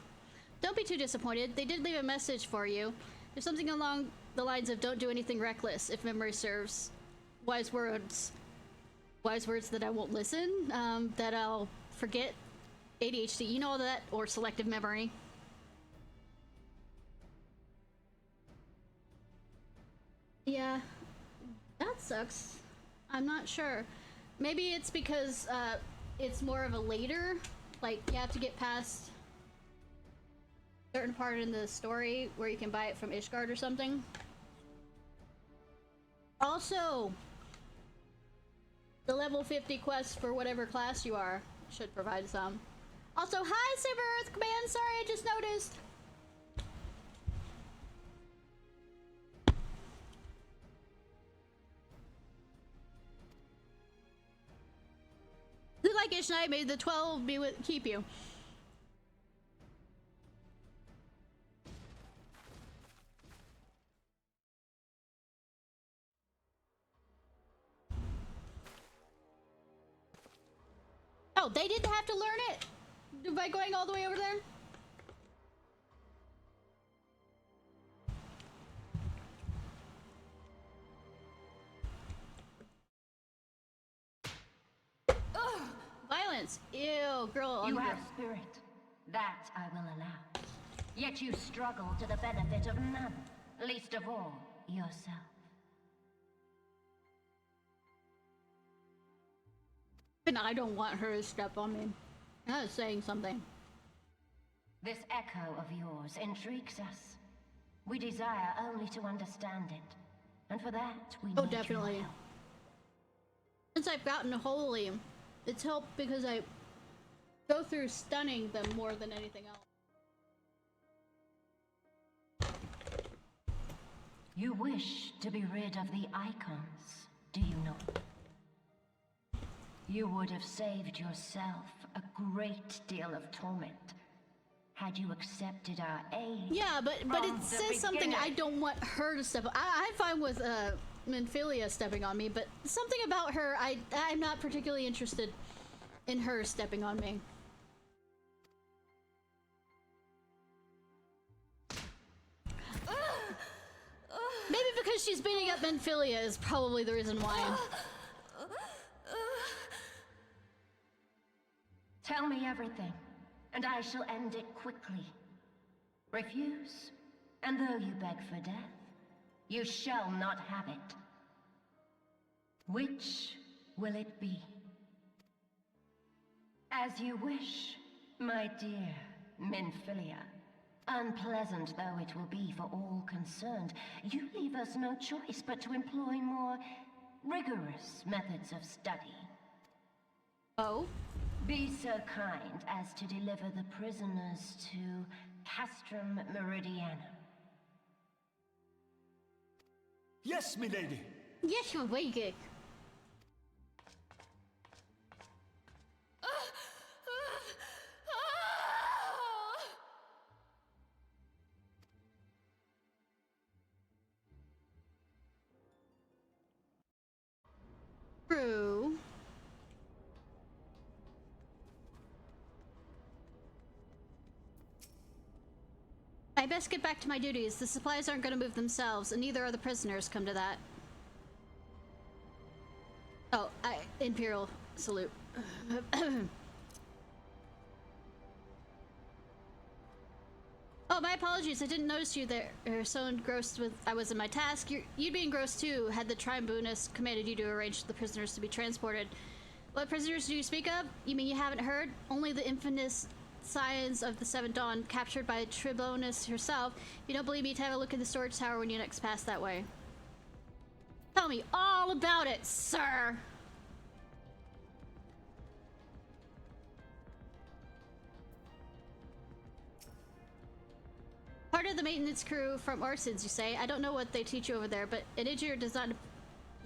Don't be too disappointed. They did leave a message for you. There's something along the lines of don't do anything reckless, if memory serves. Wise words. Wise words that I won't listen, that I'll forget. ADHD, you know all that, or selective memory. Yeah, that sucks. I'm not sure. Maybe it's because it's more of a later, like you have to get past certain part in the story where you can buy it from Ishgard or something. Also, the level 50 quests for whatever class you are should provide some. Also, hi Saber Earth Command, sorry I just noticed. Look like Ishnai made the 12 be with keep you. Oh, they didn't have to learn it by going all the way over there? pants. Ew, girl. You have spirit. That I will allow. Yet you struggle to the benefit of none, least of all, yourself. And I don't want her to step on me. I was saying something. This echo of yours intrigues us. We desire only to understand it. And for that, we need Definitely. your help. Since I've gotten holy, it's helped because I go through stunning them more than anything else. You wish to be rid of the icons, do you not? You would have saved yourself a great deal of torment had you accepted our aid. Yeah, but it from the says something. beginning. I don't want her to step on. I'm fine with Minfilia stepping on me, but something about her, I'm not particularly interested in her stepping on me. Maybe because she's beating up Minfilia is probably the reason why. Tell me everything, and I shall end it quickly. Refuse, and though you beg for death, you shall not have it. Which will it be? As you wish, my dear Minfilia. Unpleasant though it will be for all concerned, you leave us no choice but to employ more rigorous methods of study. Oh? Be so kind as to deliver the prisoners to Castrum Meridianum. Yes, milady. Yes, you're waking. True. I best get back to my duties. The supplies aren't going to move themselves, and neither are the prisoners, come to that. Oh, Imperial salute. Oh, my apologies. I didn't notice you there. So engrossed with I was in my task. You'd be engrossed too had the Tribunus commanded you to arrange the prisoners to be transported. What prisoners do you speak of? You mean you haven't heard? Only the infamous Scions of the Seventh Dawn, captured by Tribunus herself. If you don't believe me, have a look at the storage tower when you next pass that way. Tell me all about it, sir! Part of the maintenance crew from Arsons, you say? I don't know what they teach you over there, but an idiot does not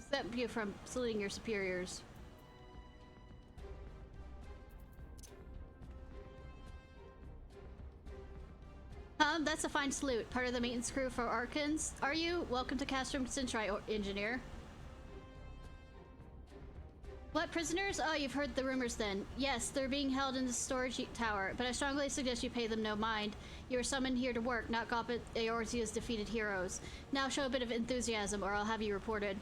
stop you from saluting your superiors. That's a fine salute. Part of the maintenance crew for Arkans, are you? Welcome to Castrum Centri, engineer. What, prisoners? Oh, you've heard the rumors then. Yes, they're being held in the storage tower, but I strongly suggest you pay them no mind. You were summoned here to work, not gawp at Eorzea's defeated heroes. Now show a bit of enthusiasm, or I'll have you reported.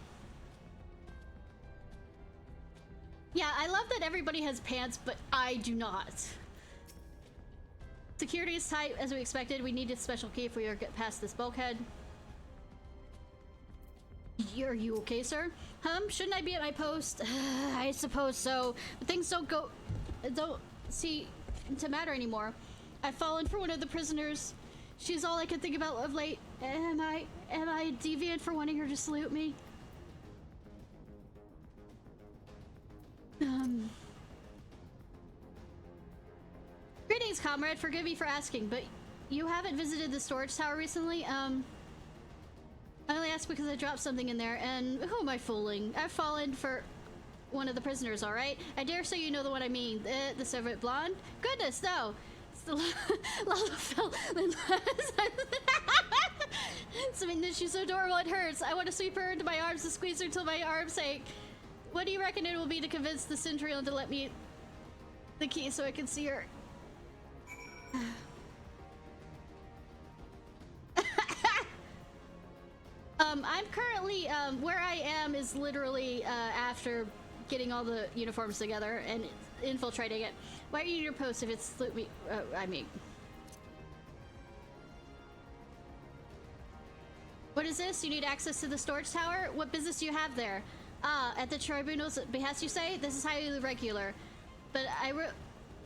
Yeah, I love that everybody has pants, but I do not. Security is tight, as we expected. We need a special key if we are get past this bulkhead. Are you okay, sir? Shouldn't I be at my post? I suppose so. But things don't seem to matter anymore. I've fallen for one of the prisoners. She's all I can think about of late. Am I deviant for wanting her to salute me? Greetings, comrade. Forgive me for asking, but you haven't visited the storage tower recently? I only asked because I dropped something in there, and who am I fooling? I've fallen for one of the prisoners, alright? I dare say you know the one I mean. The Soviet blonde? Goodness, no! It's the Lalafell. She's so adorable, it hurts. I want to sweep her into my arms and squeeze her till my arms ache. What do you reckon it will be to convince the Centurion to let me the key so I can see her? I'm currently, where I am is literally, after getting all the uniforms together, and infiltrating it. Why are you in your post if it's loot me? I mean, what is this? You need access to the storage tower? What business do you have there? Ah, at the tribunal's behest, you say? This is highly irregular, but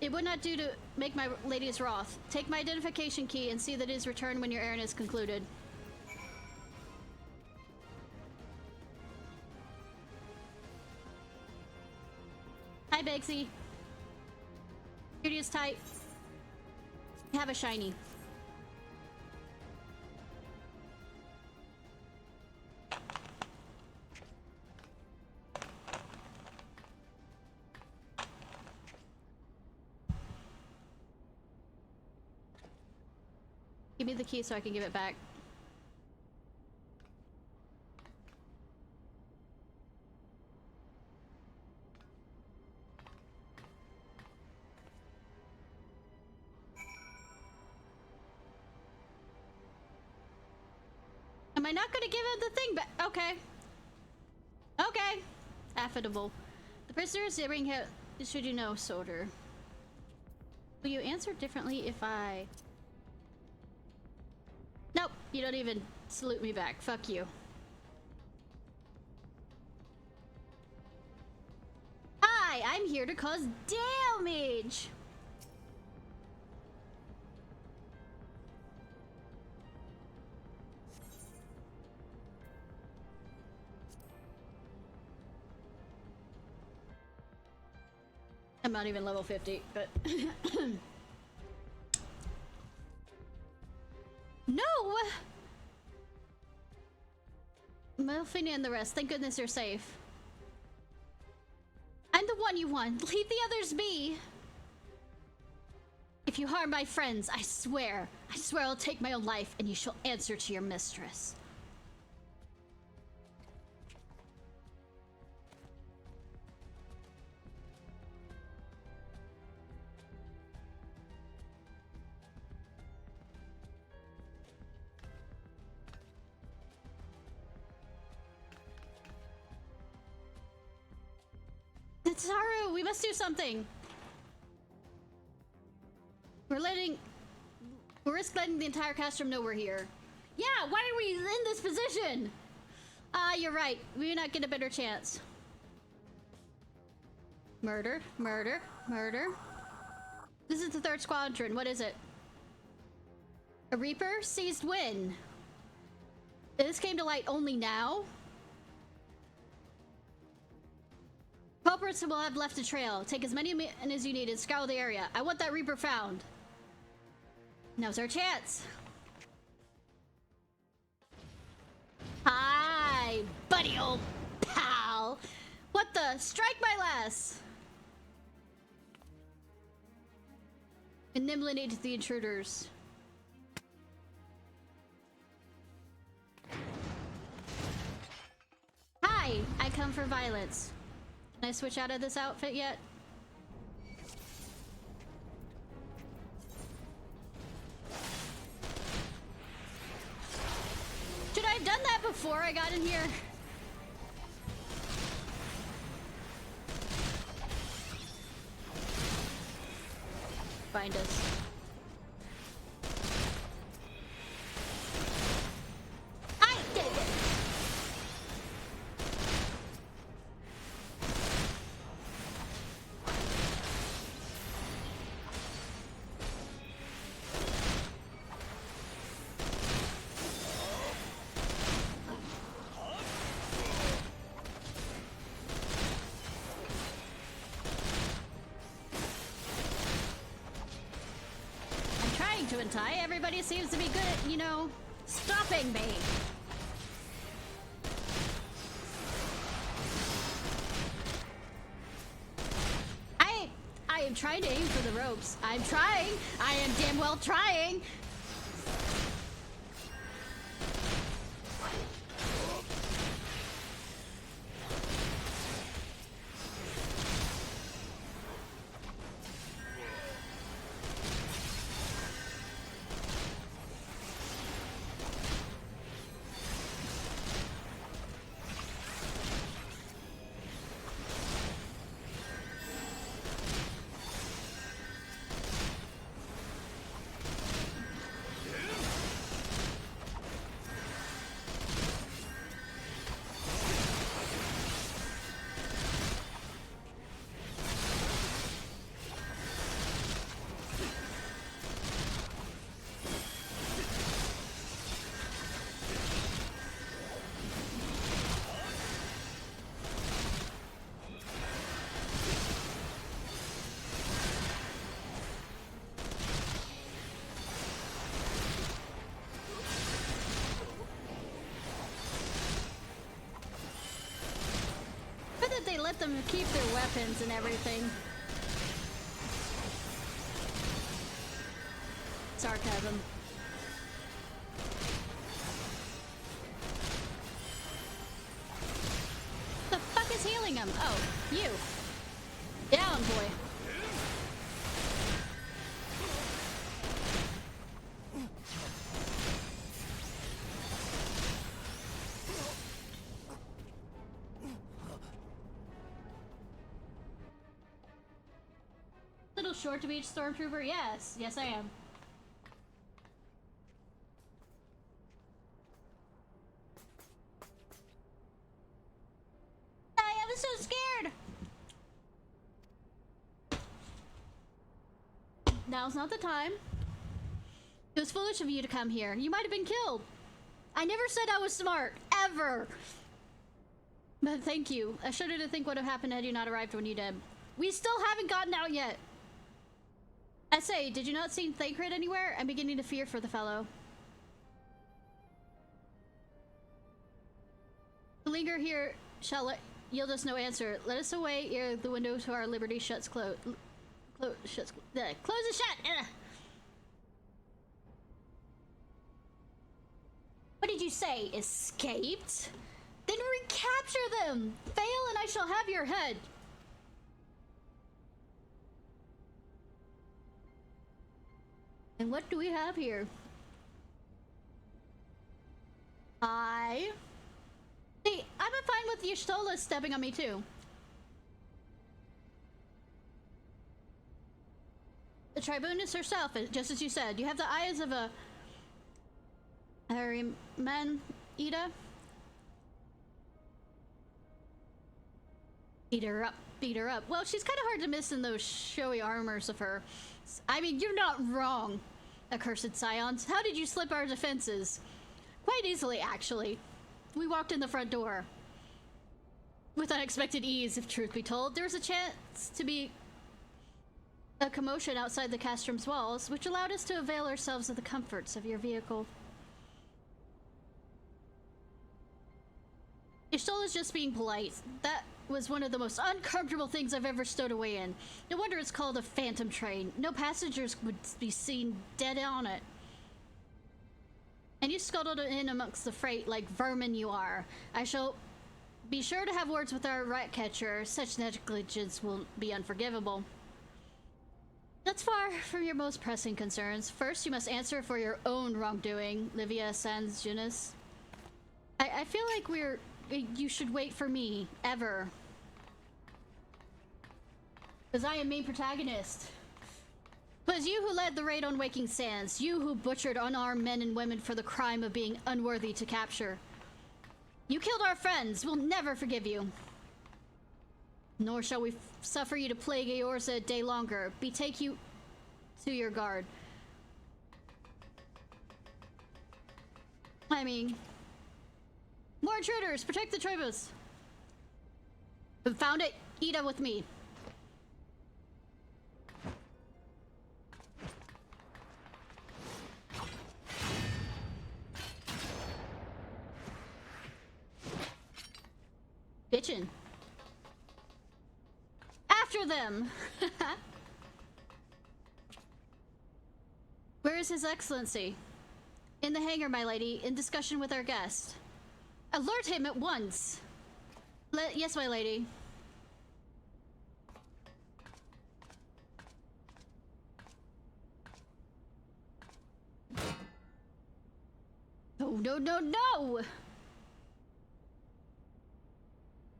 it would not do to make my ladies wroth. Take my identification key and see that it is returned when your errand is concluded. Hi, Begsy. Security is tight. Have a shiny. Give me the key so I can give it back. Am I not gonna give him the thing back? Okay. Okay. Affable. The prisoner is bring him. Should you know, soldier? Will you answer differently if I... Nope, you don't even salute me back. Fuck you. Hi, I'm here to cause damage! I'm not even level 50, but... No! Melfina and the rest, thank goodness you're safe. I'm the one you want. Leave the others be. If you harm my friends, I swear I'll take my own life and you shall answer to your mistress. Saru, we must do something. We're risk letting the entire castrum know we're here. Yeah, why are we in this position? You're right. We do not get a better chance. Murder, murder, murder. This is the 3rd squadron. What is it? A Reaper seized when? This came to light only now? Culprits will have left a trail. Take as many men as you need and scour the area. I want that Reaper found. Now's our chance. Hi, buddy old pal. What the? Strike my lass. Eliminate the intruders. Hi, I come for violence. Can I switch out of this outfit yet? Should I have done that before I got in here? Find us. I did it! To untie. Everybody seems to be good at, you know, stopping me. I am trying to aim for the ropes. I'm trying. I am damn well trying. let them keep their weapons and everything. Sarcasm. The fuck is healing him? Oh, you. Down, boy. Little short to be each stormtrooper? Yes. Yes, I am. I was so scared. Now's not the time. It was foolish of you to come here. You might have been killed. I never said I was smart. Ever. But thank you. I shudder to think what would have happened had you not arrived when you did. We still haven't gotten out yet. I say, did you not see Thancred anywhere? I'm beginning to fear for the fellow. To linger here shall yield us no answer. Let us away ere the window to our liberty shuts close. Close it shut! Ugh. What did you say? Escaped? Then recapture them! Fail and I shall have your head. And what do we have here? See, I'm fine with Y'shtola stepping on me too. The Tribunus herself, just as you said. You have the eyes of a man, Ida. Beat her up, beat her up. Well, she's kind of hard to miss in those showy armors of her. I mean, you're not wrong, accursed scions. How did you slip our defenses? Quite easily, actually. We walked in the front door. With unexpected ease, if truth be told. There was a chance to be a commotion outside the castrum's walls, which allowed us to avail ourselves of the comforts of your vehicle. Y'shtola's just being polite. That was one of the most uncomfortable things I've ever stowed away in. No wonder it's called a phantom train. No passengers would be seen dead on it. And you scuttled in amongst the freight like vermin you are. I shall be sure to have words with our rat catcher. Such negligence will be unforgivable. That's far from your most pressing concerns. First, you must answer for your own wrongdoing, Livia Sans Junis. I feel like you should wait for me, ever. Because I am main protagonist. Twas you who led the raid on Waking Sands. You who butchered unarmed men and women for the crime of being unworthy to capture. You killed our friends. We'll never forgive you. Nor shall we suffer you to plague Eorza a day longer. Betake you to your guard. I mean... More intruders! Protect the tribus! Found it! Ida with me! Bitchin'. After them! Where is His Excellency? In the hangar, my lady, in discussion with our guest. Alert him at once! Yes, my lady. No, no, no, no!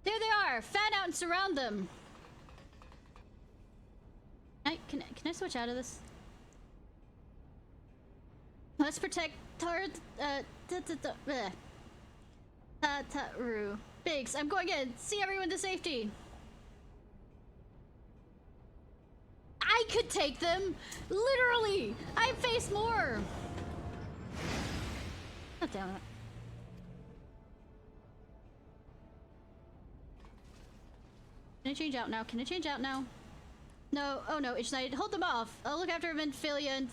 There they are! Fan out and surround them! Can I switch out of this? Let's protect Taru. Biggs, I'm going in. See everyone to safety. I could take them! Literally! I've faced more! God damn it. Can I change out now? Can I change out now? No. Oh no, Ishnai. Hold them off. I'll look after Ventphilia and...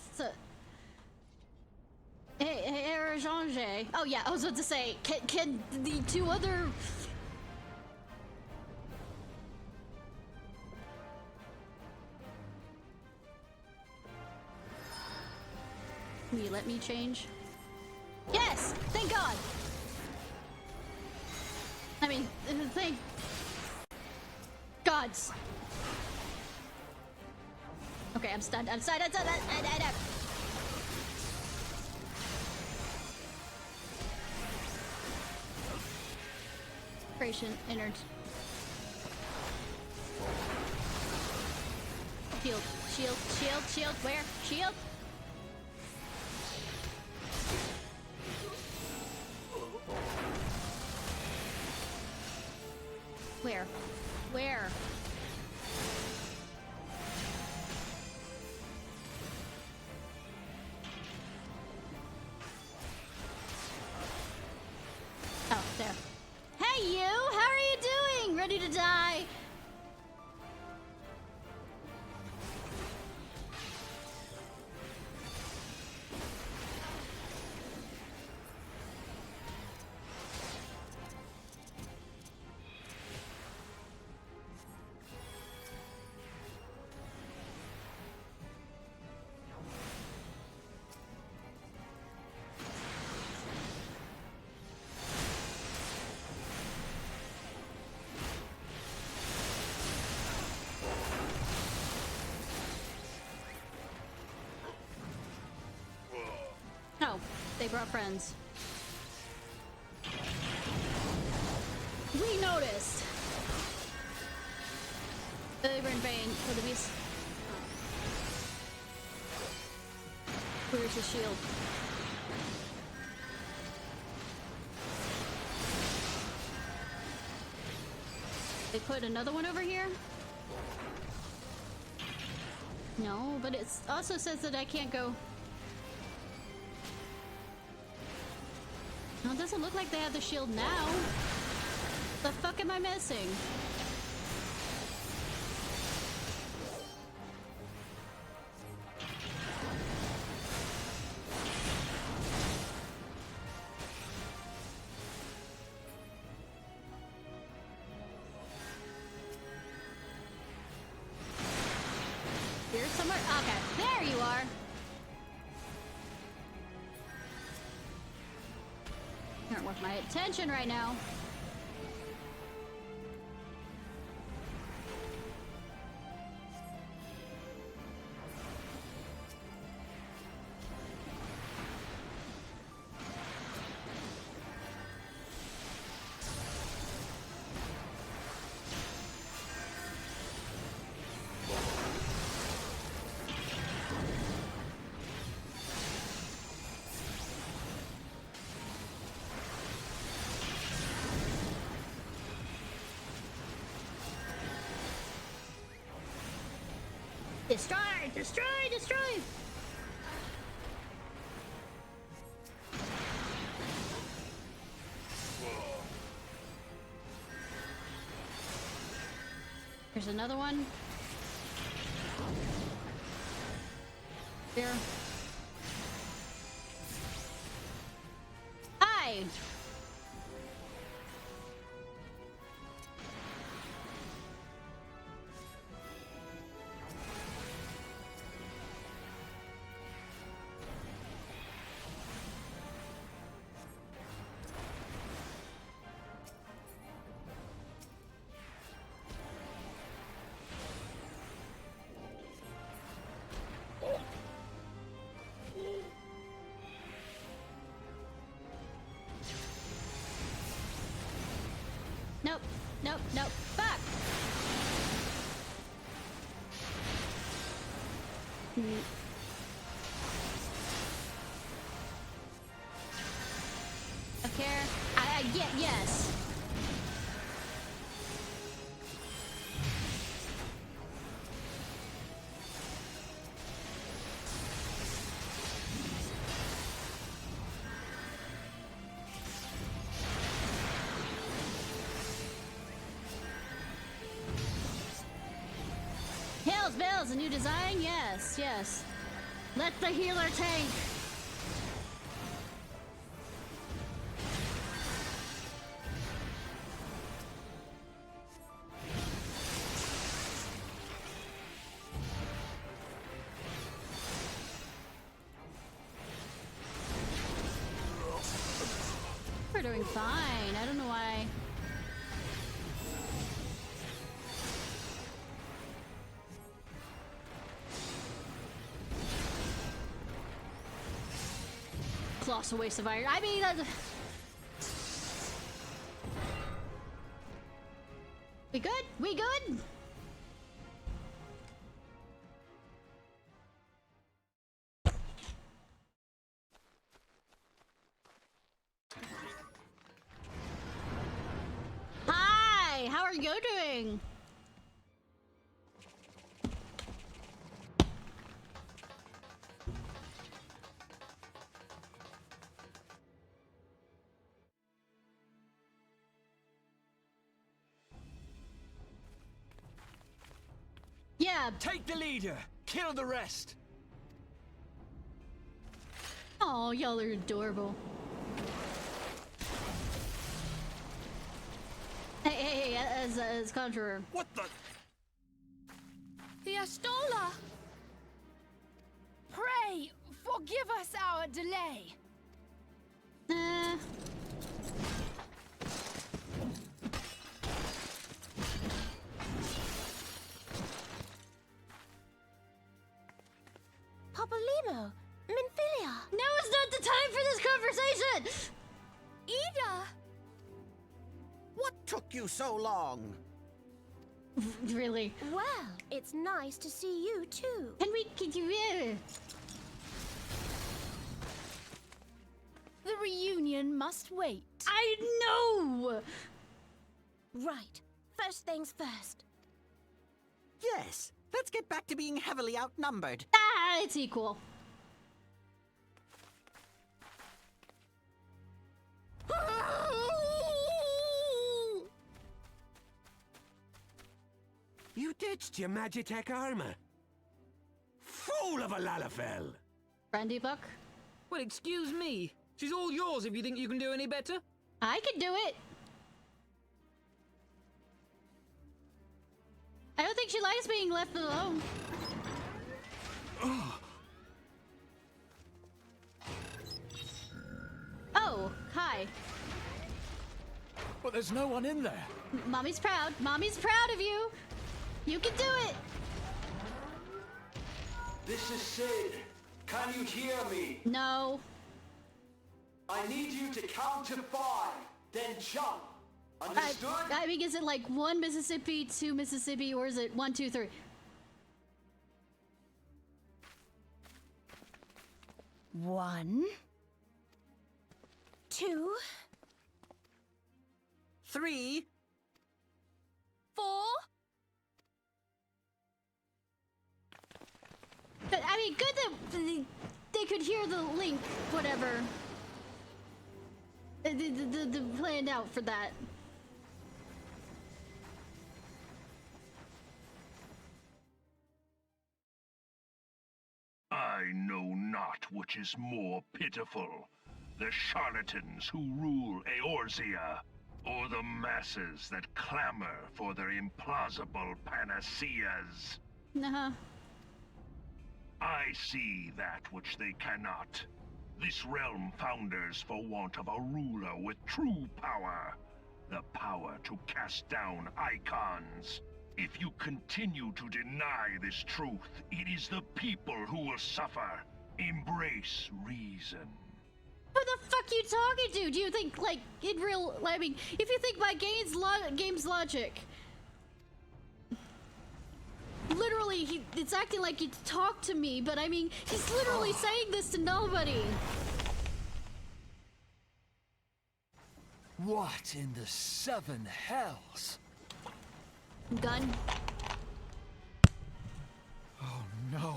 Hey, oh yeah, I was about to say, can the two other... Will you let me change? Yes! Thank God! I mean, thank... Gods! Okay, I'm stunned. I'm stunned. I'm stunned. I'm Creation entered. Shield, shield, shield, shield. Where? Shield? Where? Where? Oh, there. Hey you! How are you doing? Ready to die? Oh, they brought friends. We noticed! They were in vain for the beast. Where's the shield? They put another one over here? No, but it also says that I can't go. Well, it doesn't look like they have the shield now. The fuck am I missing? Here somewhere? Okay, there you are. Aren't worth my attention right now. Destroy! Destroy! Destroy! There's another one. There. Hi! Nope, nope, nope. Fuck! Okay. Yes. Hills, Bills, a new design? Yes, yes. Let the healer tank. are doing fine. I don't know why. Colossal waste of iron. I mean, we good? We good? Hi, how are you doing? Yeah. Take the leader. Kill the rest. Oh, y'all are adorable. Hey, as Conjurer. What the? The Ashtola! Pray, forgive us our delay. Papolimo, Minfilia. Now is not the time for this conversation! Ida! What took you so long? Really? Well, it's nice to see you too. Can you, The reunion must wait. I know! Right. First things first. Yes, let's get back to being heavily outnumbered. Ah, it's equal. You ditched your Magitech armor. Fool of a Lalafell! Brandy Buck? Well, excuse me. She's all yours if you think you can do any better. I can do it. I don't think she likes being left alone. Oh, hi. But there's no one in there. Mommy's proud. Mommy's proud of you. You can do it. This is Sid. Can you hear me? No. I need you to count to 5, then jump. Understood? I mean, is it like 1 Mississippi, 2 Mississippi, or is it 1, 2, 3? 1, 2, 3. 4. But, I mean, good that they could hear the link, whatever. The planned out for that. I know not which is more pitiful, the charlatans who rule Eorzea, or the masses that clamor for their implausible panaceas. Uh-huh. I see that which they cannot. This realm founders for want of a ruler with true power. The power to cast down icons. If you continue to deny this truth, it is the people who will suffer. Embrace reason. Who the fuck you talking to? Do you think, like, in real... I mean, if you think by game's logic... Literally, it's acting like you talk to me, but I mean, he's literally saying this to nobody. What in the 7 hells? Gun. Oh no.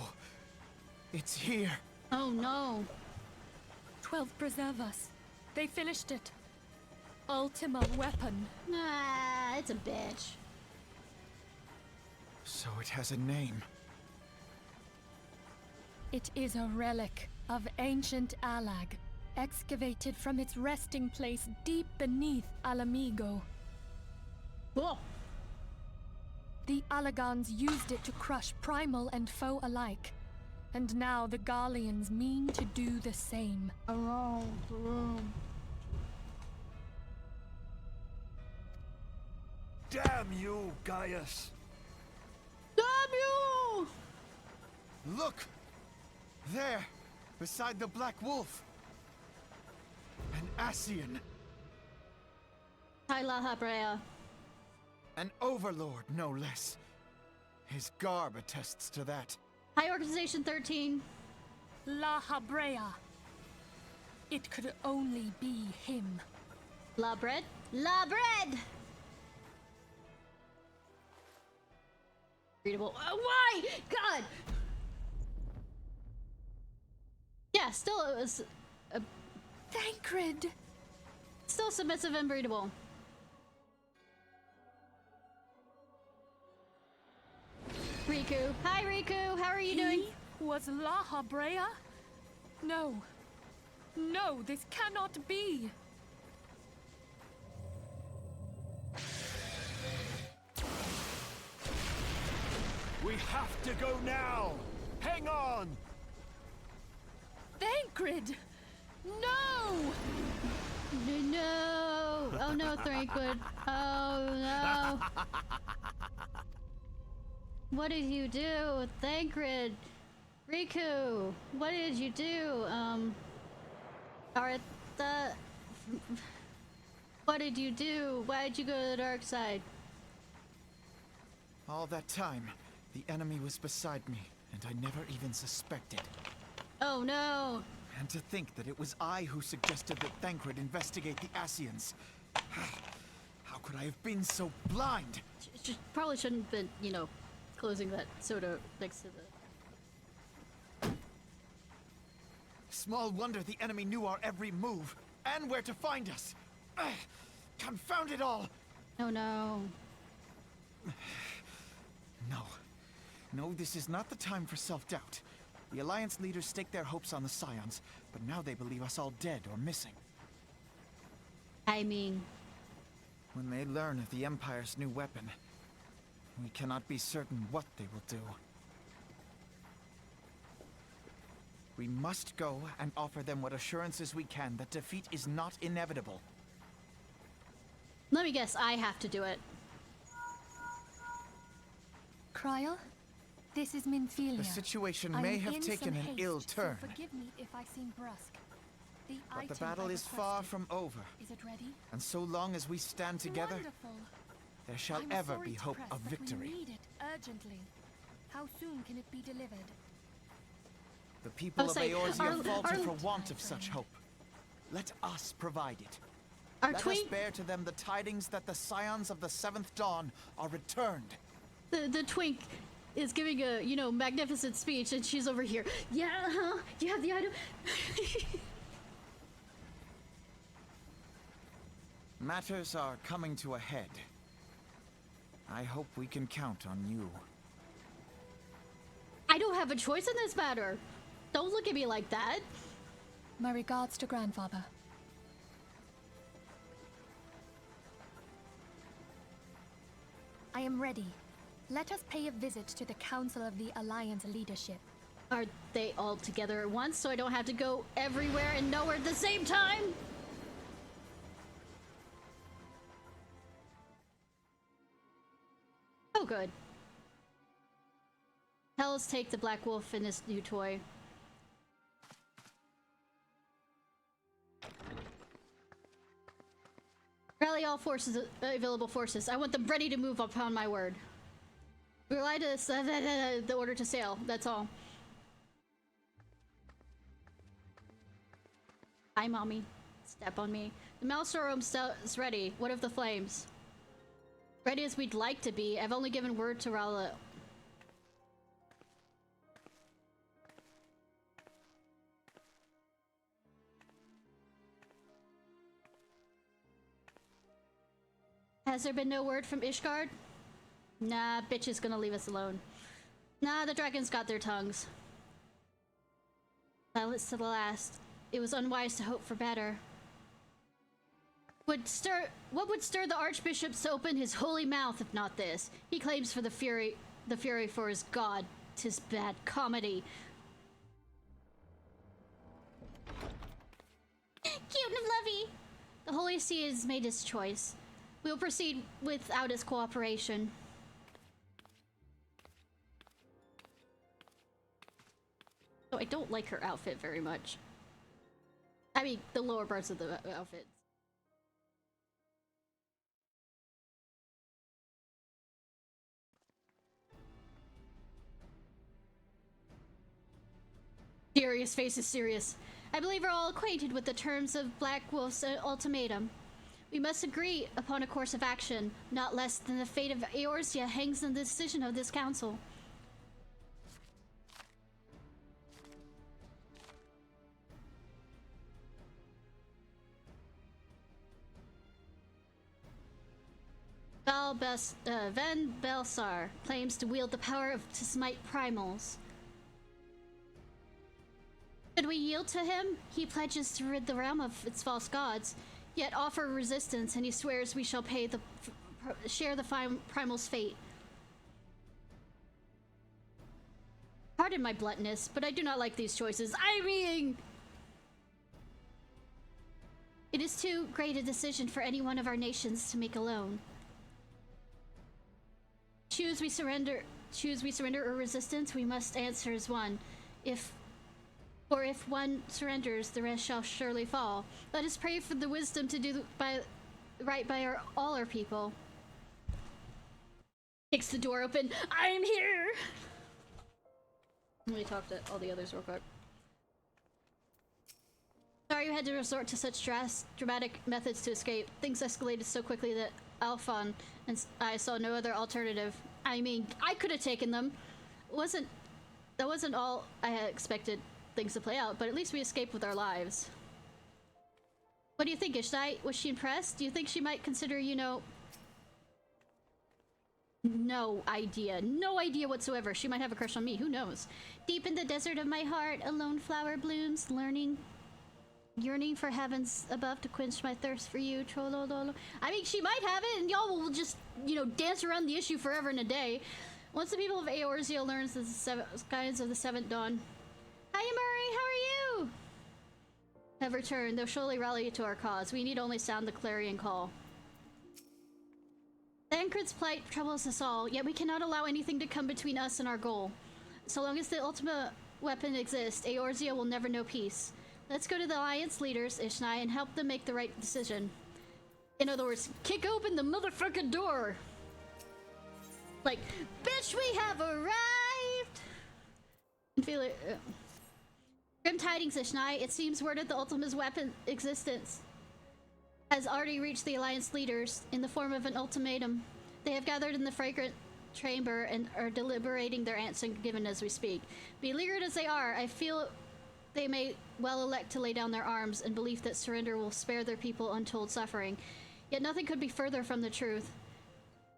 It's here. Oh no. 12 preserve us. They finished it. Ultima weapon. Nah, it's a bitch. So it has a name. It is a relic of ancient Alag, excavated from its resting place deep beneath Alamigo. Cool. The Alagans used it to crush primal and foe alike. And now the Garleans mean to do the same. Damn you, Gaius! Damn you! Look! There, beside the Black Wolf. An Ascian. Hyla Habrea. An overlord, no less. His garb attests to that. High Organization 13. La Habrea. It could only be him. La Bread? La bread! Readable. Why? God! Yeah, still it was Thancred! still submissive and breedable. Riku. Hi Riku, how are you doing? He was La Habrea? No. No, this cannot be. We have to go now! Hang on! Thancred! No! No! Oh no, Thrankwood. Oh no! What did you do? Thancred! Riku! What did you do? Aretha... What did you do? Why did you go to the dark side? All that time, the enemy was beside me, and I never even suspected. Oh no! And to think that it was I who suggested that Thancred investigate the Ascians. How could I have been so blind? Probably shouldn't have been, you know, closing that soda next to the... Small wonder the enemy knew our every move, and where to find us. Confound it all! Oh no. No. No, this is not the time for self-doubt. The Alliance leaders staked their hopes on the Scions, but now they believe us all dead or missing. I mean... When they learn of the Empire's new weapon, we cannot be certain what they will do. We must go and offer them what assurances we can that defeat is not inevitable. Let me guess, I have to do it. Cryle? This is Minfilia. The situation I may am have in taken some an haste, ill so turn. forgive me if I seem brusque. The But the item battle I is far requested. from over, Is it ready? and so long as we stand together, Wonderful. there shall I'm ever sorry be to hope press, of but victory. We need it urgently. How soon can it be delivered? The people Oh, of say, Eorzea falter our- for want of such hope. Let us provide it. Our Let us tweet... bear to them the tidings that the Scions of the Seventh Dawn are returned. The twink is giving a, you know, magnificent speech, and she's over here. Yeah, huh? You have the item? Matters are coming to a head. I hope we can count on you. I don't have a choice in this matter. Don't look at me like that. My regards to grandfather. I am ready. Let us pay a visit to the Council of the Alliance leadership. Are they all together at once so I don't have to go everywhere and nowhere at the same time? Oh, good. Tell us take the Black Wolf and his new toy. Rally all forces, available forces. I want them ready to move upon my word. Rely to the order to sail. That's all. Hi, mommy. Step on me. The Maelstrom is ready. What of the flames? Ready as we'd like to be. I've only given word to Rala. Has there been no word from Ishgard? Nah, bitch is gonna leave us alone. Nah, the dragons got their tongues. Silence to the last. It was unwise to hope for better. What would stir the Archbishop to open his holy mouth if not this? He claims for the fury for his god. 'Tis bad comedy. Cute and lovey! The Holy See has made his choice. We'll proceed without his cooperation. Oh, I don't like her outfit very much. I mean, the lower parts of the outfit. Serious face is serious. I believe we're all acquainted with the terms of Black Wolf's ultimatum. We must agree upon a course of action, not less than the fate of Eorzea hangs on the decision of this council. Van Belsar claims to wield the power to smite primals. Should we yield to him? He pledges to rid the realm of its false gods, yet offer resistance, and he swears we shall share the primal's fate. Pardon my bluntness, but I do not like these choices. I mean, it is too great a decision for any one of our nations to make alone. Choose we surrender or resistance, we must answer as one. If one surrenders, the rest shall surely fall. Let us pray for the wisdom to do right by all our people. Kicks the door open. I'm here! Let me talk to all the others real quick. Sorry you had to resort to such dramatic methods to escape. Things escalated so quickly that Alphon and I saw no other alternative. I mean, I could have taken them. That wasn't all I had expected things to play out, but at least we escaped with our lives. What do you think, Ishnai? Was she impressed? Do you think she might consider, you know... No idea. No idea whatsoever. She might have a crush on me. Who knows? Deep in the desert of my heart, a lone flower blooms, yearning for heavens above to quench my thirst for you. Trolololo. I mean, she might have it, and y'all will just, you know, dance around the issue forever and a day. Once the people of Eorzea learns the guidance of the Seventh Dawn. Hiya, Murray! How are you? Have returned. They'll surely rally to our cause. We need only sound the clarion call. Thancred's plight troubles us all, yet we cannot allow anything to come between us and our goal. So long as the ultimate weapon exists, Eorzea will never know peace. Let's go to the Alliance leaders, Ishnai, and help them make the right decision. In other words, kick open the motherfucking door! Like, bitch, we have arrived! Feel it. Grim tidings, Ishnai. It seems word of the ultimate's weapon existence has already reached the Alliance leaders in the form of an ultimatum. They have gathered in the fragrant chamber and are deliberating their answer given as we speak. Beleaguered as they are, I feel they may well elect to lay down their arms in belief that surrender will spare their people untold suffering. Yet nothing could be further from the truth.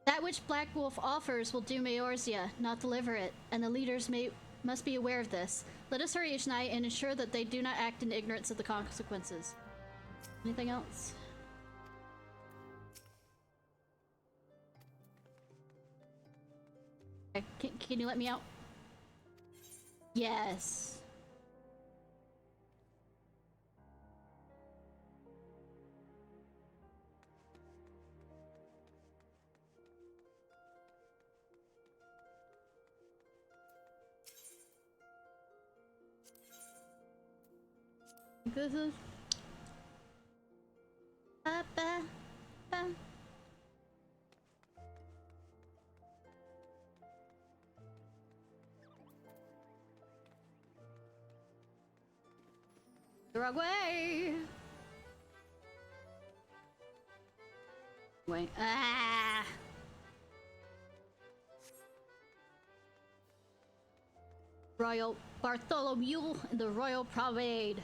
That which Black Wolf offers will doom Eorzea, not deliver it, and the leaders must be aware of this. Let us hurry, Ishnai, and ensure that they do not act in ignorance of the consequences. Anything else? Okay, can you let me out? Yes. This is the wrong way. Wait. Ah. Royal Bartholomew and the Royal Parade.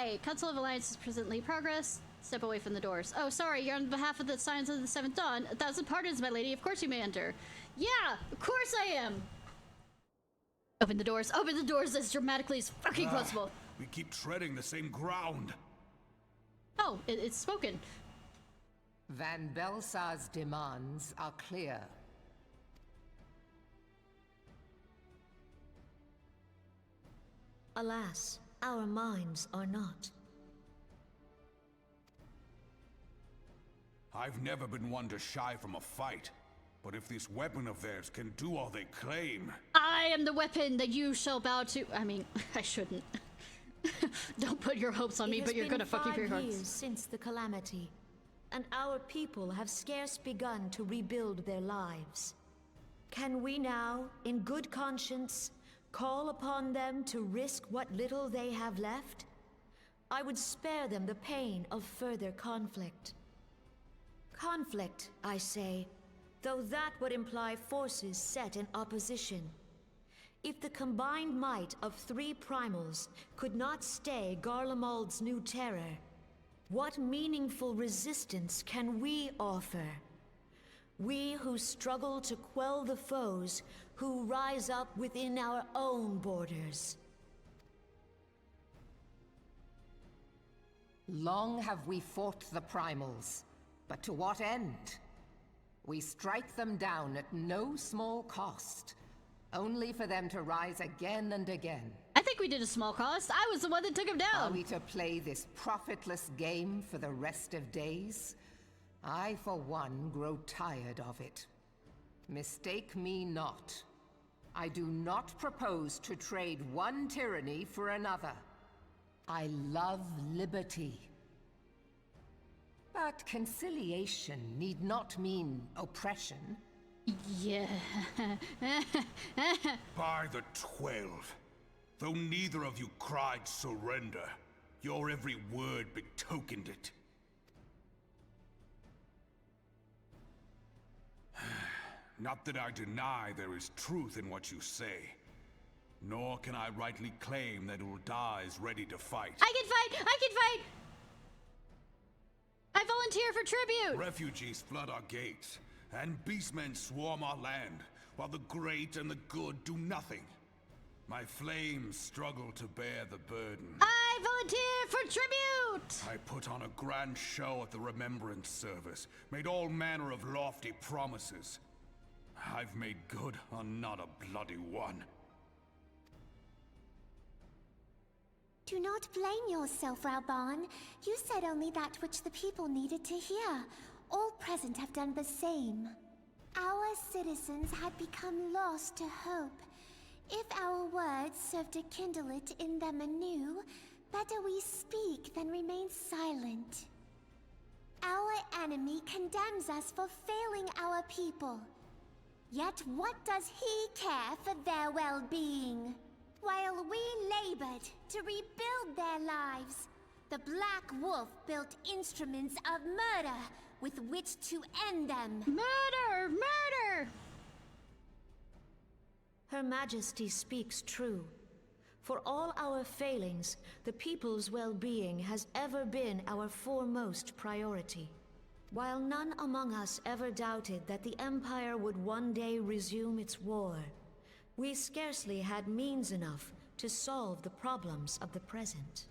Ishnai! Council of Alliance is presently progress. Step away from the doors. Oh, sorry, you're on behalf of the Scions of the Seventh Dawn. 1,000 pardons, my lady. Of course you may enter. Yeah, of course I am! Open the doors. Open the doors as dramatically as fucking possible. We keep treading the same ground. Oh, it's spoken. Van Belsar's demands are clear. Alas, our minds are not. I've never been one to shy from a fight, but if this weapon of theirs can do all they claim... I am the weapon that you shall bow to. I mean, I shouldn't. Don't put your hopes on me, but you're gonna fucking your hearts. It has been 5 years since the calamity, and our people have scarce begun to rebuild their lives. Can we now, in good conscience, call upon them to risk what little they have left? I would spare them the pain of further conflict. Conflict, I say, though that would imply forces set in opposition. If the combined might of 3 primals could not stay Garlemald's new terror, what meaningful resistance can we offer? We who struggle to quell the foes who rise up within our own borders. Long have we fought the primals, but to what end? We strike them down at no small cost, only for them to rise again and again. I think we did a small cost. I was the one that took him down. Are we to play this profitless game for the rest of days? I, for one, grow tired of it. Mistake me not. I do not propose to trade one tyranny for another. I love liberty. But conciliation need not mean oppression. Yeah. By the 12, though neither of you cried surrender, your every word betokened it. Not that I deny there is truth in what you say, nor can I rightly claim that Ul'dah is ready to fight. I can fight! I can fight! I volunteer for tribute! Refugees flood our gates, and beastmen swarm our land, while the great and the good do nothing. My flames struggle to bear the burden. I volunteer for tribute! I put on a grand show at the Remembrance Service, made all manner of lofty promises. I've made good on not a bloody one. Do not blame yourself, Raban. You said only that which the people needed to hear. All present have done the same. Our citizens had become lost to hope. If our words serve to kindle it in them anew, better we speak than remain silent. Our enemy condemns us for failing our people. Yet what does he care for their well-being? While we labored to rebuild their lives, the Black Wolf built instruments of murder with which to end them. Murder! Murder! Her Majesty speaks true. For all our failings, the people's well-being has ever been our foremost priority. While none among us ever doubted that the Empire would one day resume its war, we scarcely had means enough to solve the problems of the present.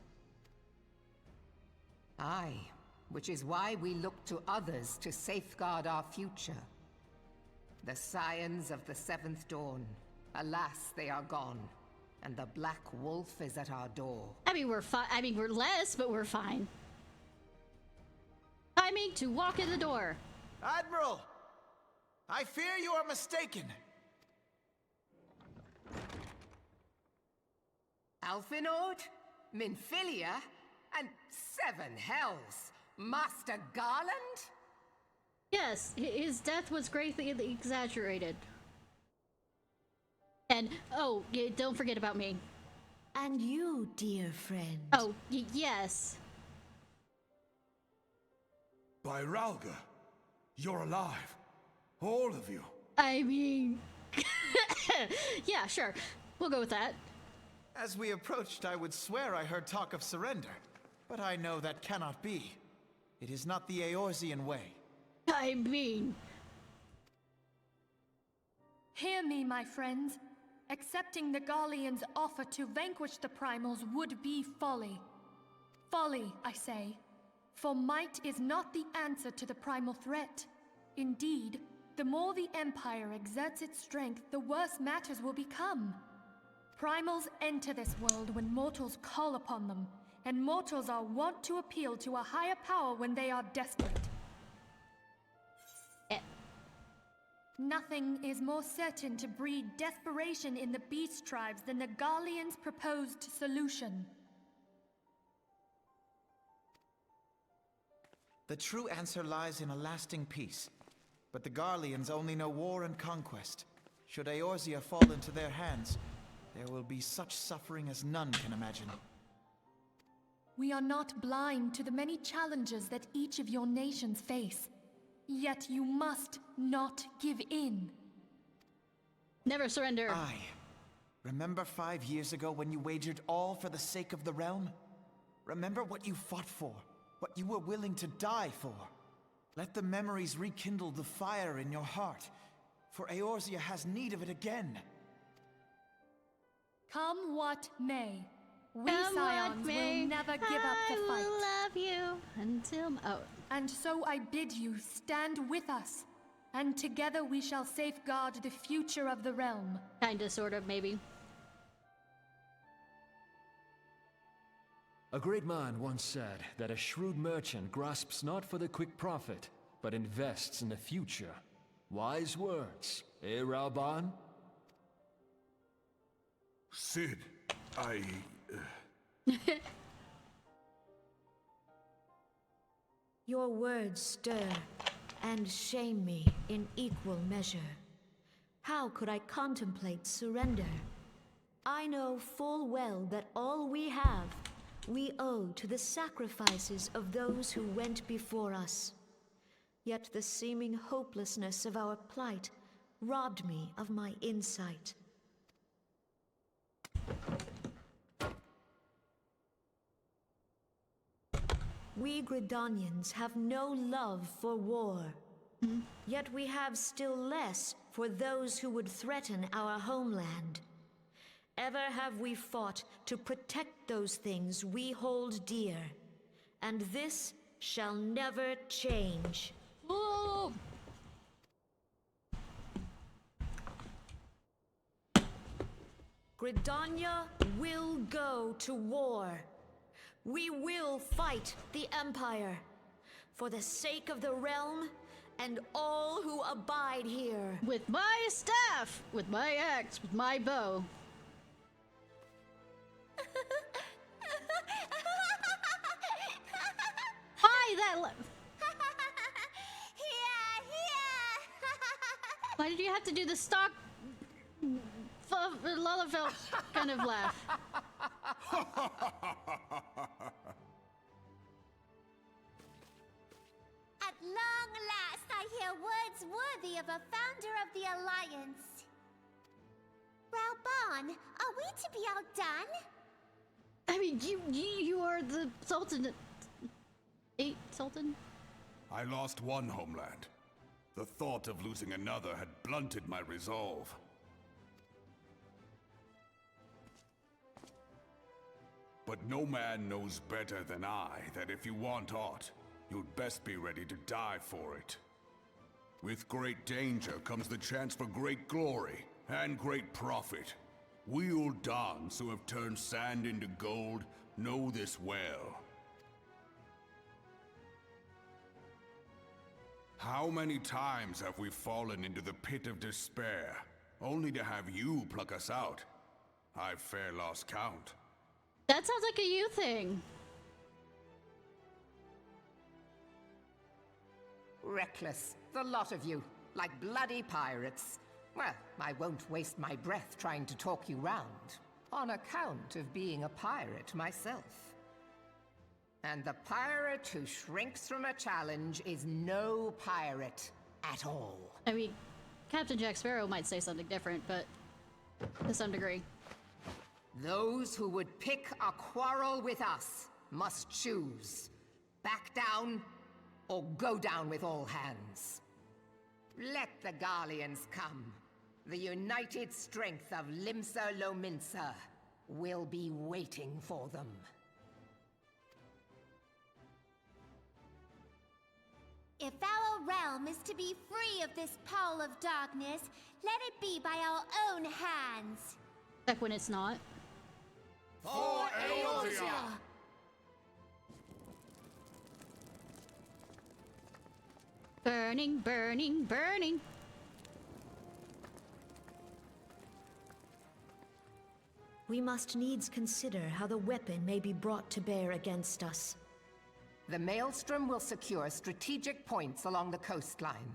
Aye, which is why we look to others to safeguard our future. The Scions of the Seventh Dawn. Alas, they are gone, and the Black Wolf is at our door. I mean, we're fine. I mean, we're less, but we're fine. Timing to walk in the door. Admiral! I fear you are mistaken. Alfinord, Minfilia, and 7 hells. Master Garland? Yes, his death was greatly exaggerated. And, oh, don't forget about me. And you, dear friend. Oh, yes. By Ralga, you're alive. All of you. I mean... yeah, sure. We'll go with that. As we approached, I would swear I heard talk of surrender. But I know that cannot be. It is not the Eorzean way. I mean... Hear me, my friends. Accepting the Garleans' offer to vanquish the Primals would be folly. Folly, I say. For might is not the answer to the primal threat. Indeed, the more the Empire exerts its strength, the worse matters will become. Primals enter this world when mortals call upon them, and mortals are wont to appeal to a higher power when they are desperate. Nothing is more certain to breed desperation in the beast tribes than the Garleans' proposed solution. The true answer lies in a lasting peace. But the Garleans only know war and conquest. Should Eorzea fall into their hands, there will be such suffering as none can imagine. We are not blind to the many challenges that each of your nations face. Yet you must not give in. Never surrender. Aye. Remember 5 years ago when you wagered all for the sake of the realm? Remember what you fought for, what you were willing to die for. Let the memories rekindle the fire in your heart, for Eorzea has need of it again. Come what may. We Come Scions what may, will never give up the fight. I will love you until... Oh. And so I bid you stand with us, and together we shall safeguard the future of the realm. Kinda, sort of, maybe. A great man once said that a shrewd merchant grasps not for the quick profit, but invests in the future. Wise words, eh, Rauban? Sid, Your words stir and shame me in equal measure. How could I contemplate surrender? I know full well that all we have, we owe to the sacrifices of those who went before us. Yet the seeming hopelessness of our plight robbed me of my insight. We Gridanians have no love for war. Yet we have still less for those who would threaten our homeland. Ever have we fought to protect those things we hold dear, and this shall never change. Oh! Gridania will go to war. We will fight the Empire for the sake of the realm and all who abide here. With my staff, with my axe, with my bow. Hi, that. Why did you have to do the stock Lullafell kind of laugh? At long last, I hear words worthy of a founder of the Alliance. Rauban, are we to be outdone? I mean, you are the Sultan. Sultan? I lost one homeland. The thought of losing another had blunted my resolve. But no man knows better than I that if you want aught, you'd best be ready to die for it. With great danger comes the chance for great glory and great profit. We Uldans who have turned sand into gold know this well. How many times have we fallen into the pit of despair, only to have you pluck us out? I've fair lost count. That sounds like a you thing. Reckless, the lot of you, like bloody pirates. Well, I won't waste my breath trying to talk you round, on account of being a pirate myself. And the pirate who shrinks from a challenge is no pirate at all. I mean, Captain Jack Sparrow might say something different, but to some degree. Those who would pick a quarrel with us must choose. Back down, or go down with all hands. Let the Garleans come. The united strength of Limsa Lominsa will be waiting for them. If our realm is to be free of this pall of darkness, let it be by our own hands. Except when it's not. For Eorzea! Burning, burning, burning. We must needs consider how the weapon may be brought to bear against us. The Maelstrom will secure strategic points along the coastline.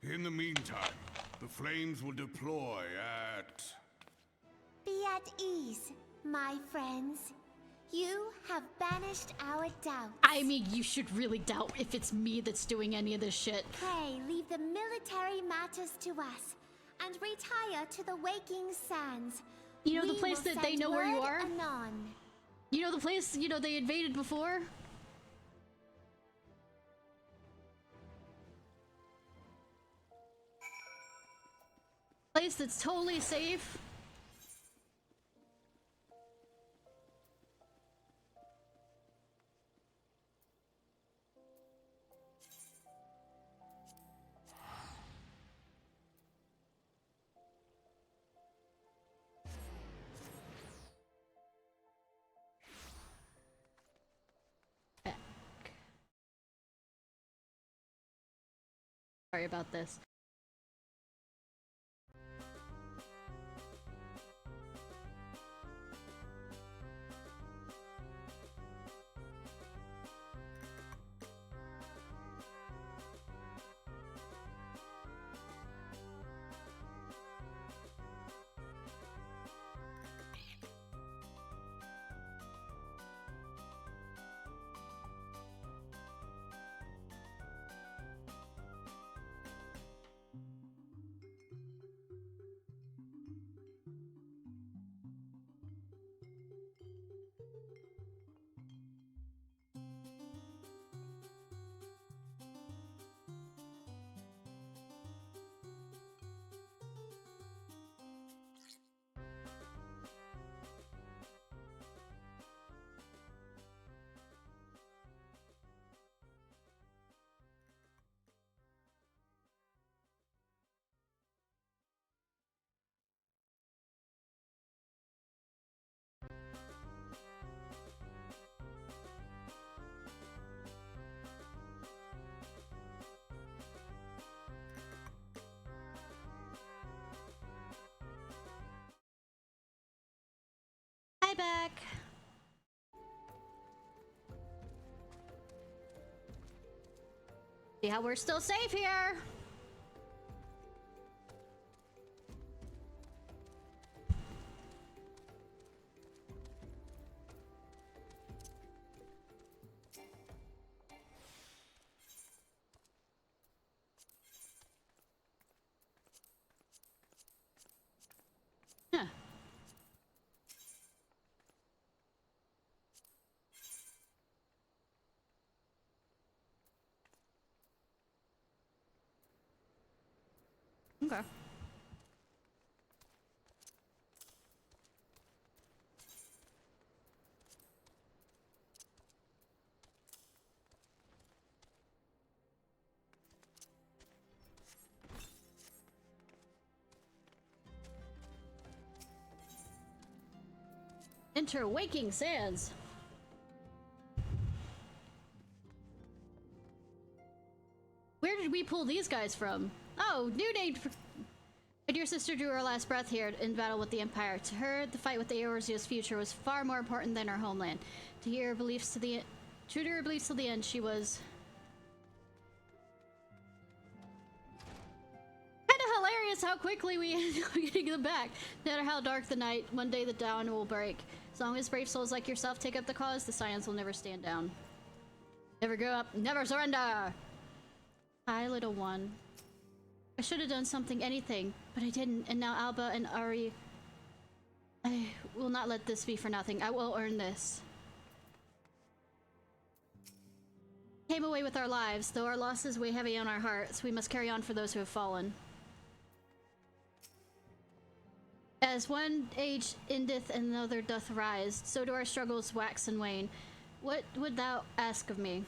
In the meantime, the flames will deploy at... Be at ease, my friends. You have banished our doubts. I mean, you should really doubt if it's me that's doing any of this shit. Pray leave the military matters to us, and retire to the waking sands. You know the place that they know where you are? Anon. You know the place, you know, they invaded before? Place that's totally safe. Sorry about this. Hi, back. See how we're still safe here. Huh. Okay. Enter Waking Sands. Where did we pull these guys from? Oh, new name. My dear sister drew her last breath here in battle with the Empire. To her, the fight with the Eorzea's future was far more important than her homeland. To hear her beliefs to the true to her beliefs to the end, she was kind of hilarious how quickly we ended up getting them back. No matter how dark the night, one day the dawn will break. As long as brave souls like yourself take up the cause, the Scions will never stand down. Never give up, never surrender! Hi, little one. I should have done something, anything, but I didn't, and now Alba and Ari... I will not let this be for nothing. I will earn this. Came away with our lives, though our losses weigh heavy on our hearts. We must carry on for those who have fallen. As one age endeth and another doth rise, so do our struggles wax and wane. What would thou ask of me?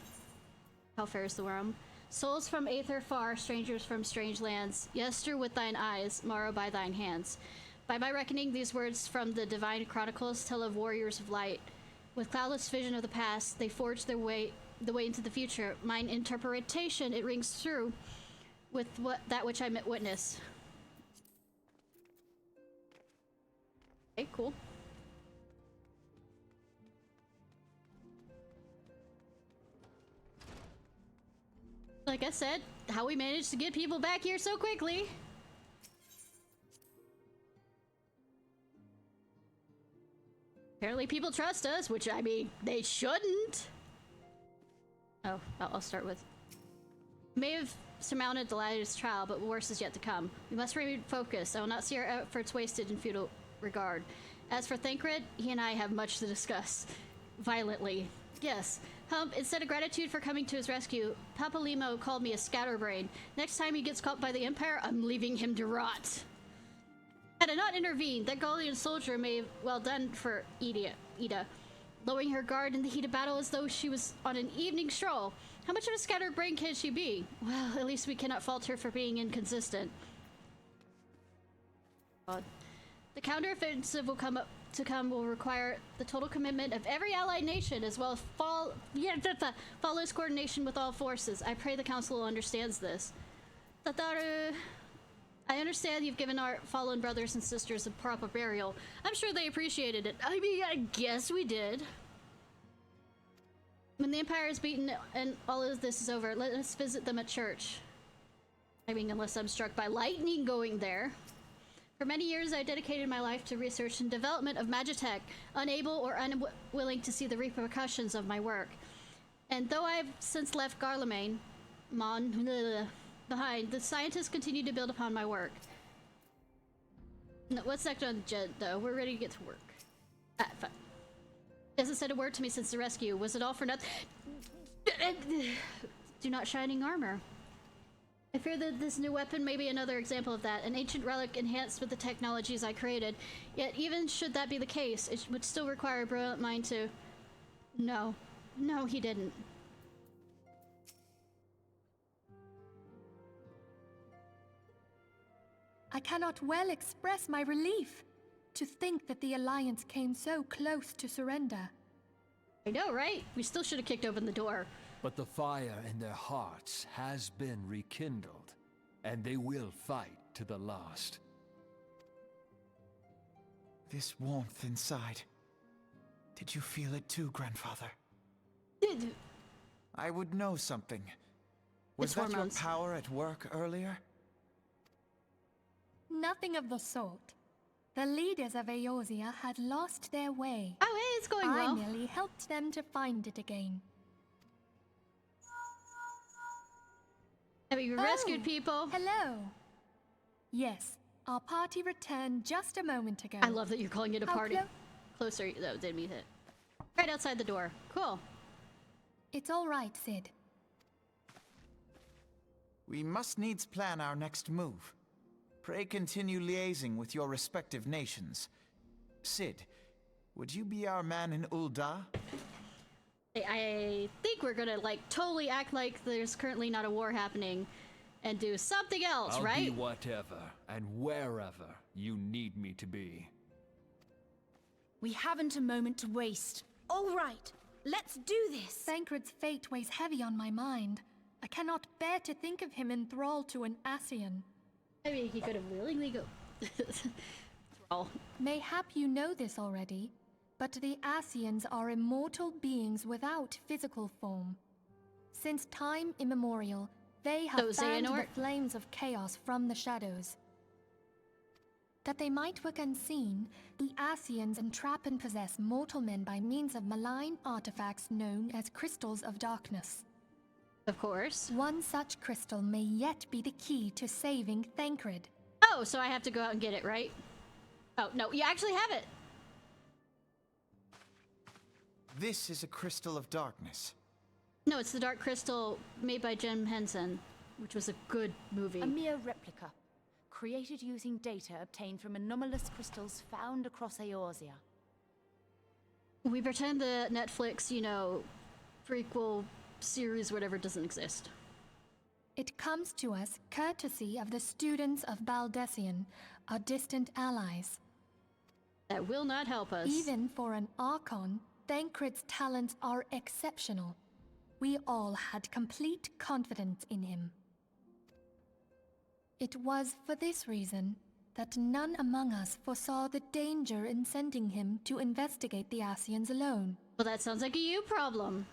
How fares the realm? Souls from aether far, strangers from strange lands, yester with thine eyes, morrow by thine hands. By my reckoning, these words from the divine chronicles tell of warriors of light. With cloudless vision of the past, they forge the way into the future. Mine interpretation, it rings true with that which I witness. Okay, cool. Like I said, how we managed to get people back here so quickly. Apparently people trust us, which, I mean, they shouldn't. Oh, I'll start with... May have surmounted the latest trial, but worse is yet to come. We must remain focused. I will not see our efforts wasted in futile regard. As for Thancred, he and I have much to discuss. Violently. Yes. Instead of gratitude for coming to his rescue, Papa Limo called me a scatterbrain. Next time he gets caught by the Empire, I'm leaving him to rot. Had I not intervened, that Gallian soldier may have well done for Ida, lowering her guard in the heat of battle as though she was on an evening stroll. How much of a scatterbrain can she be? Well, at least we cannot fault her for being inconsistent. The counteroffensive will require the total commitment of every allied nation, as well as flawless coordination with all forces. I pray the Council understands this. Tataru, I understand you've given our fallen brothers and sisters a proper burial. I'm sure they appreciated it. I mean, I guess we did. When the Empire is beaten and all of this is over, let us visit them at church. I mean, unless I'm struck by lightning going there. For many years, I dedicated my life to research and development of Magitech, unable or unwilling to see the repercussions of my work. And though I've since left Garlemane behind, the scientists continue to build upon my work. No, what's next on Jed, though? We're ready to get to work. Fine. He hasn't said a word to me since the rescue. Was it all for nothing? Do not shining armor. I fear that this new weapon may be another example of that, an ancient relic enhanced with the technologies I created. Yet even should that be the case, it would still require a brilliant mind to... No. No, he didn't. I cannot well express my relief to think that the Alliance came so close to surrender. I know, right? We still should have kicked open the door. But the fire in their hearts has been rekindled, and they will fight to the last. This warmth inside. Did you feel it too, Grandfather? I would know something. Was that your power at work earlier? Nothing of the sort. The leaders of Eorzea had lost their way. Oh, hey, it's going well. I merely helped them to find it again. Have you rescued people? Hello. Yes, our party returned just a moment ago. I love that you're calling it a party. Closer, though, didn't mean it. Right outside the door. Cool. It's all right, Sid. We must needs plan our next move. Pray continue liaising with your respective nations. Sid, would you be our man in Ul'dah? I think we're gonna, like, totally act like there's currently not a war happening and do something else, right? I'll be whatever and wherever you need me to be. We haven't a moment to waste. All right, let's do this. Thancred's fate weighs heavy on my mind. I cannot bear to think of him enthralled to an Ascian. I mean, he could have willingly go... Thrall. Mayhap you know this already, but the Ascians are immortal beings without physical form. Since time immemorial, they have fanned the flames of chaos from the shadows. That they might work unseen, the Ascians entrap and possess mortal men by means of malign artifacts known as crystals of darkness. Of course. One such crystal may yet be the key to saving Thancred. Oh, so I have to go out and get it, right? Oh, no, you actually have it! This is a crystal of darkness. No, it's the Dark Crystal made by Jim Henson, which was a good movie. A mere replica, created using data obtained from anomalous crystals found across Eorzea. We pretend the Netflix, you know, prequel series, whatever, doesn't exist. It comes to us courtesy of the students of Baldessian, our distant allies. That will not help us. Even for an Archon, Thancred's talents are exceptional. We all had complete confidence in him. It was for this reason that none among us foresaw the danger in sending him to investigate the Ascians alone. Well, that sounds like a you problem.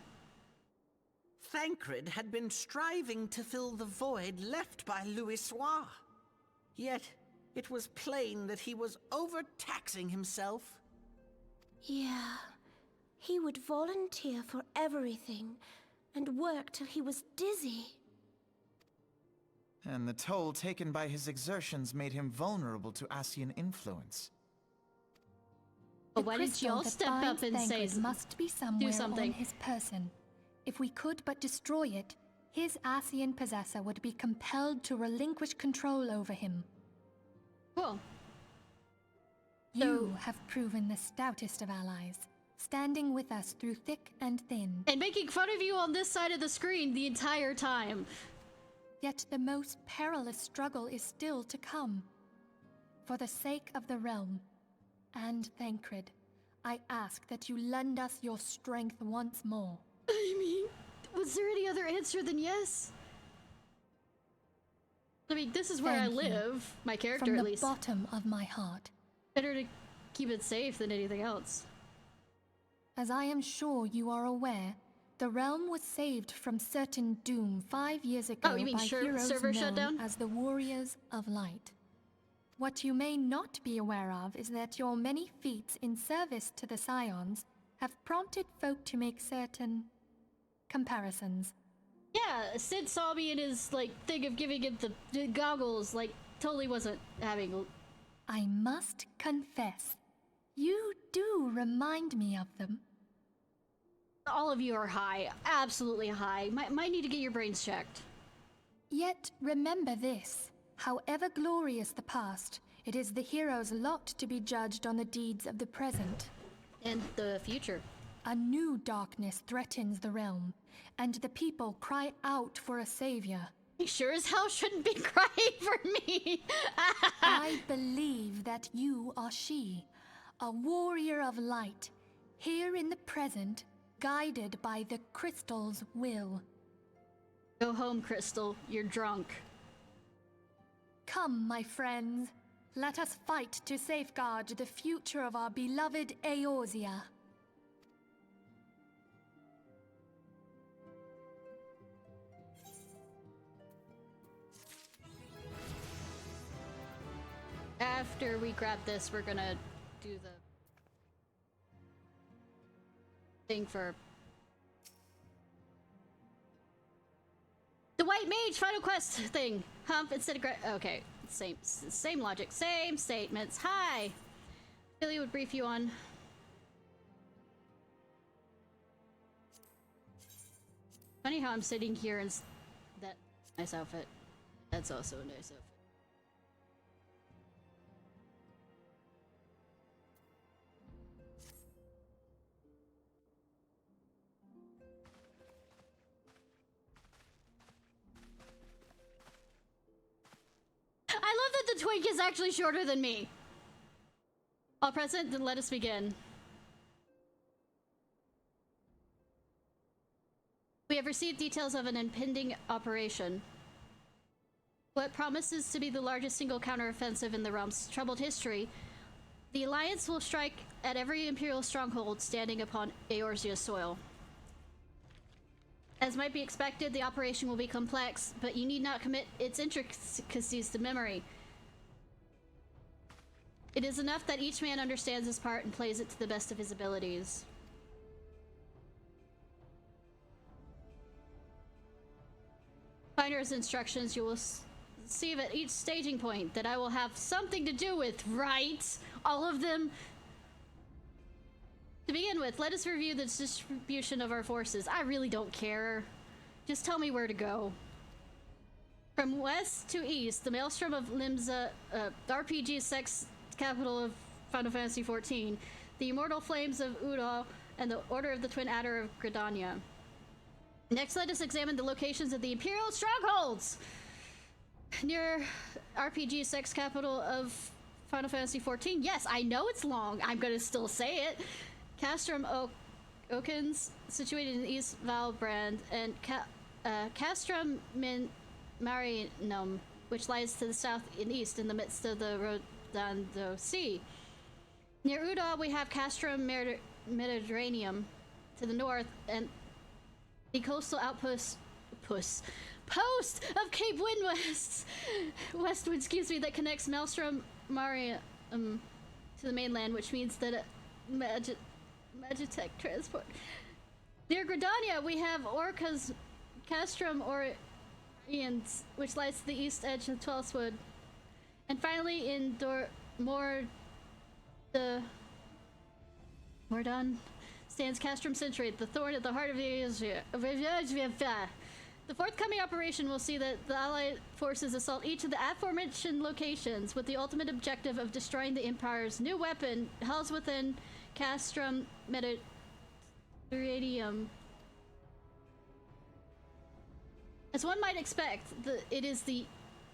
Thancred had been striving to fill the void left by Louis Soir. Yet, it was plain that he was overtaxing himself. Yeah, he would volunteer for everything and work till he was dizzy. And the toll taken by his exertions made him vulnerable to Ascian influence. But why did y'all step up and say must be somewhere on his person. If we could but destroy it, his Ascian possessor would be compelled to relinquish control over him. Cool. You have proven the stoutest of allies, standing with us through thick and thin. And making fun of you on this side of the screen the entire time. Yet the most perilous struggle is still to come. For the sake of the realm, and Thancred, I ask that you lend us your strength once more. I mean, was there any other answer than yes? I mean, this is where I live, my character at least. From the bottom of my heart. Better to keep it safe than anything else. As I am sure you are aware, the realm was saved from certain doom 5 years ago you mean by heroes server known shutdown? as the Warriors of Light. What you may not be aware of is that your many feats in service to the Scions have prompted folk to make certain comparisons. Yeah, Sid saw me in his, like, thing of giving it the goggles, like, totally wasn't having... I must confess, you do remind me of them. All of you are high, absolutely high. Might need to get your brains checked. Yet remember this, however glorious the past, it is the hero's lot to be judged on the deeds of the present. And the future. A new darkness threatens the realm, and the people cry out for a savior. You sure as hell shouldn't be crying for me! I believe that you are she, a warrior of light, here in the present, guided by the Crystal's will. Go home, Crystal. You're drunk. Come, my friends. Let us fight to safeguard the future of our beloved Eorzea. After we grab this, we're gonna do the thing for the White Mage Final Quest thing. Hump instead of okay, same logic, same statements. Hi, Billy would brief you on. Funny how I'm sitting here in that nice outfit. That's also a nice outfit. I love that the twink is actually shorter than me. All present, then let us begin. We have received details of an impending operation. What promises to be the largest single counteroffensive in the realm's troubled history, the Alliance will strike at every Imperial stronghold standing upon Eorzea's soil. As might be expected, the operation will be complex, but you need not commit its intricacies to memory. It is enough that each man understands his part and plays it to the best of his abilities. Finder's instructions you will receive at each staging point that I will have something to do with, right? All of them. To begin with, let us review the distribution of our forces. I really don't care. Just tell me where to go. From west to east, the Maelstrom of Limsa, RPG sex capital of Final Fantasy XIV, the Immortal Flames of Udal, and the Order of the Twin Adder of Gridania. Next, let us examine the locations of the Imperial Strongholds! Near RPG sex capital of Final Fantasy XIV. Yes, I know it's long. I'm gonna still say it. Castrum Okens, situated in East Valbrand, and Castrum Marinum, which lies to the south and east in the midst of the Rodando Sea. Near Udal, we have Castrum Mediterraneum to the north, and the coastal outpost of Cape Westwood, excuse me, that connects Maelstrom Marium to the mainland, which means that Magitech transport. Near Gridania, we have Orca's Castrum Oriens, which lies to the east edge of Twelfthwood. And finally, in Mordon stands Castrum Sentry, the thorn at the heart of the The forthcoming operation will see that the Allied forces assault each of the aforementioned locations with the ultimate objective of destroying the Empire's new weapon, housed within Castrum Mediterraneum. As one might expect, it is the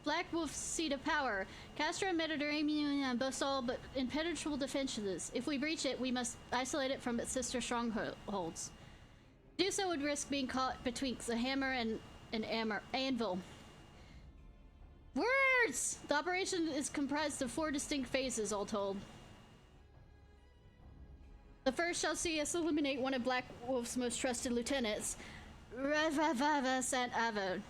Black Wolf's seat of power. Castrum Mediterraneum boasts all but impenetrable defenses. If we breach it, we must isolate it from its sister strongholds. To do so would risk being caught betwixt a hammer and an anvil. Words! The operation is comprised of 4 distinct phases, all told. The first shall see us eliminate one of Black Wolf's most trusted lieutenants, Ravavava Sant Avod.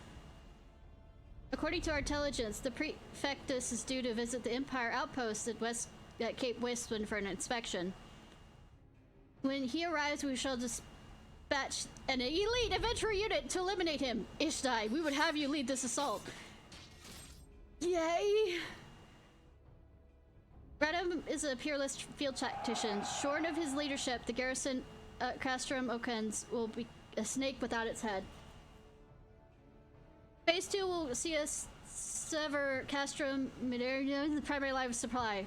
According to our intelligence, the prefectus is due to visit the Empire outpost at Cape Westwind for an inspection. When he arrives, we shall dispatch an elite adventure unit to eliminate him. Ishnai, we would have you lead this assault. Yay! Radam is a peerless field tactician. Shorn of his leadership, the garrison at Castrum Okens will be a snake without its head. Phase 2 will see us sever Castrum Mediterraneum, the primary line of supply.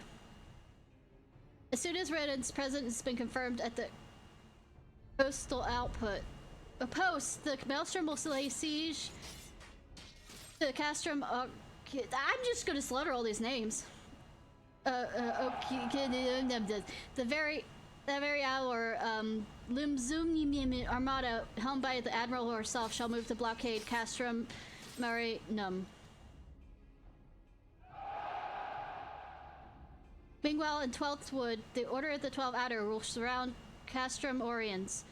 As soon as Redan's presence has been confirmed at the coastal post, the Maelstrom will lay siege to Castrum. I'm just gonna slaughter all these names. The very hour, Lumzum Armada, helmed by the Admiral herself, shall move to blockade Castrum Marinum. Meanwhile, in 12th Wood, the Order of the 12 Adder will surround Castrum Oriens.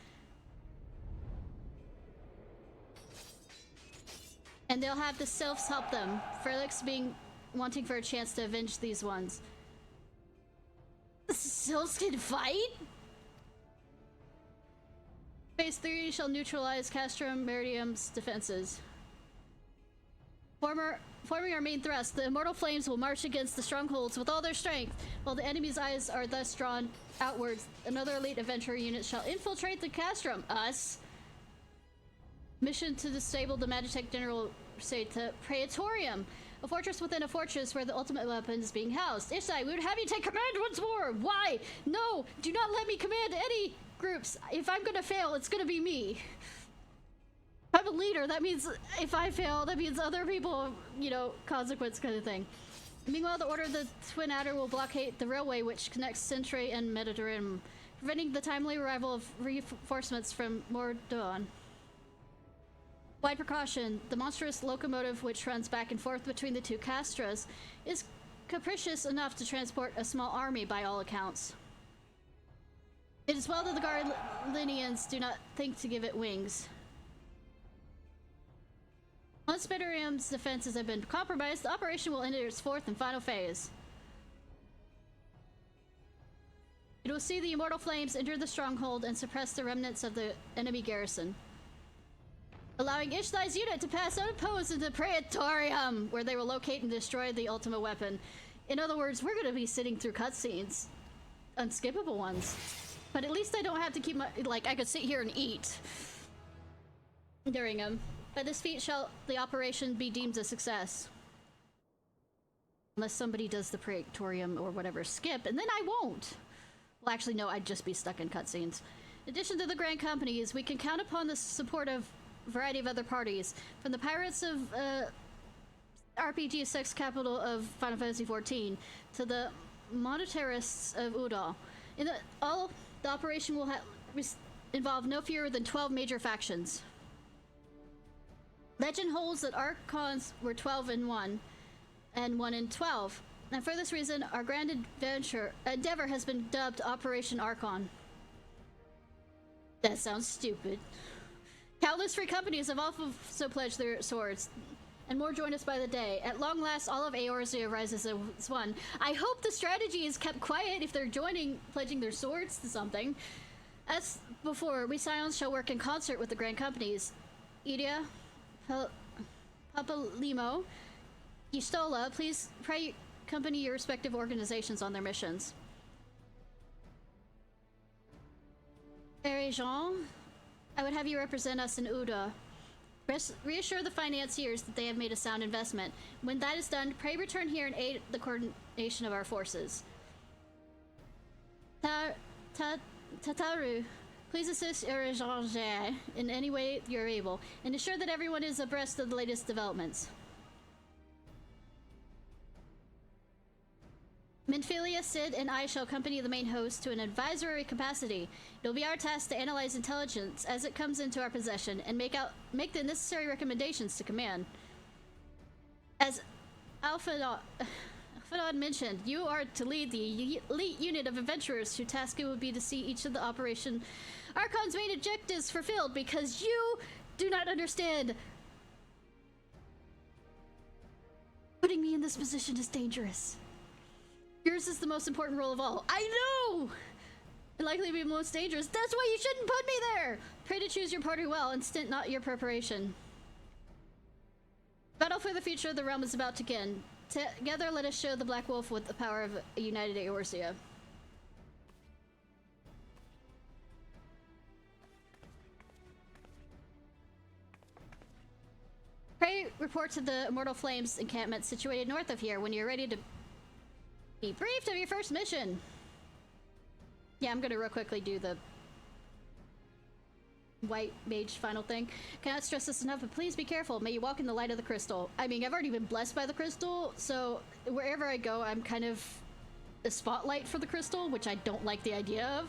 And they'll have the Sylphs help them, Felix wanting for a chance to avenge these ones. The Sylphs can fight? Phase 3 shall neutralize Castrum Meridium's defenses. Forming our main thrust, the Immortal Flames will march against the strongholds with all their strength. While the enemy's eyes are thus drawn outwards, another elite adventurer unit shall infiltrate the Castrum. Us. Mission to disable the Magitech General to Praetorium, a fortress within a fortress where the ultimate weapon is being housed. Ishnai, we would have you take command once more! Why? No! Do not let me command any groups! If I'm gonna fail, it's gonna be me. I'm a leader, that means if I fail, that means other people, consequence kind of thing. Meanwhile, the Order of the Twin Adder will blockade the railway which connects Sentry and Mediterranean, preventing the timely arrival of reinforcements from Mordon. Wide precaution, the monstrous locomotive which runs back and forth between the two castras is capricious enough to transport a small army by all accounts. It is well that the Guardians do not think to give it wings. Once Mediterranean's defenses have been compromised, the operation will enter its 4th and final phase. It will see the Immortal Flames enter the stronghold and suppress the remnants of the enemy garrison, allowing Ishnai's unit to pass unopposed into Praetorium, where they will locate and destroy the ultimate weapon. In other words, we're going to be sitting through cutscenes. Unskippable ones. But at least I don't have to keep my, like, I could sit here and eat during them. By this feat shall the operation be deemed a success. Unless somebody does the Praetorium or whatever skip, and then I won't. Well, actually, no, I'd just be stuck in cutscenes. In addition to the Grand Companies, we can count upon the support of a variety of other parties. From the pirates of RPG sex capital of Final Fantasy XIV to the monetarists of Udal. The operation will involve no fewer than 12 major factions. Legend holds that Archons were 12 in 1 and 1 in 12. And for this reason, our grand endeavor has been dubbed Operation Archon. That sounds stupid. Countless free companies have also pledged their swords, and more join us by the day. At long last, all of Eorzea rises as one. I hope the strategy is kept quiet if they're pledging their swords to something. As before, we Scions shall work in concert with the Grand Companies. Idia, Papalimo, Gistola, please accompany your respective organizations on their missions. Jean, I would have you represent us in Uda. Reassure the financiers that they have made a sound investment. When that is done, pray return here and aid the coordination of our forces. Tataru, please assist Jean in any way you're able, and ensure that everyone is abreast of the latest developments. Minfilia, Sid, and I shall accompany the main host to an advisory capacity. It'll be our task to analyze intelligence as it comes into our possession and make the necessary recommendations to command. As Alphadon mentioned, you are to lead the elite unit of adventurers whose task it would be to see each of the Operation Archon's main objectives fulfilled, because you do not understand. Putting me in this position is dangerous. Yours is the most important role of all. I know! And likely be most dangerous. That's why you shouldn't put me there! Pray to choose your party well and stint not your preparation. Battle for the future of the realm is about to begin. Together let us show the Black Wolf with the power of a united Eorzea. Pray report to the Immortal Flames encampment situated north of here when you're ready to be briefed of your first mission. Yeah, I'm gonna real quickly do the white mage final thing. Cannot stress this enough, but please be careful. May you walk in the light of the crystal. I mean, I've already been blessed by the crystal, so wherever I go, I'm kind of a spotlight for the crystal, which I don't like the idea of.